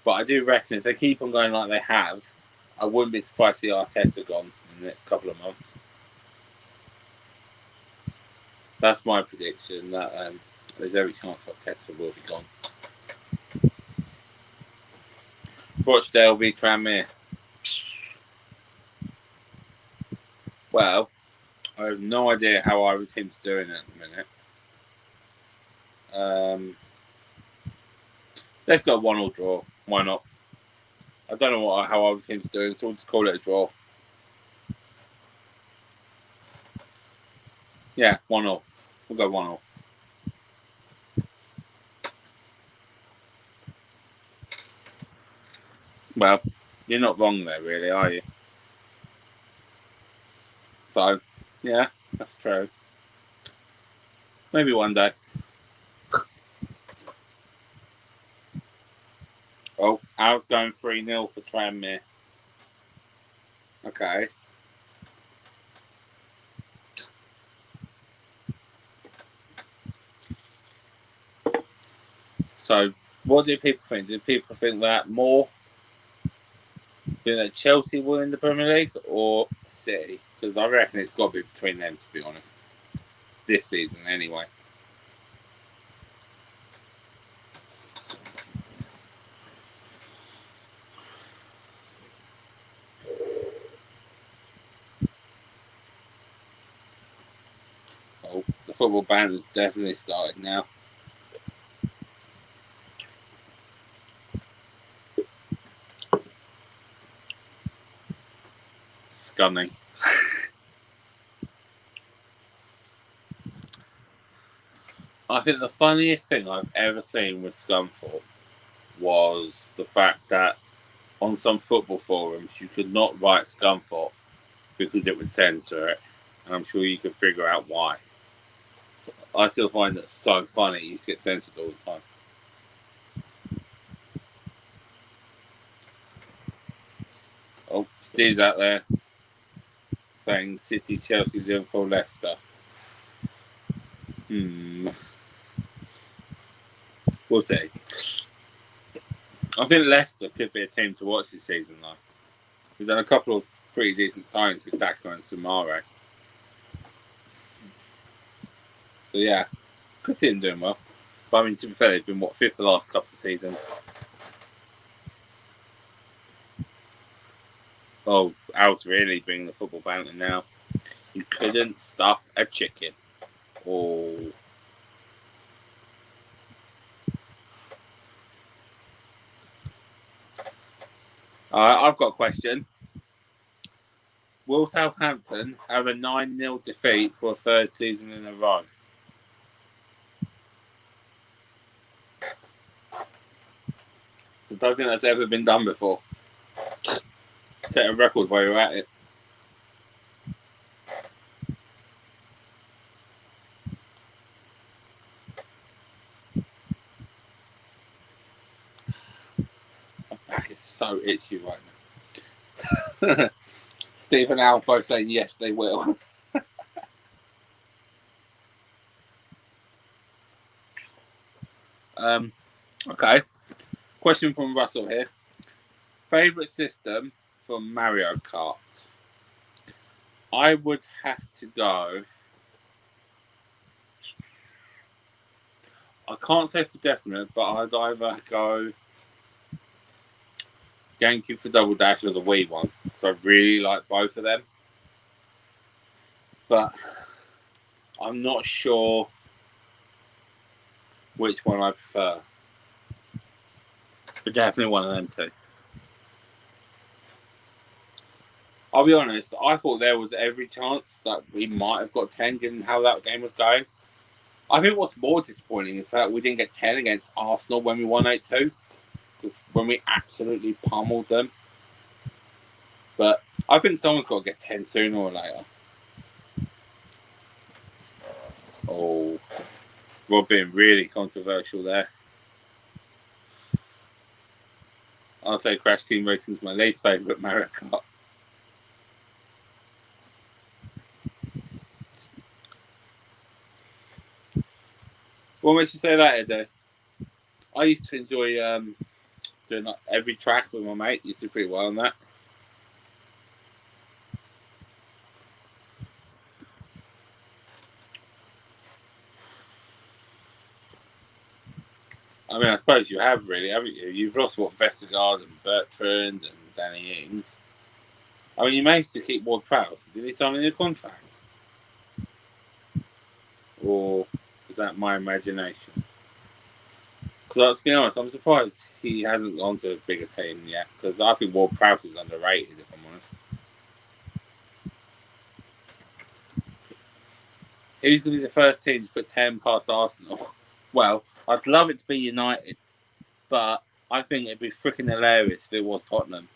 But I do reckon if they keep on going like they have, I wouldn't be surprised to see Arteta gone in the next couple of months. That's my prediction, that there's every chance Arteta will be gone. Rochdale v Tranmere. Well, I have no idea how our team's doing at the minute. Let's go 1-1 draw. Why not? I don't know how our team's doing, so we'll just call it a draw. Yeah, 1-0. We'll go 1-0. Well, you're not wrong there, really, are you? So, yeah, that's true. Maybe one day. Oh, Al's going 3-0 for Tranmere. Okay. So, what do people think? Do people think that more? Do that Chelsea will win the Premier League or City? Because I reckon it's got to be between them, to be honest. This season, anyway. Oh, the football band has definitely started now. Scunny. I think the funniest thing I've ever seen with Scunthorpe was the fact that on some football forums you could not write Scunthorpe because it would censor it, and I'm sure you could figure out why. I still find that so funny. You get censored all the time. Oh, Steve's out there saying City, Chelsea, Liverpool, Leicester. We'll see. I think Leicester could be a team to watch this season, though. We've done a couple of pretty decent signings with Daka and Samare. So, yeah, could see them doing well. But, I mean, to be fair, they've been, fifth the last couple of seasons. Oh, Al's really bringing the football banter now. You couldn't stuff a chicken. Oh. I've got a question. Will Southampton have a 9-0 defeat for a third season in a row? I don't think that's ever been done before. Set a record while you're at it. My back is so itchy right now. Steve and Al both saying yes, they will. Okay. Question from Russell here. Favorite system for Mario Kart? I would have to go. I can't say for definite, but I'd either go GameCube for Double Dash or the Wii one, because I really like both of them. But I'm not sure which one I prefer. But definitely one of them two. I'll be honest, I thought there was every chance that we might have got 10 given how that game was going. I think what's more disappointing is that we didn't get 10 against Arsenal when we won 8-2. Because when we absolutely pummeled them. But I think someone's got to get 10 sooner or later. Oh, Rob being really controversial there. I'll say Crash Team Racing is my least favourite Mario Kart. What makes you say that, Edo? I used to enjoy doing every track with my mate. Used to do pretty well on that. I mean, I suppose you have really, haven't you? You've lost Vestergaard and Bertrand and Danny Ings. I mean, he managed to keep Ward Prowse. Did he sign a new contract? Or is that my imagination? Because, to be honest, I'm surprised he hasn't gone to a bigger team yet. Because I think Ward Prowse is underrated, if I'm honest. Who's going to be the first team to put 10 past Arsenal? Well, I'd love it to be United, but I think it'd be freaking hilarious if it was Tottenham.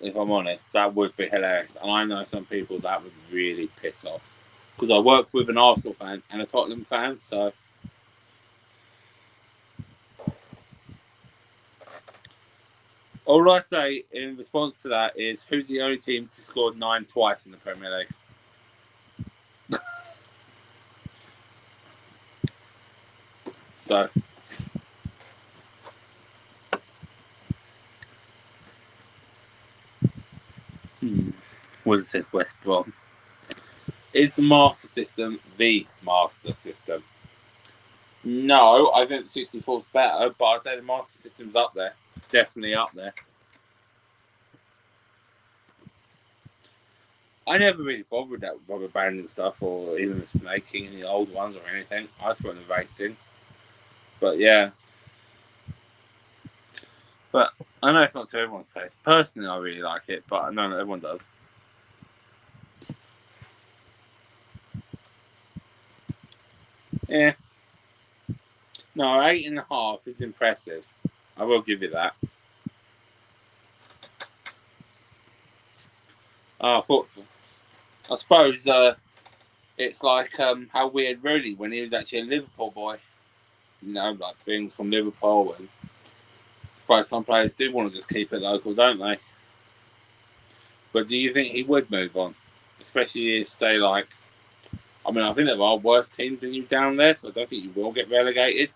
If I'm honest, that would be hilarious. And I know some people that would really piss off. Because I work with an Arsenal fan and a Tottenham fan, so... All I say in response to that is, who's the only team to score 9 twice in the Premier League? So... Would have said West Brom. Is the Master System the Master System? No, I think the 64's better, but I'd say the Master System's up there. Definitely up there. I never really bothered with that rubber banding stuff or even the snaking in the old ones or anything. I just went the racing. But yeah. But I know it's not to everyone's taste. Personally, I really like it, but I know not everyone does. Yeah. No, 8.5 is impressive. I will give you that. Oh, I thought so. I suppose it's like how weird Rooney when he was actually a Liverpool boy. You know, like being from Liverpool, and I suppose some players do want to just keep it local, don't they? But do you think he would move on? Especially if, say, like, I mean, I think there are worse teams than you down there, so I don't think you will get relegated.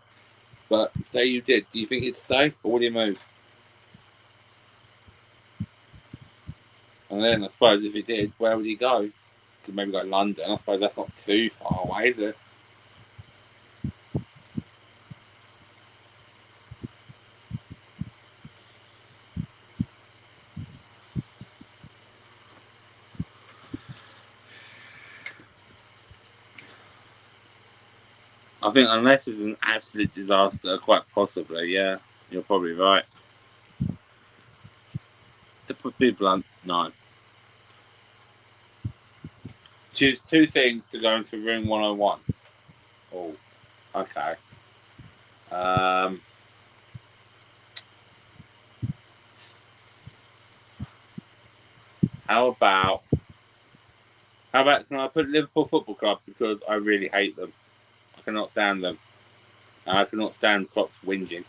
But say you did, do you think he'd stay, or would he move? And then I suppose if he did, where would he go? Could maybe go to London. I suppose that's not too far away, is it? I think unless it's an absolute disaster, quite possibly, yeah, you're probably right. To be blunt, no. Choose 2 things to go into room 101. Oh, okay. How about can I put Liverpool Football Club, because I really hate them. I cannot stand them. And I cannot stand Klopp's whinging.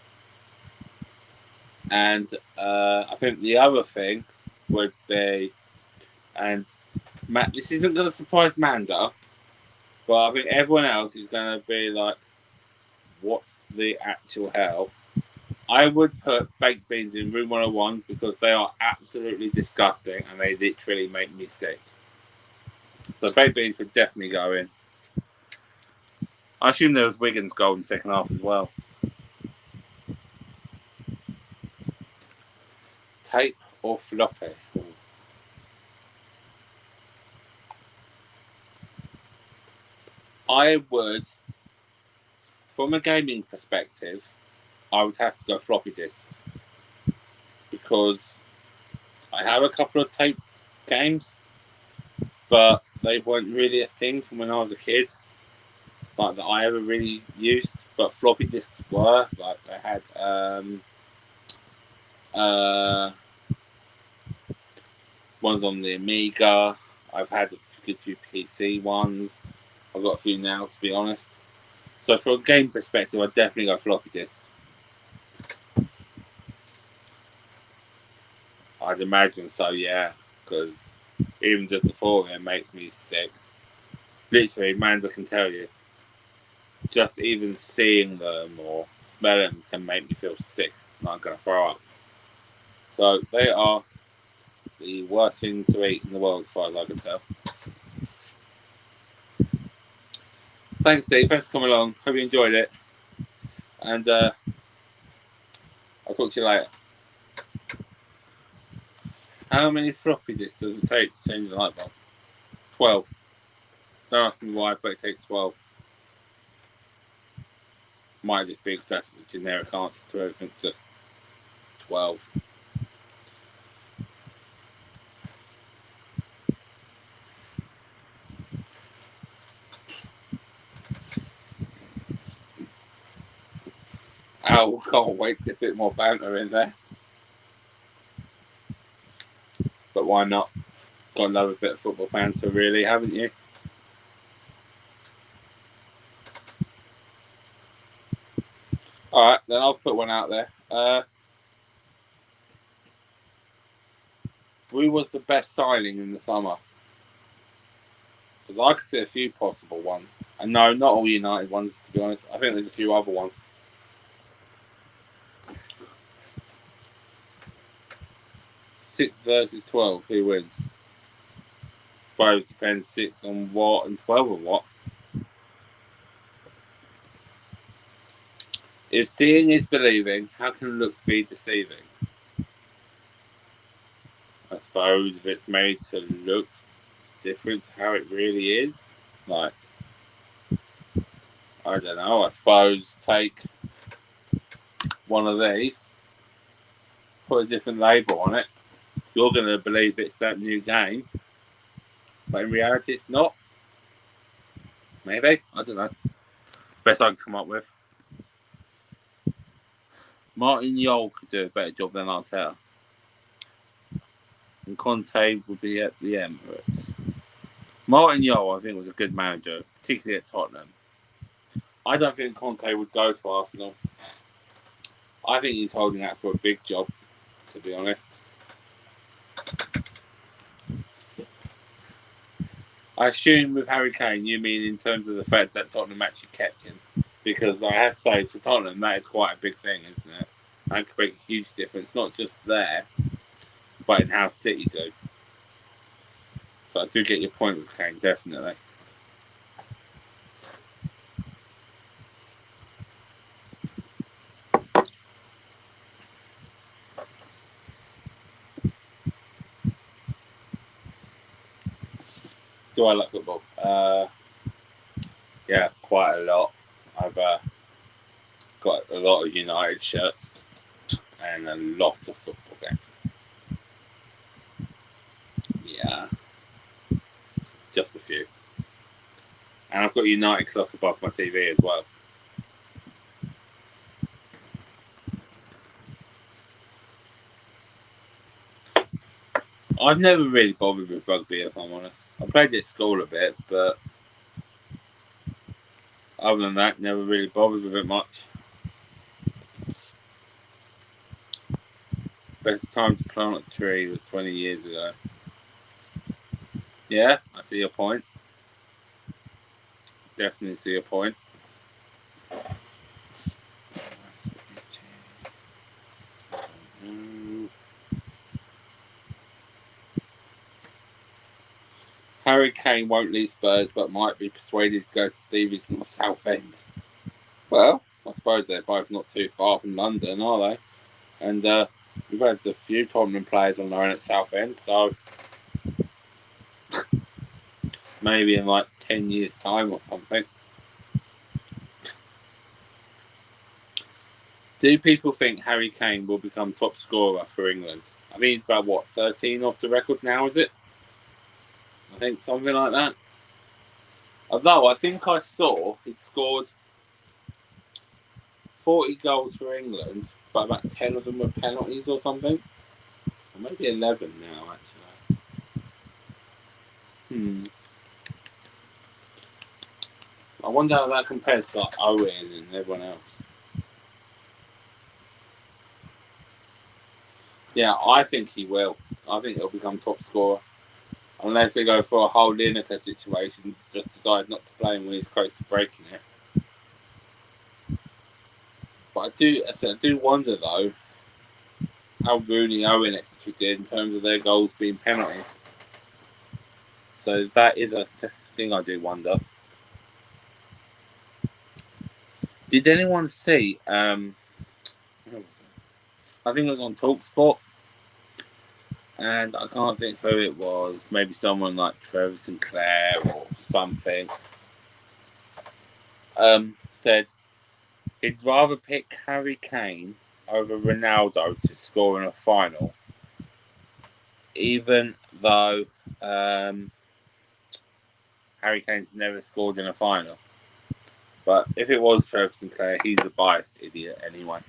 And I think the other thing would be, and Matt, this isn't going to surprise Manda, but I think everyone else is going to be like, what the actual hell? I would put baked beans in room 101 because they are absolutely disgusting and they literally make me sick. So baked beans would definitely go in. I assume there was Wigan's goal in the second half as well. Tape or floppy? I would, from a gaming perspective, I would have to go floppy disks. Because I have a couple of tape games, but they weren't really a thing from when I was a kid. Like that I ever really used, but floppy disks were. Like I had ones on the Amiga. I've had a good few PC ones. I've got a few now, to be honest. So from a game perspective, I'd definitely go floppy disk. I'd imagine so, yeah. Because even just the thought of it makes me sick. Literally, Amanda can tell you. Just even seeing them or smelling them can make me feel sick. I'm going to throw up. So they are the worst thing to eat in the world, as far as I can tell. Thanks, Steve. Thanks for coming along. Hope you enjoyed it. And I'll talk to you later. How many floppy disks does it take to change the light bulb? 12. Don't ask me why, but it takes 12. Might just be because that's the generic answer to everything. Just 12. Oh, can't wait to get a bit more banter in there. But why not? Got to love a bit of football banter, really, haven't you? Alright, then I'll put one out there. Who was the best signing in the summer? Because I could see a few possible ones. And no, not all United ones, to be honest. I think there's a few other ones. 6 versus 12, who wins? Both depends 6 on what and 12 on what. If seeing is believing, how can looks be deceiving? I suppose if it's made to look different to how it really is, like, I don't know, I suppose take one of these, put a different label on it, you're going to believe it's that new game, but in reality it's not. Maybe, I don't know. Best I can come up with. Martin Yole could do a better job than Arteta. And Conte would be at the Emirates. Martin Yole, I think, was a good manager, particularly at Tottenham. I don't think Conte would go to Arsenal. I think he's holding out for a big job, to be honest. I assume with Harry Kane, you mean in terms of the fact that Tottenham actually kept him. Because I have to say, for Tottenham, that is quite a big thing, isn't it? That could make a huge difference, not just there, but in how City do. So I do get your point with Kane, definitely. Do I like football? Yeah, quite a lot. I've got a lot of United shirts and a lot of football games. Yeah, just a few. And I've got a United clock above my TV as well. I've never really bothered with rugby, if I'm honest. I played it at school a bit, but other than that, never really bothered with it much. Best time to plant a tree was 20 years ago. Yeah, I see your point. Definitely see your point. Harry Kane won't leave Spurs, but might be persuaded to go to Stevie's or Southend. Well, I suppose they're both not too far from London, are they? And we've had a few Tottenham players on loan at Southend, so maybe in like 10 years' time or something. Do people think Harry Kane will become top scorer for England? I mean, he's about, what, 13 off the record now, is it? I think something like that. Although, I think I saw he'd scored 40 goals for England, but about 10 of them were penalties or something. Or maybe 11 now, actually. I wonder how that compares to like Owen and everyone else. Yeah, I think he will. I think he'll become top scorer. Unless they go for a whole Lineker situation, just decide not to play him when he's close to breaking it. But I do wonder, though, how Rooney Owen executed in terms of their goals being penalties. So that is a thing I do wonder. Did anyone see, I think it was on TalkSport, and I can't think who it was. Maybe someone like Trevor Sinclair or something. Said he'd rather pick Harry Kane over Ronaldo to score in a final, even though Harry Kane's never scored in a final. But if it was Trevor Sinclair, he's a biased idiot anyway.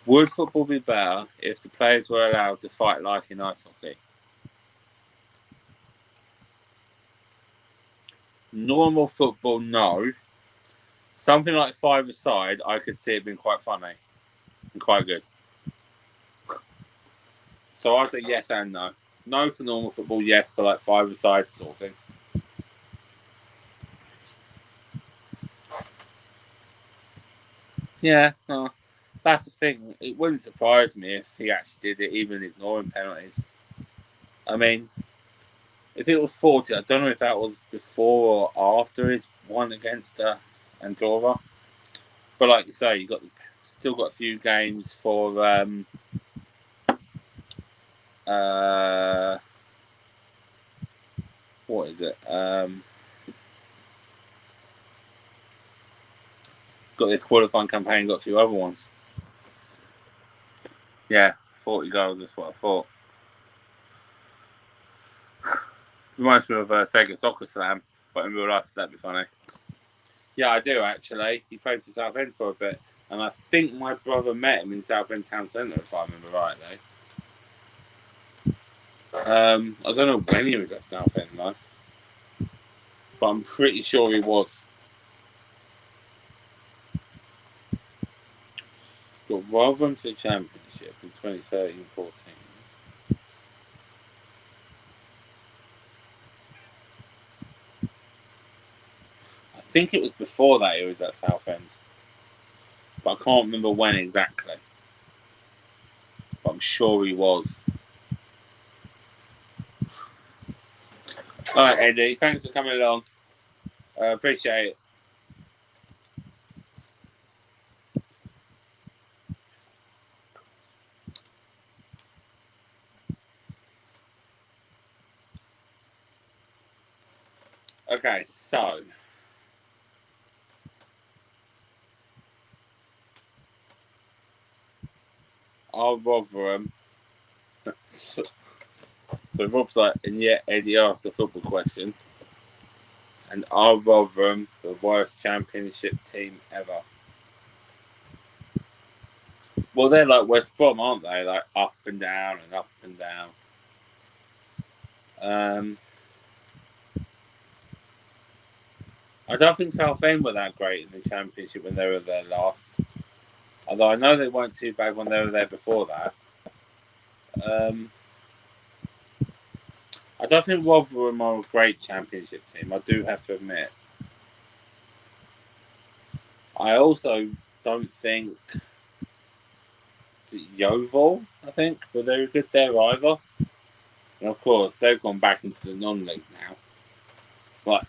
Would football be better if the players were allowed to fight like in ice hockey? Normal football, no. Something like five-a-side, I could see it being quite funny and quite good. So I say yes and no. No for normal football, yes for like five-a-side sort of thing. Yeah, no. That's the thing. It wouldn't surprise me if he actually did it, even ignoring penalties. I mean, if it was 40, I don't know if that was before or after his one against Andorra. But like you say, still got a few games for what is it? Got this qualifying campaign, got a few other ones. Yeah, 40 goals, that's what I thought. Reminds me of Sega Soccer Slam, but in real life, that'd be funny. Yeah, I do actually. He played for Southend for a bit, and I think my brother met him in Southend Town Centre, if I remember rightly. I don't know when he was at Southend though, but I'm pretty sure he was. Got Rotherham to the Championship in 2013-14. I think it was before that he was at Southend, but I can't remember when exactly. But I'm sure he was. All right, Eddie. Thanks for coming along. Appreciate it. Okay, so our Rotherham. So Rob's like, and yet Eddie asked a football question. And are Rotherham the worst championship team ever? Well, they're like West Brom, aren't they? Like up and down and up and down. I don't think Southend were that great in the championship when they were there last. Although I know they weren't too bad when they were there before that. I don't think Rotherham are a great championship team. I do have to admit. I also don't think Yeovil, I think, were very good there either. And of course, they've gone back into the non-league now. But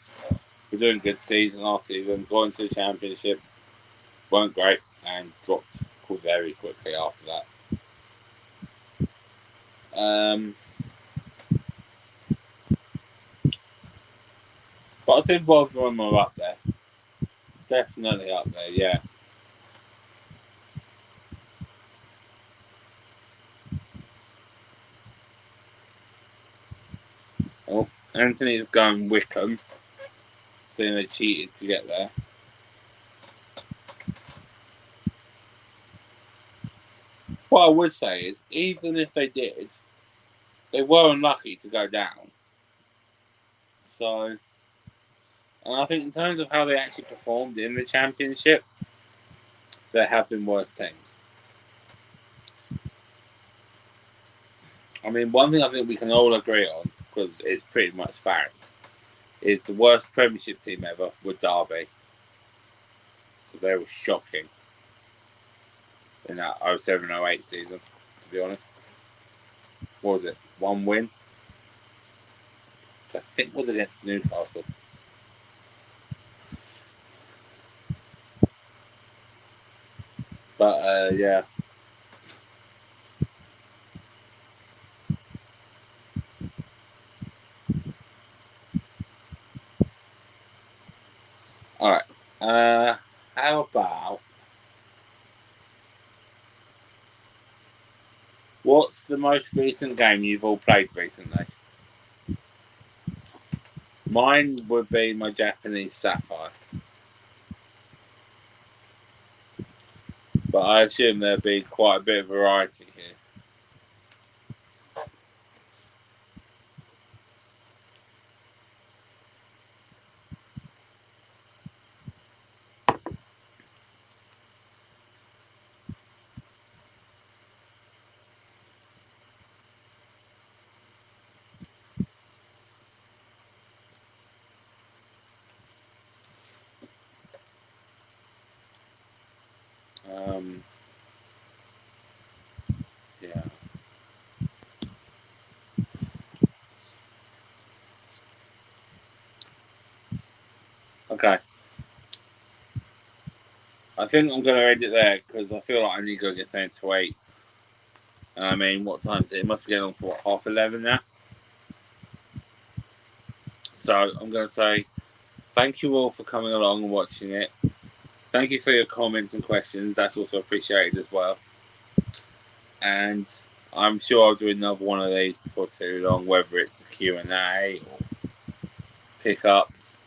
we're doing a good season last season, going to the championship, weren't great, and dropped very quickly after that. But I think both of them are up there. Definitely up there, yeah. Oh, Anthony's going Wickham, saying they cheated to get there. What I would say is, even if they did, they were unlucky to go down. So, and I think in terms of how they actually performed in the championship, there have been worse teams. I mean, one thing I think we can all agree on, because it's pretty much fact, is the worst Premiership team ever were Derby. Because they were shocking in that 07-08 season, to be honest. What was it? One win? I think was against Newcastle. But, yeah. How about what's the most recent game you've all played recently? Mine would be my Japanese Sapphire. But I assume there'd be quite a bit of variety here. Yeah. Okay. I think I'm going to end it there because I feel like I need to go get something to eat. And I mean, what time is it? It must be getting on for what, 11:30 now? So I'm going to say thank you all for coming along and watching it. Thank you for your comments and questions. That's also appreciated as well. And I'm sure I'll do another one of these before too long, whether it's the Q&A or pickups.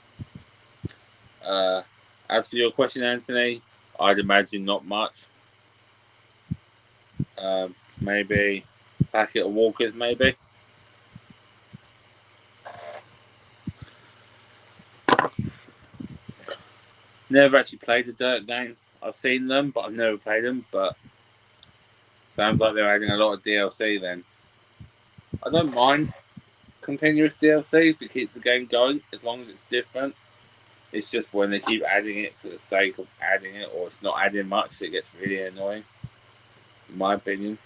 As for your question, Anthony, I'd imagine not much. Maybe a packet of Walkers, maybe. Never actually played the Dirt game. I've seen them, but I've never played them. But sounds like they're adding a lot of DLC then. I don't mind continuous DLC if it keeps the game going, as long as it's different. It's just when they keep adding it for the sake of adding it, or it's not adding much, it gets really annoying, in my opinion.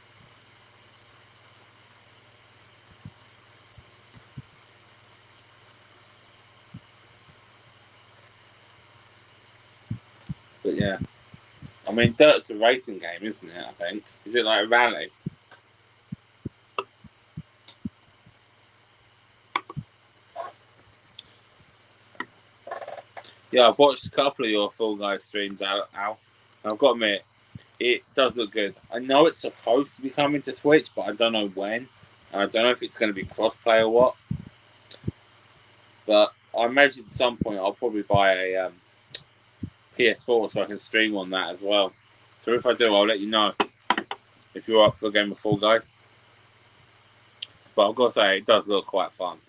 But yeah, I mean, Dirt's a racing game, isn't it? I think. Is it like a rally? Yeah, I've watched a couple of your Fall Guys streams, Al. I've got to admit, it does look good. I know it's supposed to be coming to Switch, but I don't know when. I don't know if it's going to be cross-play or what. But I imagine at some point I'll probably buy a PS4 so I can stream on that as well. So if I do, I'll let you know if you're up for a game of Fall Guys. But I've got to say, it does look quite fun.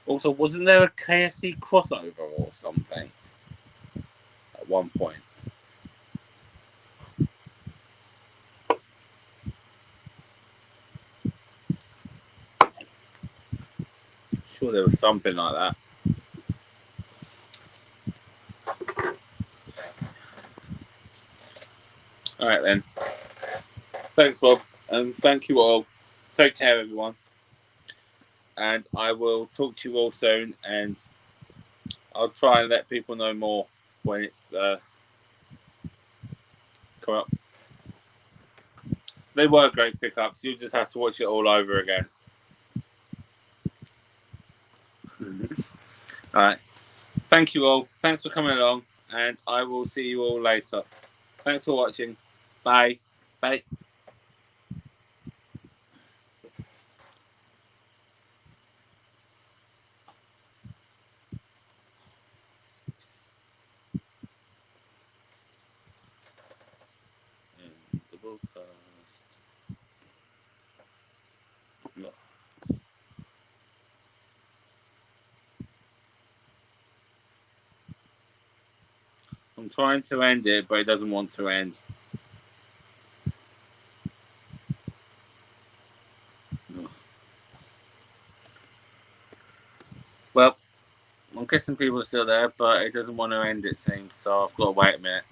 Also, wasn't there a KFC crossover or something at one point? Sure, there was something like that. All right then. Thanks, Rob, and thank you all. Take care, everyone. And I will talk to you all soon, and I'll try and let people know more when it's come up. They were great pickups. You just have to watch it all over again. All right. Thank you all. Thanks for coming along, and I will see you all later. Thanks for watching. Bye. Bye. The broadcast. No. I'm trying to end it, but it doesn't want to end. Well, I'm guessing people are still there, but it doesn't want to end, it seems, so I've got to wait a minute.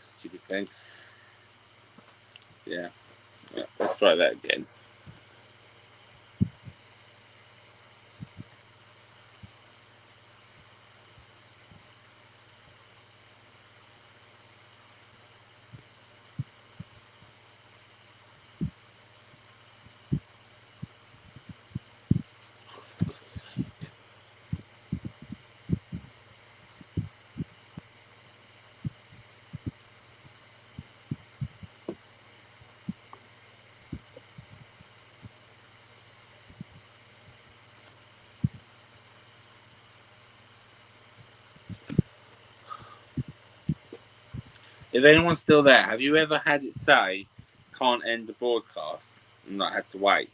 Stupid thing. Yeah, let's try that again. For God's sake. If anyone's still there, have you ever had it say can't end the broadcast and not had to wait?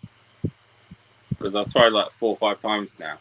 Because I've tried like 4 or 5 times now.